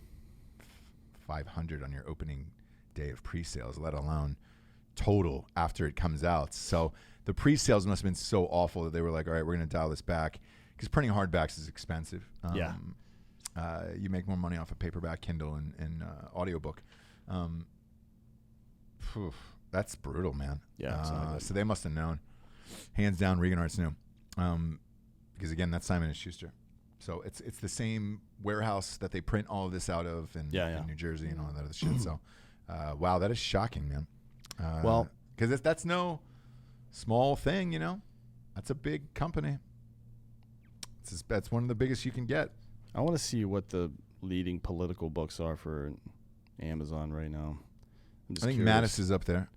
S2: 500 on your opening day of pre-sales, let alone total after it comes out. So the pre-sales must have been so awful that they were like, all right, we're going to dial this back. because printing hardbacks is expensive.
S1: Yeah.
S2: You make more money off a paperback, Kindle, and audiobook. That's brutal, man.
S1: Yeah.
S2: So they must have known. Hands down, Regan Arts knew. Because again, that's Simon & Schuster. So it's the same warehouse that they print all of this out of in New Jersey and all that other shit. So, wow, that is shocking, man.
S1: Well,
S2: because that's no small thing, you know. That's a big company. That's one of the biggest you can get.
S1: I want to see what the leading political books are for Amazon right now.
S2: I think Mattis is up there.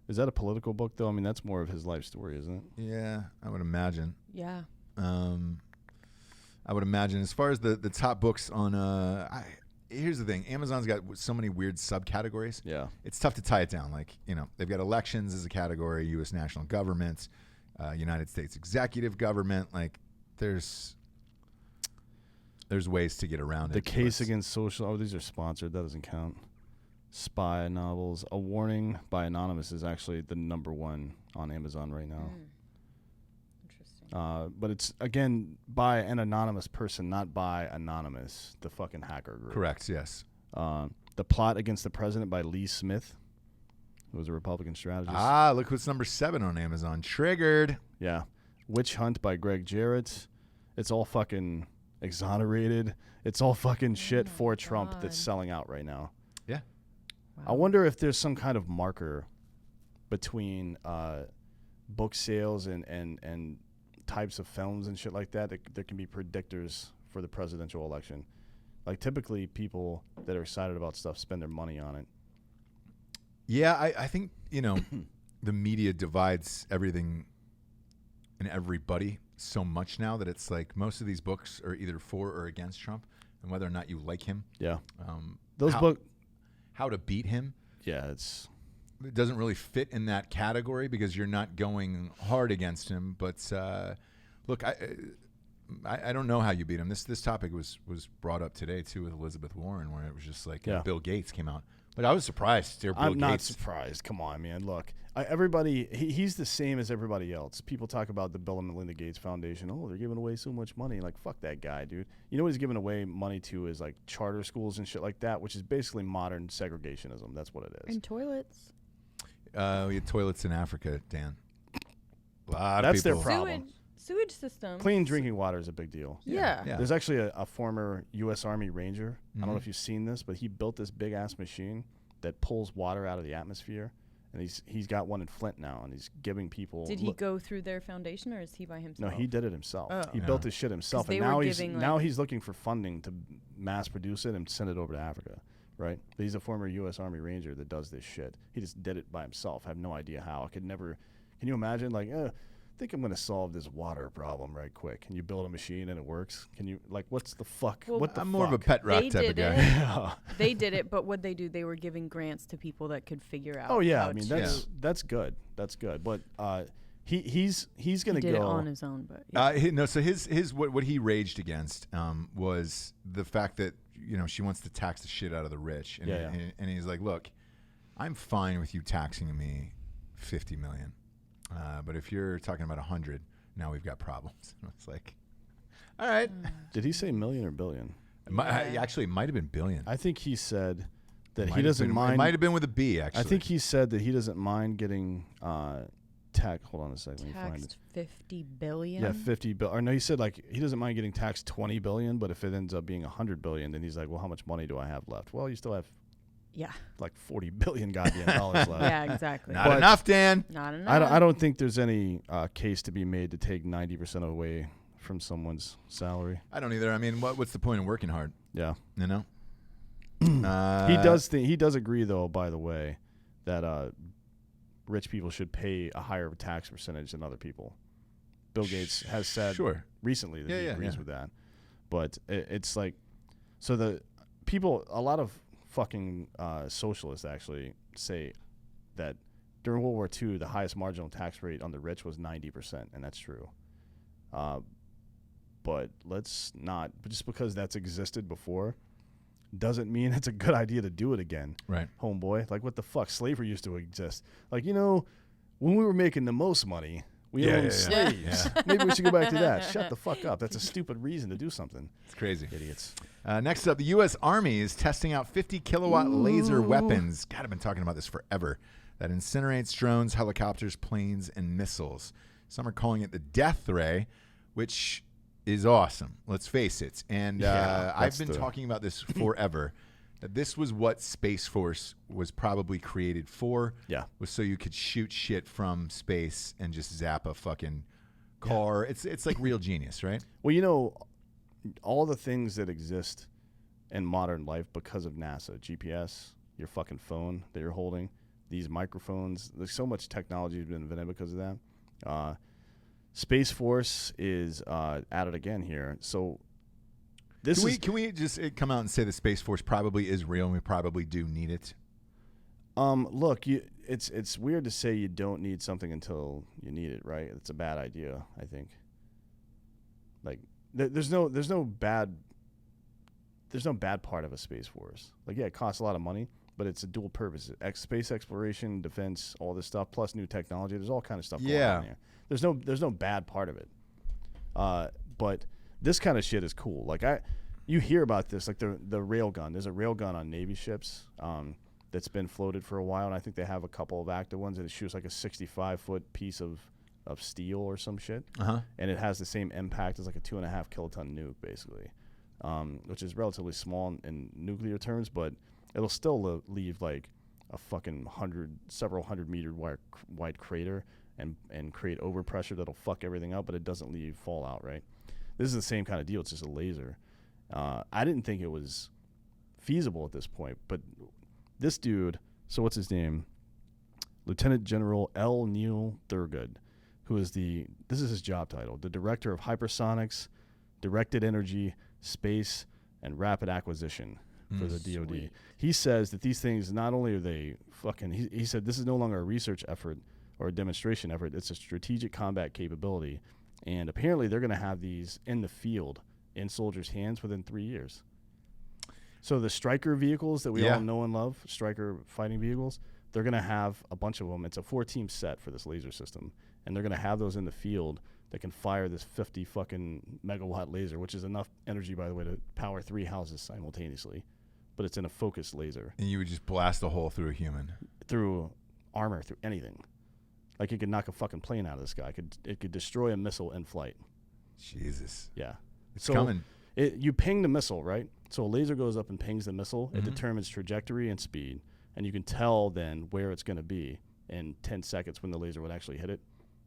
S1: Is that a political book, though? I mean, that's more of his life story, isn't it?
S2: Yeah, I would imagine.
S3: Yeah.
S2: I would imagine. As far as the top books on, here's the thing: Amazon's got so many weird subcategories.
S1: Yeah,
S2: it's tough to tie it down. Like, you know, they've got elections as a category, U.S. national government, United States executive government. Like, there's ways to get around it.
S1: The Case Against Social. Oh, these are sponsored. That doesn't count. Spy novels. A Warning by Anonymous is actually the #1 on Amazon right now. Interesting. But it's, again, by an anonymous person, not by Anonymous, the fucking hacker group.
S2: Correct, yes.
S1: The Plot Against the President by Lee Smith, who was a Republican strategist.
S2: Look what's #7 on Amazon. Triggered.
S1: Yeah. Witch Hunt by Greg Jarrett. It's all fucking exonerated. It's all fucking shit for Trump that's selling out right now.
S2: Yeah.
S3: Wow.
S1: I wonder if there's some kind of marker between book sales and types of films and shit like that. There can be predictors for the presidential election. Like, typically people that are excited about stuff spend their money on it.
S2: Yeah, I think, you know, the media divides everything and everybody so much now that it's like most of these books are either for or against Trump, and whether or not you like him.
S1: Yeah.
S2: Those how to beat him.
S1: Yeah, it
S2: doesn't really fit in that category because you're not going hard against him. But look, I don't know how you beat him. This topic was brought up today too with Elizabeth Warren, where it was just like Bill Gates came out. Like, I was surprised.
S1: I'm not surprised. Come on, man. Look, he's the same as everybody else. People talk about the Bill and Melinda Gates Foundation. Oh, they're giving away so much money. Like, fuck that guy, dude. You know what he's giving away money to is like charter schools and shit like that, which is basically modern segregationism. That's what it is.
S3: And toilets.
S2: We had toilets in Africa, Dan. A lot
S1: That's
S2: of people.
S1: their problem.
S3: Sewage system.
S1: Clean drinking water is a big deal.
S3: Yeah.
S1: There's actually a former U.S. Army Ranger. I don't know if you've seen this, but he built this big ass machine that pulls water out of the atmosphere, and he's got one in Flint now, and he's giving people.
S3: Did he go through their foundation, or is he by himself?
S1: No, he did it himself.
S3: Oh.
S1: He built his shit himself, and now he's looking for funding to mass produce it and send it over to Africa. Right? But he's a former U.S. Army Ranger that does this shit. He just did it by himself. I have no idea how. I could never. Can you imagine? Like, I think I'm going to solve this water problem right quick. Can you build a machine and it works? Can you, like, what's the fuck?
S3: Well,
S1: what the
S2: I'm
S1: fuck?
S2: more of a pet rock type of guy.
S3: They did it, but what they do, they were giving grants to people that could figure out.
S1: Oh yeah, I mean that's good. That's good. But he's going to go
S3: did it on his own, but
S2: no. So his what he raged against was the fact that, you know, she wants to tax the shit out of the rich, and he's like, look, I'm fine with you taxing me $50 million. But if you're talking about 100, now we've got problems. It's like, all right.
S1: Did he say million or billion?
S2: Actually, it might have been billion.
S1: I think he said that he doesn't mind.
S2: It might have been with a B, actually.
S1: I think he said that he doesn't mind getting taxed. Hold on a second. Let me find it.
S3: Taxed $50 billion.
S1: Yeah, 50 billion. Or no, he said like he doesn't mind getting taxed 20 billion, but if it ends up being 100 billion, then he's like, well, how much money do I have left? Well, you still have.
S3: Yeah.
S1: Like 40 billion goddamn dollars left.
S3: Yeah, exactly.
S2: Not enough, Dan.
S3: Not enough.
S1: I don't think there's any case to be made to take 90% away from someone's salary.
S2: I don't either. I mean, what's the point of working hard?
S1: Yeah.
S2: You know?
S1: He does agree, though, by the way, that rich people should pay a higher tax percentage than other people. Bill Gates has said recently that he agrees with that. But it's like, so the people, a lot of fucking socialists actually say that during World War II, the highest marginal tax rate on the rich was 90%, and that's true. But let's not, just because that's existed before doesn't mean it's a good idea to do it again.
S2: Right. Homeboy.
S1: Like, what the fuck? Slavery used to exist. Like, you know, when we were making the most money, We own slaves.
S2: Yeah.
S1: Maybe we should go back to that. Shut the fuck up. That's a stupid reason to do something.
S2: It's crazy.
S1: Idiots.
S2: Next up, the U.S. Army is testing out 50-kilowatt laser weapons. God, I've been talking about this forever. That incinerates drones, helicopters, planes, and missiles. Some are calling it the death ray, which is awesome. Let's face it. And I've been talking about this forever. That this was what Space Force was probably created for.
S1: Yeah.
S2: Was so you could shoot shit from space and just zap a fucking car. Yeah. It's like real genius, right?
S1: Well, you know, all the things that exist in modern life because of NASA, GPS, your fucking phone that you're holding, these microphones, there's so much technology has been invented because of that. Space Force is at it again here. So can we just come out and say the Space Force probably is real and we probably do need it? Look, it's weird to say you don't need something until you need it, right? It's a bad idea, I think. Like there's no bad part of a Space Force. Like, yeah, it costs a lot of money, but it's a dual purpose. Space exploration, defense, all this stuff, plus new technology. There's all kind of stuff going on there. There's no bad part of it. But this kind of shit is cool. Like you hear about this, like the rail gun. There's a rail gun on Navy ships that's been floated for a while, and I think they have a couple of active ones, and it shoots like a 65-foot piece of steel or some shit. And it has the same impact as like a 2.5 kiloton nuke, basically, which is relatively small in nuclear terms, but it'll still leave like a fucking several hundred meter wide crater and create overpressure that'll fuck everything up, but it doesn't leave fallout, right? This is the same kind of deal. It's just a laser. I didn't think it was feasible at this point, but this dude, so what's his name? Lieutenant General L. Neil Thurgood, who is this is his job title, the Director of Hypersonics, Directed Energy, Space, and Rapid Acquisition for the DoD. Sweet. He says that these things, not only are they fucking, he said this is no longer a research effort or a demonstration effort, it's a strategic combat capability. And apparently they're going to have these in the field in soldiers' hands within 3 years. So the Stryker vehicles that we all know and love, Stryker fighting vehicles, they're going to have a bunch of them. It's a 4-team set for this laser system. And they're going to have those in the field that can fire this 50 fucking megawatt laser, which is enough energy, by the way, to power 3 houses simultaneously. But it's in a focused laser.
S2: And you would just blast a hole through a human.
S1: Through armor, through anything. Like it could knock a fucking plane out of this guy. It could destroy a missile in flight.
S2: Jesus.
S1: Yeah.
S2: It's coming.
S1: You ping the missile, right? So a laser goes up and pings the missile. Mm-hmm. It determines trajectory and speed. And you can tell then where it's going to be in 10 seconds when the laser would actually hit it.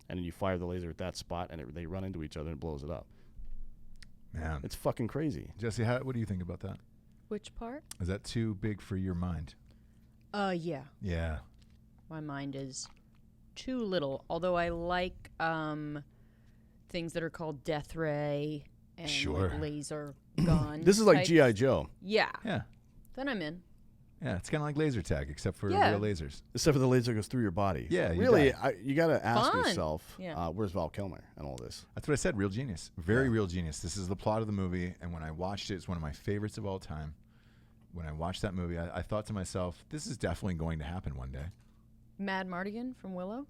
S1: And then you fire the laser at that spot, and they run into each other and blows it up.
S2: Man.
S1: It's fucking crazy.
S2: Jesse, what do you think about that?
S3: Which part?
S2: Is that too big for your mind?
S3: Yeah.
S2: Yeah.
S3: My mind is too little, although I like things that are called death ray and like laser gun.
S1: This is like G.I. Joe.
S3: Yeah.
S2: Yeah.
S3: Then I'm in.
S2: Yeah, it's kind of like laser tag, except for real lasers.
S1: Except for the laser goes through your body.
S2: Yeah,
S1: really, you got to ask yourself,
S3: yeah.
S1: Where's Val Kilmer and all this?
S2: That's what I said, real genius. Very real genius. This is the plot of the movie, and when I watched it, it's one of my favorites of all time. When I watched that movie, I thought to myself, this is definitely going to happen one day.
S3: Mad Mardigan from Willow?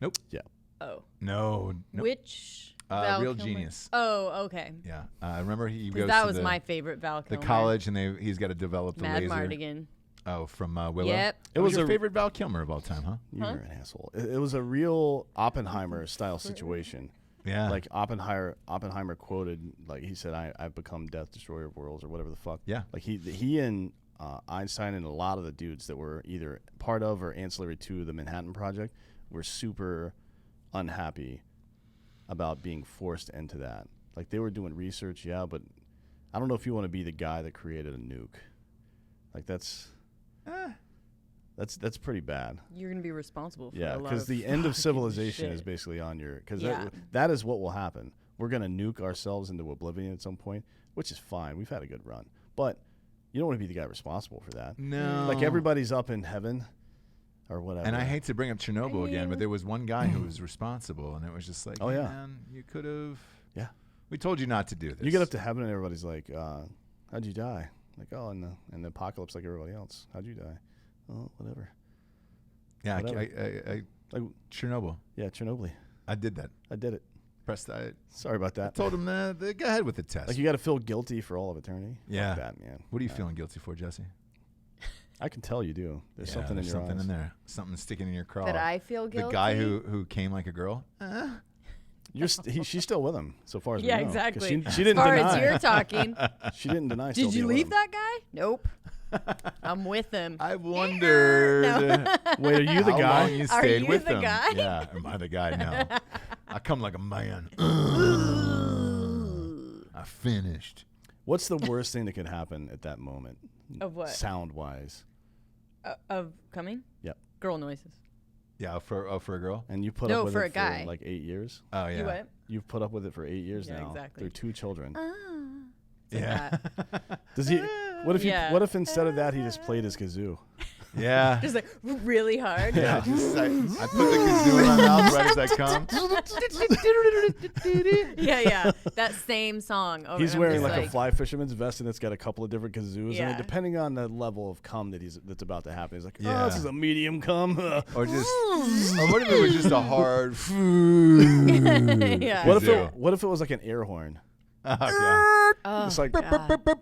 S2: Nope.
S1: Yeah.
S3: Oh.
S2: No.
S3: Which
S2: Real
S3: Kilmer?
S2: Genius.
S3: Oh, okay.
S2: Yeah. I remember he goes
S3: that
S2: to
S3: was my favorite Val Kilmer.
S2: the college, and he's got to develop the
S3: Mad
S2: laser.
S3: Mardigan.
S2: Oh, from Willow?
S3: Yep.
S2: It was your favorite Val Kilmer of all time, huh?
S1: You're an asshole. It was a real Oppenheimer-style situation.
S2: Yeah.
S1: Like Oppenheimer quoted, like he said, I've become Death Destroyer of Worlds or whatever the fuck.
S2: Yeah.
S1: Like he and Einstein and a lot of the dudes that were either part of or ancillary to the Manhattan Project were super unhappy about being forced into that. Like they were doing research, but I don't know if you want to be the guy that created a nuke. Like that's pretty bad.
S3: You're going to be responsible for a lot
S1: because the end of civilization is basically on your... Because that is what will happen. We're going to nuke ourselves into oblivion at some point, which is fine. We've had a good run. But you don't want to be the guy responsible for that.
S2: No.
S1: Like everybody's up in heaven or whatever.
S2: And I hate to bring up Chernobyl again, but there was one guy who was responsible, and it was just like, man, you could have...
S1: Yeah.
S2: We told you not to do this.
S1: You get up to heaven and everybody's like, how'd you die? Like, oh, in the apocalypse like everybody else. How'd you die? Oh, whatever.
S2: Yeah,
S1: whatever.
S2: I Chernobyl.
S1: Yeah, Chernobyl.
S2: I did that.
S1: I did it.
S2: Press that.
S1: Sorry about that.
S2: I told him go ahead with the test.
S1: Like you got to feel guilty for all of eternity.
S2: Yeah.
S1: Fuck that, man.
S2: What are you feeling guilty for, Jesse?
S1: I can tell you do. There's something in your
S2: something
S1: eyes.
S2: in there. Something sticking in your craw.
S3: That I feel guilty.
S2: The guy who came like a girl.
S1: She's still with him, so far as we
S3: Yeah,
S1: know. 'Cause
S3: exactly.
S1: She didn't
S3: As far
S1: deny.
S3: as you're talking.
S1: She didn't deny.
S3: Did you leave that guy? Nope. I'm with him.
S2: I wondered.
S3: No.
S1: Wait, are you the
S2: how
S1: guy?
S2: long you
S3: Are
S2: stayed
S3: you
S2: with
S3: the
S2: him.
S3: guy?
S2: Yeah, am I the guy? No. I come like a man. I finished.
S1: What's the worst thing that could happen at that moment?
S3: Of what?
S1: Sound wise.
S3: Of coming?
S1: Yep.
S3: Girl noises.
S2: Yeah, for a girl.
S1: And you put
S3: No,
S1: up with
S3: for
S1: it
S3: a guy.
S1: for like 8 years.
S2: Oh yeah.
S3: You what?
S1: You've put up with it for 8 years
S3: Yeah,
S1: now.
S3: exactly.
S1: They're 2 children.
S2: Yeah.
S1: Does he? What if
S3: Yeah.
S1: What if instead of that he just played his kazoo?
S2: Yeah.
S3: Just like really hard.
S2: Yeah. I put the kazoo in my mouth right as I come.
S3: Yeah. That same song.
S1: He's
S3: and I'm
S1: wearing
S3: just
S1: like a fly fisherman's vest and it's got a couple of different kazoos in
S3: Yeah.
S1: it, depending on the level of cum that's about to happen. He's like,
S2: Yeah.
S1: this is a medium cum.
S2: Or just, or what if it was just a hard?
S3: Yeah.
S1: What if it was like an air horn?
S2: Okay.
S1: It's like
S3: God.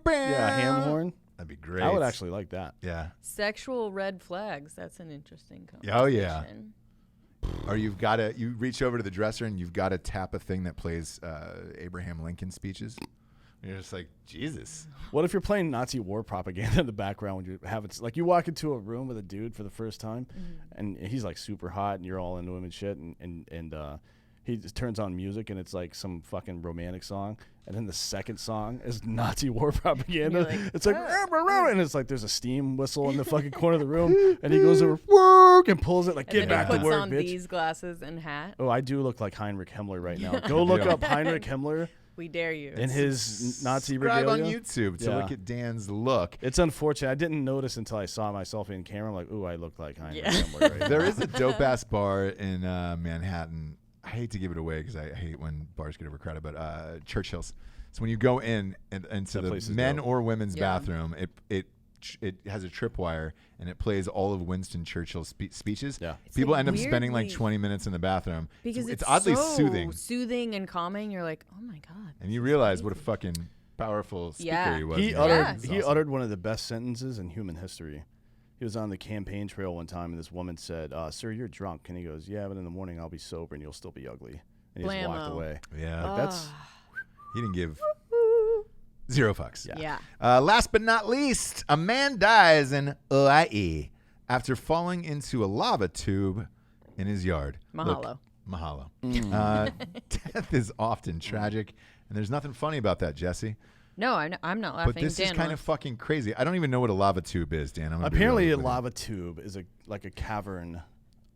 S1: ham horn.
S2: That'd be great.
S1: I would actually like that.
S2: Yeah.
S3: Sexual red flags. That's an interesting conversation.
S2: Oh, yeah. Or you reach over to the dresser and you've got to tap a thing that plays Abraham Lincoln speeches. And you're just like, Jesus.
S1: What if you're playing Nazi war propaganda in the background when you're having like you walk into a room with a dude for the first time, and he's like super hot and you're all into him and shit, and he just turns on music and it's like some fucking romantic song, and then the second song is Nazi war propaganda.
S3: Like,
S1: it's like and it's like there's a steam whistle in the fucking corner of the room, and he goes over work and pulls it like
S3: And
S1: get
S3: then
S1: back
S3: he
S1: to
S3: puts
S1: work,
S3: on
S1: bitch.
S3: these glasses and hat.
S1: Oh, I do look like Heinrich Himmler right now. Go look up Heinrich Himmler
S3: We dare you.
S1: in his Nazi
S2: Subscribe
S1: regalia.
S2: on YouTube to look at Dan's look.
S1: It's unfortunate. I didn't notice until I saw myself in camera. I'm like, ooh, I look like Heinrich
S3: Yeah.
S1: Himmler right now.
S2: There is a dope ass bar in Manhattan. I hate to give it away because I hate when bars get over credit, but Churchill's. So when you go in and into
S1: That
S2: the
S1: place is
S2: men
S1: dope.
S2: or women's
S3: Yeah.
S2: bathroom, it has a tripwire and it plays all of Winston Churchill's speeches.
S1: Yeah.
S2: People
S3: like
S2: end up spending like
S3: weirdly-
S2: 20 minutes in the bathroom
S3: because
S2: it's oddly
S3: so
S2: soothing,
S3: soothing and calming. You're like, oh my god.
S2: and you realize what a fucking powerful speaker
S3: Yeah.
S2: he was.
S1: He
S2: man.
S1: uttered
S3: Yeah.
S1: he uttered one of the best sentences in human history. He was on the campaign trail one time, and this woman said, "Sir, you're drunk." And he goes, "Yeah, but in the morning I'll be sober, and you'll still be ugly." And he just walked
S3: Blammo.
S1: away.
S2: Yeah,
S1: Like, that's
S2: he didn't give 0 fucks.
S1: Yeah.
S3: Yeah.
S2: Last but not least, a man dies in Hawaii after falling into a lava tube in his yard.
S3: Mahalo.
S2: Look, mahalo. Death is often tragic, and there's nothing funny about that, Jesse.
S3: No, I'm not laughing.
S2: But this is
S3: Dan
S2: kind
S3: was.
S2: of fucking crazy. I don't even know what a lava tube is, Dan. I'm gonna be
S1: apparently
S2: real
S1: a
S2: with you.
S1: lava tube is like a cavern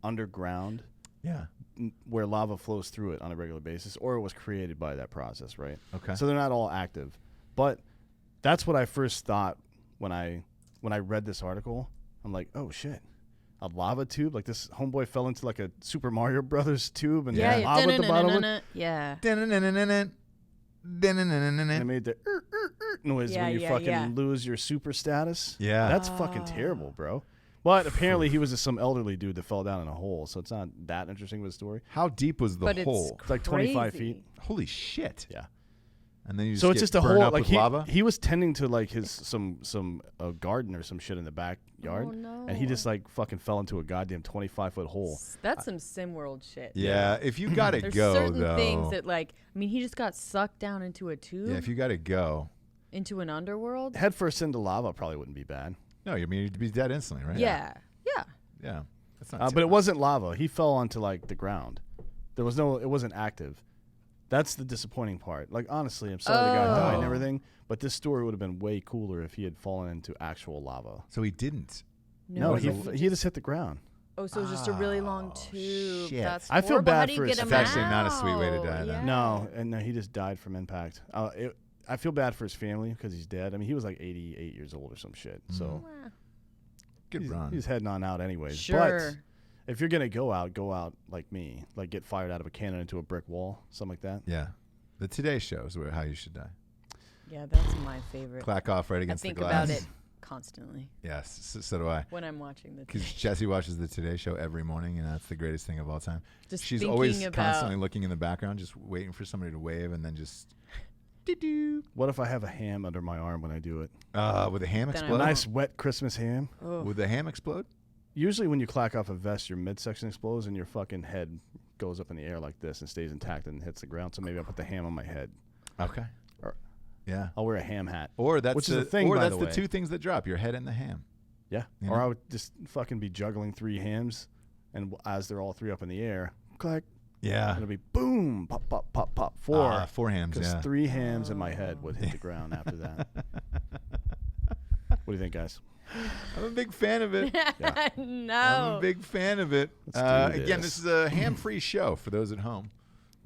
S1: underground
S2: Yeah.
S1: where lava flows through it on a regular basis, or it was created by that process, right?
S2: Okay.
S1: So they're not all active, but that's what I first thought when I read this article. I'm like, oh shit, a lava tube? Like this homeboy fell into like a Super Mario Brothers tube and
S3: Yeah.
S1: lava at the bottom of it.
S3: Yeah.
S1: And it made the noise
S3: Yeah,
S1: when you
S3: yeah,
S1: fucking
S3: yeah.
S1: lose your super status.
S2: Yeah.
S1: That's fucking terrible, bro. But apparently he was just some elderly dude that fell down in a hole, so it's not that interesting of a story.
S2: How deep was the
S3: But
S2: hole?
S1: It's like 25
S3: crazy.
S1: feet.
S2: Holy shit.
S1: Yeah.
S2: And then you
S1: So it's
S2: get
S1: just a
S2: burned
S1: hole.
S2: up
S1: Like
S2: with lava?
S1: he was tending to like his some garden or some shit in the backyard,
S3: Oh,
S1: and he
S3: no.
S1: just like fucking fell into a goddamn 25-foot hole.
S3: That's some SimWorld shit.
S2: Yeah, if you gotta
S3: There's
S2: go
S3: certain
S2: though.
S3: things that like he just got sucked down into a tube
S2: Yeah, if you gotta go.
S3: into an underworld.
S1: Head first into lava probably wouldn't be bad.
S2: No, I mean you'd be dead instantly, right?
S3: Yeah. Yeah.
S2: Yeah. That's not
S1: But it wasn't lava. He fell onto like the ground. It wasn't active. That's the disappointing part. Like honestly, I'm sorry the guy died and
S2: Oh.
S1: everything, but this story would have been way cooler if he had fallen into actual lava.
S2: So he didn't.
S1: No, he
S3: just-
S1: just hit the ground.
S3: Oh, so it was just a really long
S2: Oh,
S3: tube.
S2: shit.
S3: That's
S1: I feel
S3: horrible.
S1: bad
S3: How do you
S1: for
S3: get
S1: his
S3: him
S1: family.
S2: It's actually not a sweet way to die,
S3: out?
S2: then.
S3: Yeah.
S1: No, and no, he just died from impact. I feel bad for his family because he's dead. I mean, he was like 88 years old or some shit. So
S3: Wow.
S2: Good run.
S1: he's heading on out anyways.
S3: Sure.
S1: But if you're gonna go out like me, like get fired out of a cannon into a brick wall, something like that.
S2: Yeah. The Today Show is how you should die.
S3: Yeah, that's my favorite.
S2: Clack off right
S3: I
S2: against the
S3: think
S2: glass.
S3: about it constantly.
S2: Yes, so do I.
S3: When I'm watching the
S2: Because Jesse watches the Today Show every morning, and that's the greatest thing of all time.
S3: Just
S2: She's
S3: thinking
S2: always
S3: about-
S2: constantly looking in the background, just waiting for somebody to wave, and then just. Doo-doo.
S1: What if I have a ham under my arm when I do it?
S2: Would the ham
S3: Then I
S2: explode?
S1: A nice wet Christmas ham.
S3: Oh.
S2: Would the ham explode?
S1: Usually when you clack off a vest, your midsection explodes and your fucking head goes up in the air like this and stays intact and hits the ground. So maybe I'll put the ham on my head.
S2: Okay.
S1: Or
S2: Yeah.
S1: I'll wear a ham hat.
S2: Or that's
S1: which is a thing,
S2: Or
S1: by
S2: that's
S1: the
S2: the
S1: way.
S2: two things that drop: your head and the ham.
S1: Yeah.
S2: You
S1: Or
S2: know?
S1: I would just fucking be juggling 3 hams, and as they're all 3 up in the air, clack,
S2: Yeah.
S1: it'll be boom, pop, pop, pop, pop. 4.
S2: 4 hams.
S1: Because
S2: Yeah.
S1: 3 hams in my head would hit the ground after that. What do you think, guys?
S2: I'm a big fan of it.
S3: No.
S2: I'm a big fan of it.
S1: Let's do
S2: Again,
S1: this.
S2: this is a ham-free show for those at home.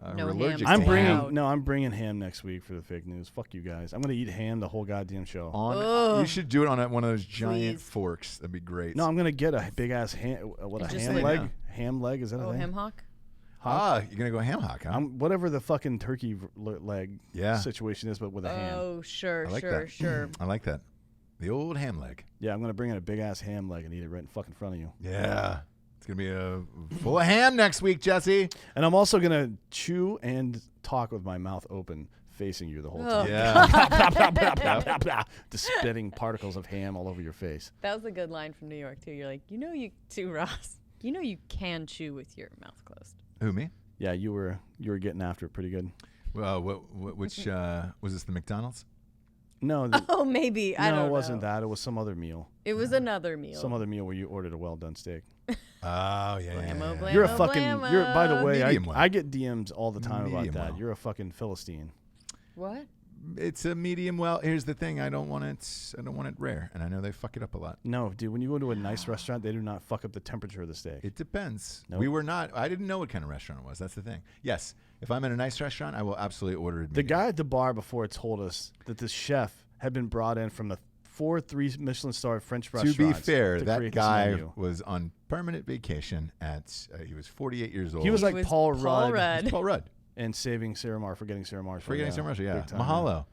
S3: No
S2: We're
S3: ham
S2: allergic
S1: I'm
S2: to
S1: bringing
S2: ham.
S1: I'm bringing ham next week for the fake news. Fuck you guys. I'm gonna eat ham the whole goddamn show.
S2: On, you should do it on one of those giant
S3: Please.
S2: forks. That'd be great.
S1: No, I'm gonna get a big ass ham. What a
S3: And just
S1: ham
S3: like-
S1: leg?
S2: Yeah.
S1: Ham leg? Is that a
S3: Oh,
S1: thing?
S3: ham hock?
S2: You're gonna go ham hock, huh?
S1: Whatever the fucking turkey leg
S2: Yeah.
S1: situation is, but with a ham.
S3: Oh, sure,
S2: I like
S3: sure,
S2: that.
S3: sure.
S2: I like that. The old ham leg.
S1: Yeah, I'm gonna bring in a big ass ham leg and eat it right in fucking front of you.
S2: Yeah. It's gonna be a full of ham next week, Jesse.
S1: And I'm also gonna chew and talk with my mouth open, facing you the whole
S3: Oh,
S1: time.
S2: Yeah.
S1: Just spitting particles of ham all over your face.
S3: That was a good line from New York, too. You're like, Ross, you can chew with your mouth closed.
S2: Who, me?
S1: Yeah, you were getting after it pretty good.
S2: Well, which was this? The McDonald's?
S1: No,
S3: Oh, maybe. I don't know.
S1: it wasn't that. It was some other meal.
S3: It was another meal.
S1: Some other meal where you ordered a well done steak.
S2: Oh yeah.
S3: Blammo, blammo.
S1: You're a fucking. You're by the way.
S2: Medium well.
S1: I get DMs all the time
S2: Medium
S1: about that.
S2: well.
S1: You're a fucking Philistine.
S3: What?
S2: It's a medium well. Here's the thing. I don't want it rare, and I know they fuck it up a lot.
S1: No, dude. When you go to a nice restaurant, they do not fuck up the temperature of the steak.
S2: It depends.
S1: Nope.
S2: We were not. I didn't know what kind of restaurant it was. That's the thing. Yes, if I'm in a nice restaurant, I will absolutely order it.
S1: The
S2: medium.
S1: guy at the bar before told us that the chef had been brought in from the 4-3 Michelin star French
S2: To
S1: restaurants.
S2: be fair,
S1: to
S2: that
S1: create this
S2: guy
S1: menu.
S2: was on permanent vacation at. He was 48 years old.
S1: He was like
S3: was
S1: Paul
S3: Paul
S1: Rudd
S3: Rudd.
S2: Paul Rudd.
S1: and saving Sarah Mar, forgetting Sarah Mar.
S2: Forgetting Sarah Marshall, yeah.
S1: big time,
S2: Mahalo.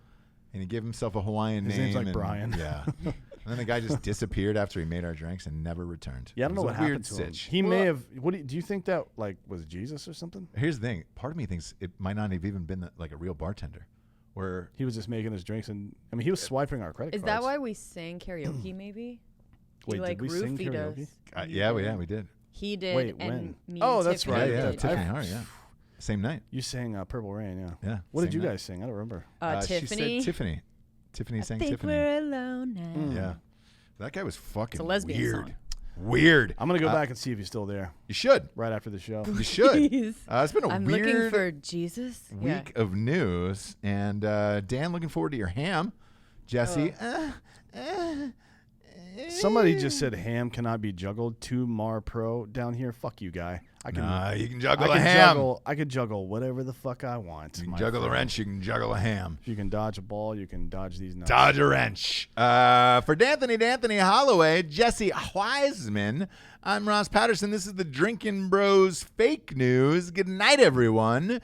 S2: And he gave himself a Hawaiian
S1: His
S2: name.
S1: name's like
S2: and-
S1: Brian.
S2: Yeah. And then the guy just disappeared after he made our drinks and never returned.
S1: Yeah, I don't
S2: It
S1: know
S2: was
S1: what
S2: a weird
S1: happened to him.
S2: sitch.
S1: He may
S3: Well-
S1: have. What do you think that like was Jesus or something?
S2: Here's the thing. Part of me thinks it might not have even been like a real bartender. Where
S1: He was just making his drinks, and I mean, he was swiping our credit
S3: Is
S1: cards.
S3: that why we sang karaoke, maybe?
S1: Wait,
S3: He, like,
S1: did we sing
S3: roofied
S1: karaoke?
S3: us.
S2: yeah, we did.
S3: He did.
S1: Wait,
S3: and
S1: when?
S3: Me
S1: Oh,
S3: and
S1: that's
S3: Tiffany
S1: right.
S2: Yeah,
S3: did.
S2: Tiffany Hart, yeah. Same night.
S1: You sang Purple Rain, yeah.
S2: Yeah.
S1: What did
S2: same
S1: you
S2: night.
S1: guys sing? I don't remember.
S2: She
S3: Tiffany.
S2: said Tiffany. Tiffany sang
S3: Think
S2: Tiffany.
S3: we're alone now.
S1: Mm.
S2: Yeah. That guy was fucking
S3: It's a lesbian
S2: weird.
S3: song.
S2: Weird.
S1: I'm gonna go back and see if he's still there
S2: You should.
S1: right after the show.
S2: You should.
S3: Please.
S2: It's been a
S3: I'm looking
S2: weird
S3: for Jesus. Yeah.
S2: week of news. And Dan, looking forward to your ham. Jesse.
S1: Somebody just said ham cannot be juggled. 2 Mar Pro down here. Fuck you, guy. I can.
S2: Nah, you can juggle
S1: I
S2: a
S1: can
S2: ham.
S1: juggle. I could juggle whatever the fuck I want.
S2: You can
S1: my
S2: juggle a
S1: friend.
S2: wrench. You can juggle a ham.
S1: If you can dodge a ball, you can dodge these nuts.
S2: Dodge a wrench. For D'Anthony Holloway, Jesse Wiseman, I'm Ross Patterson. This is the Drinkin' Bros Fake News. Good night, everyone.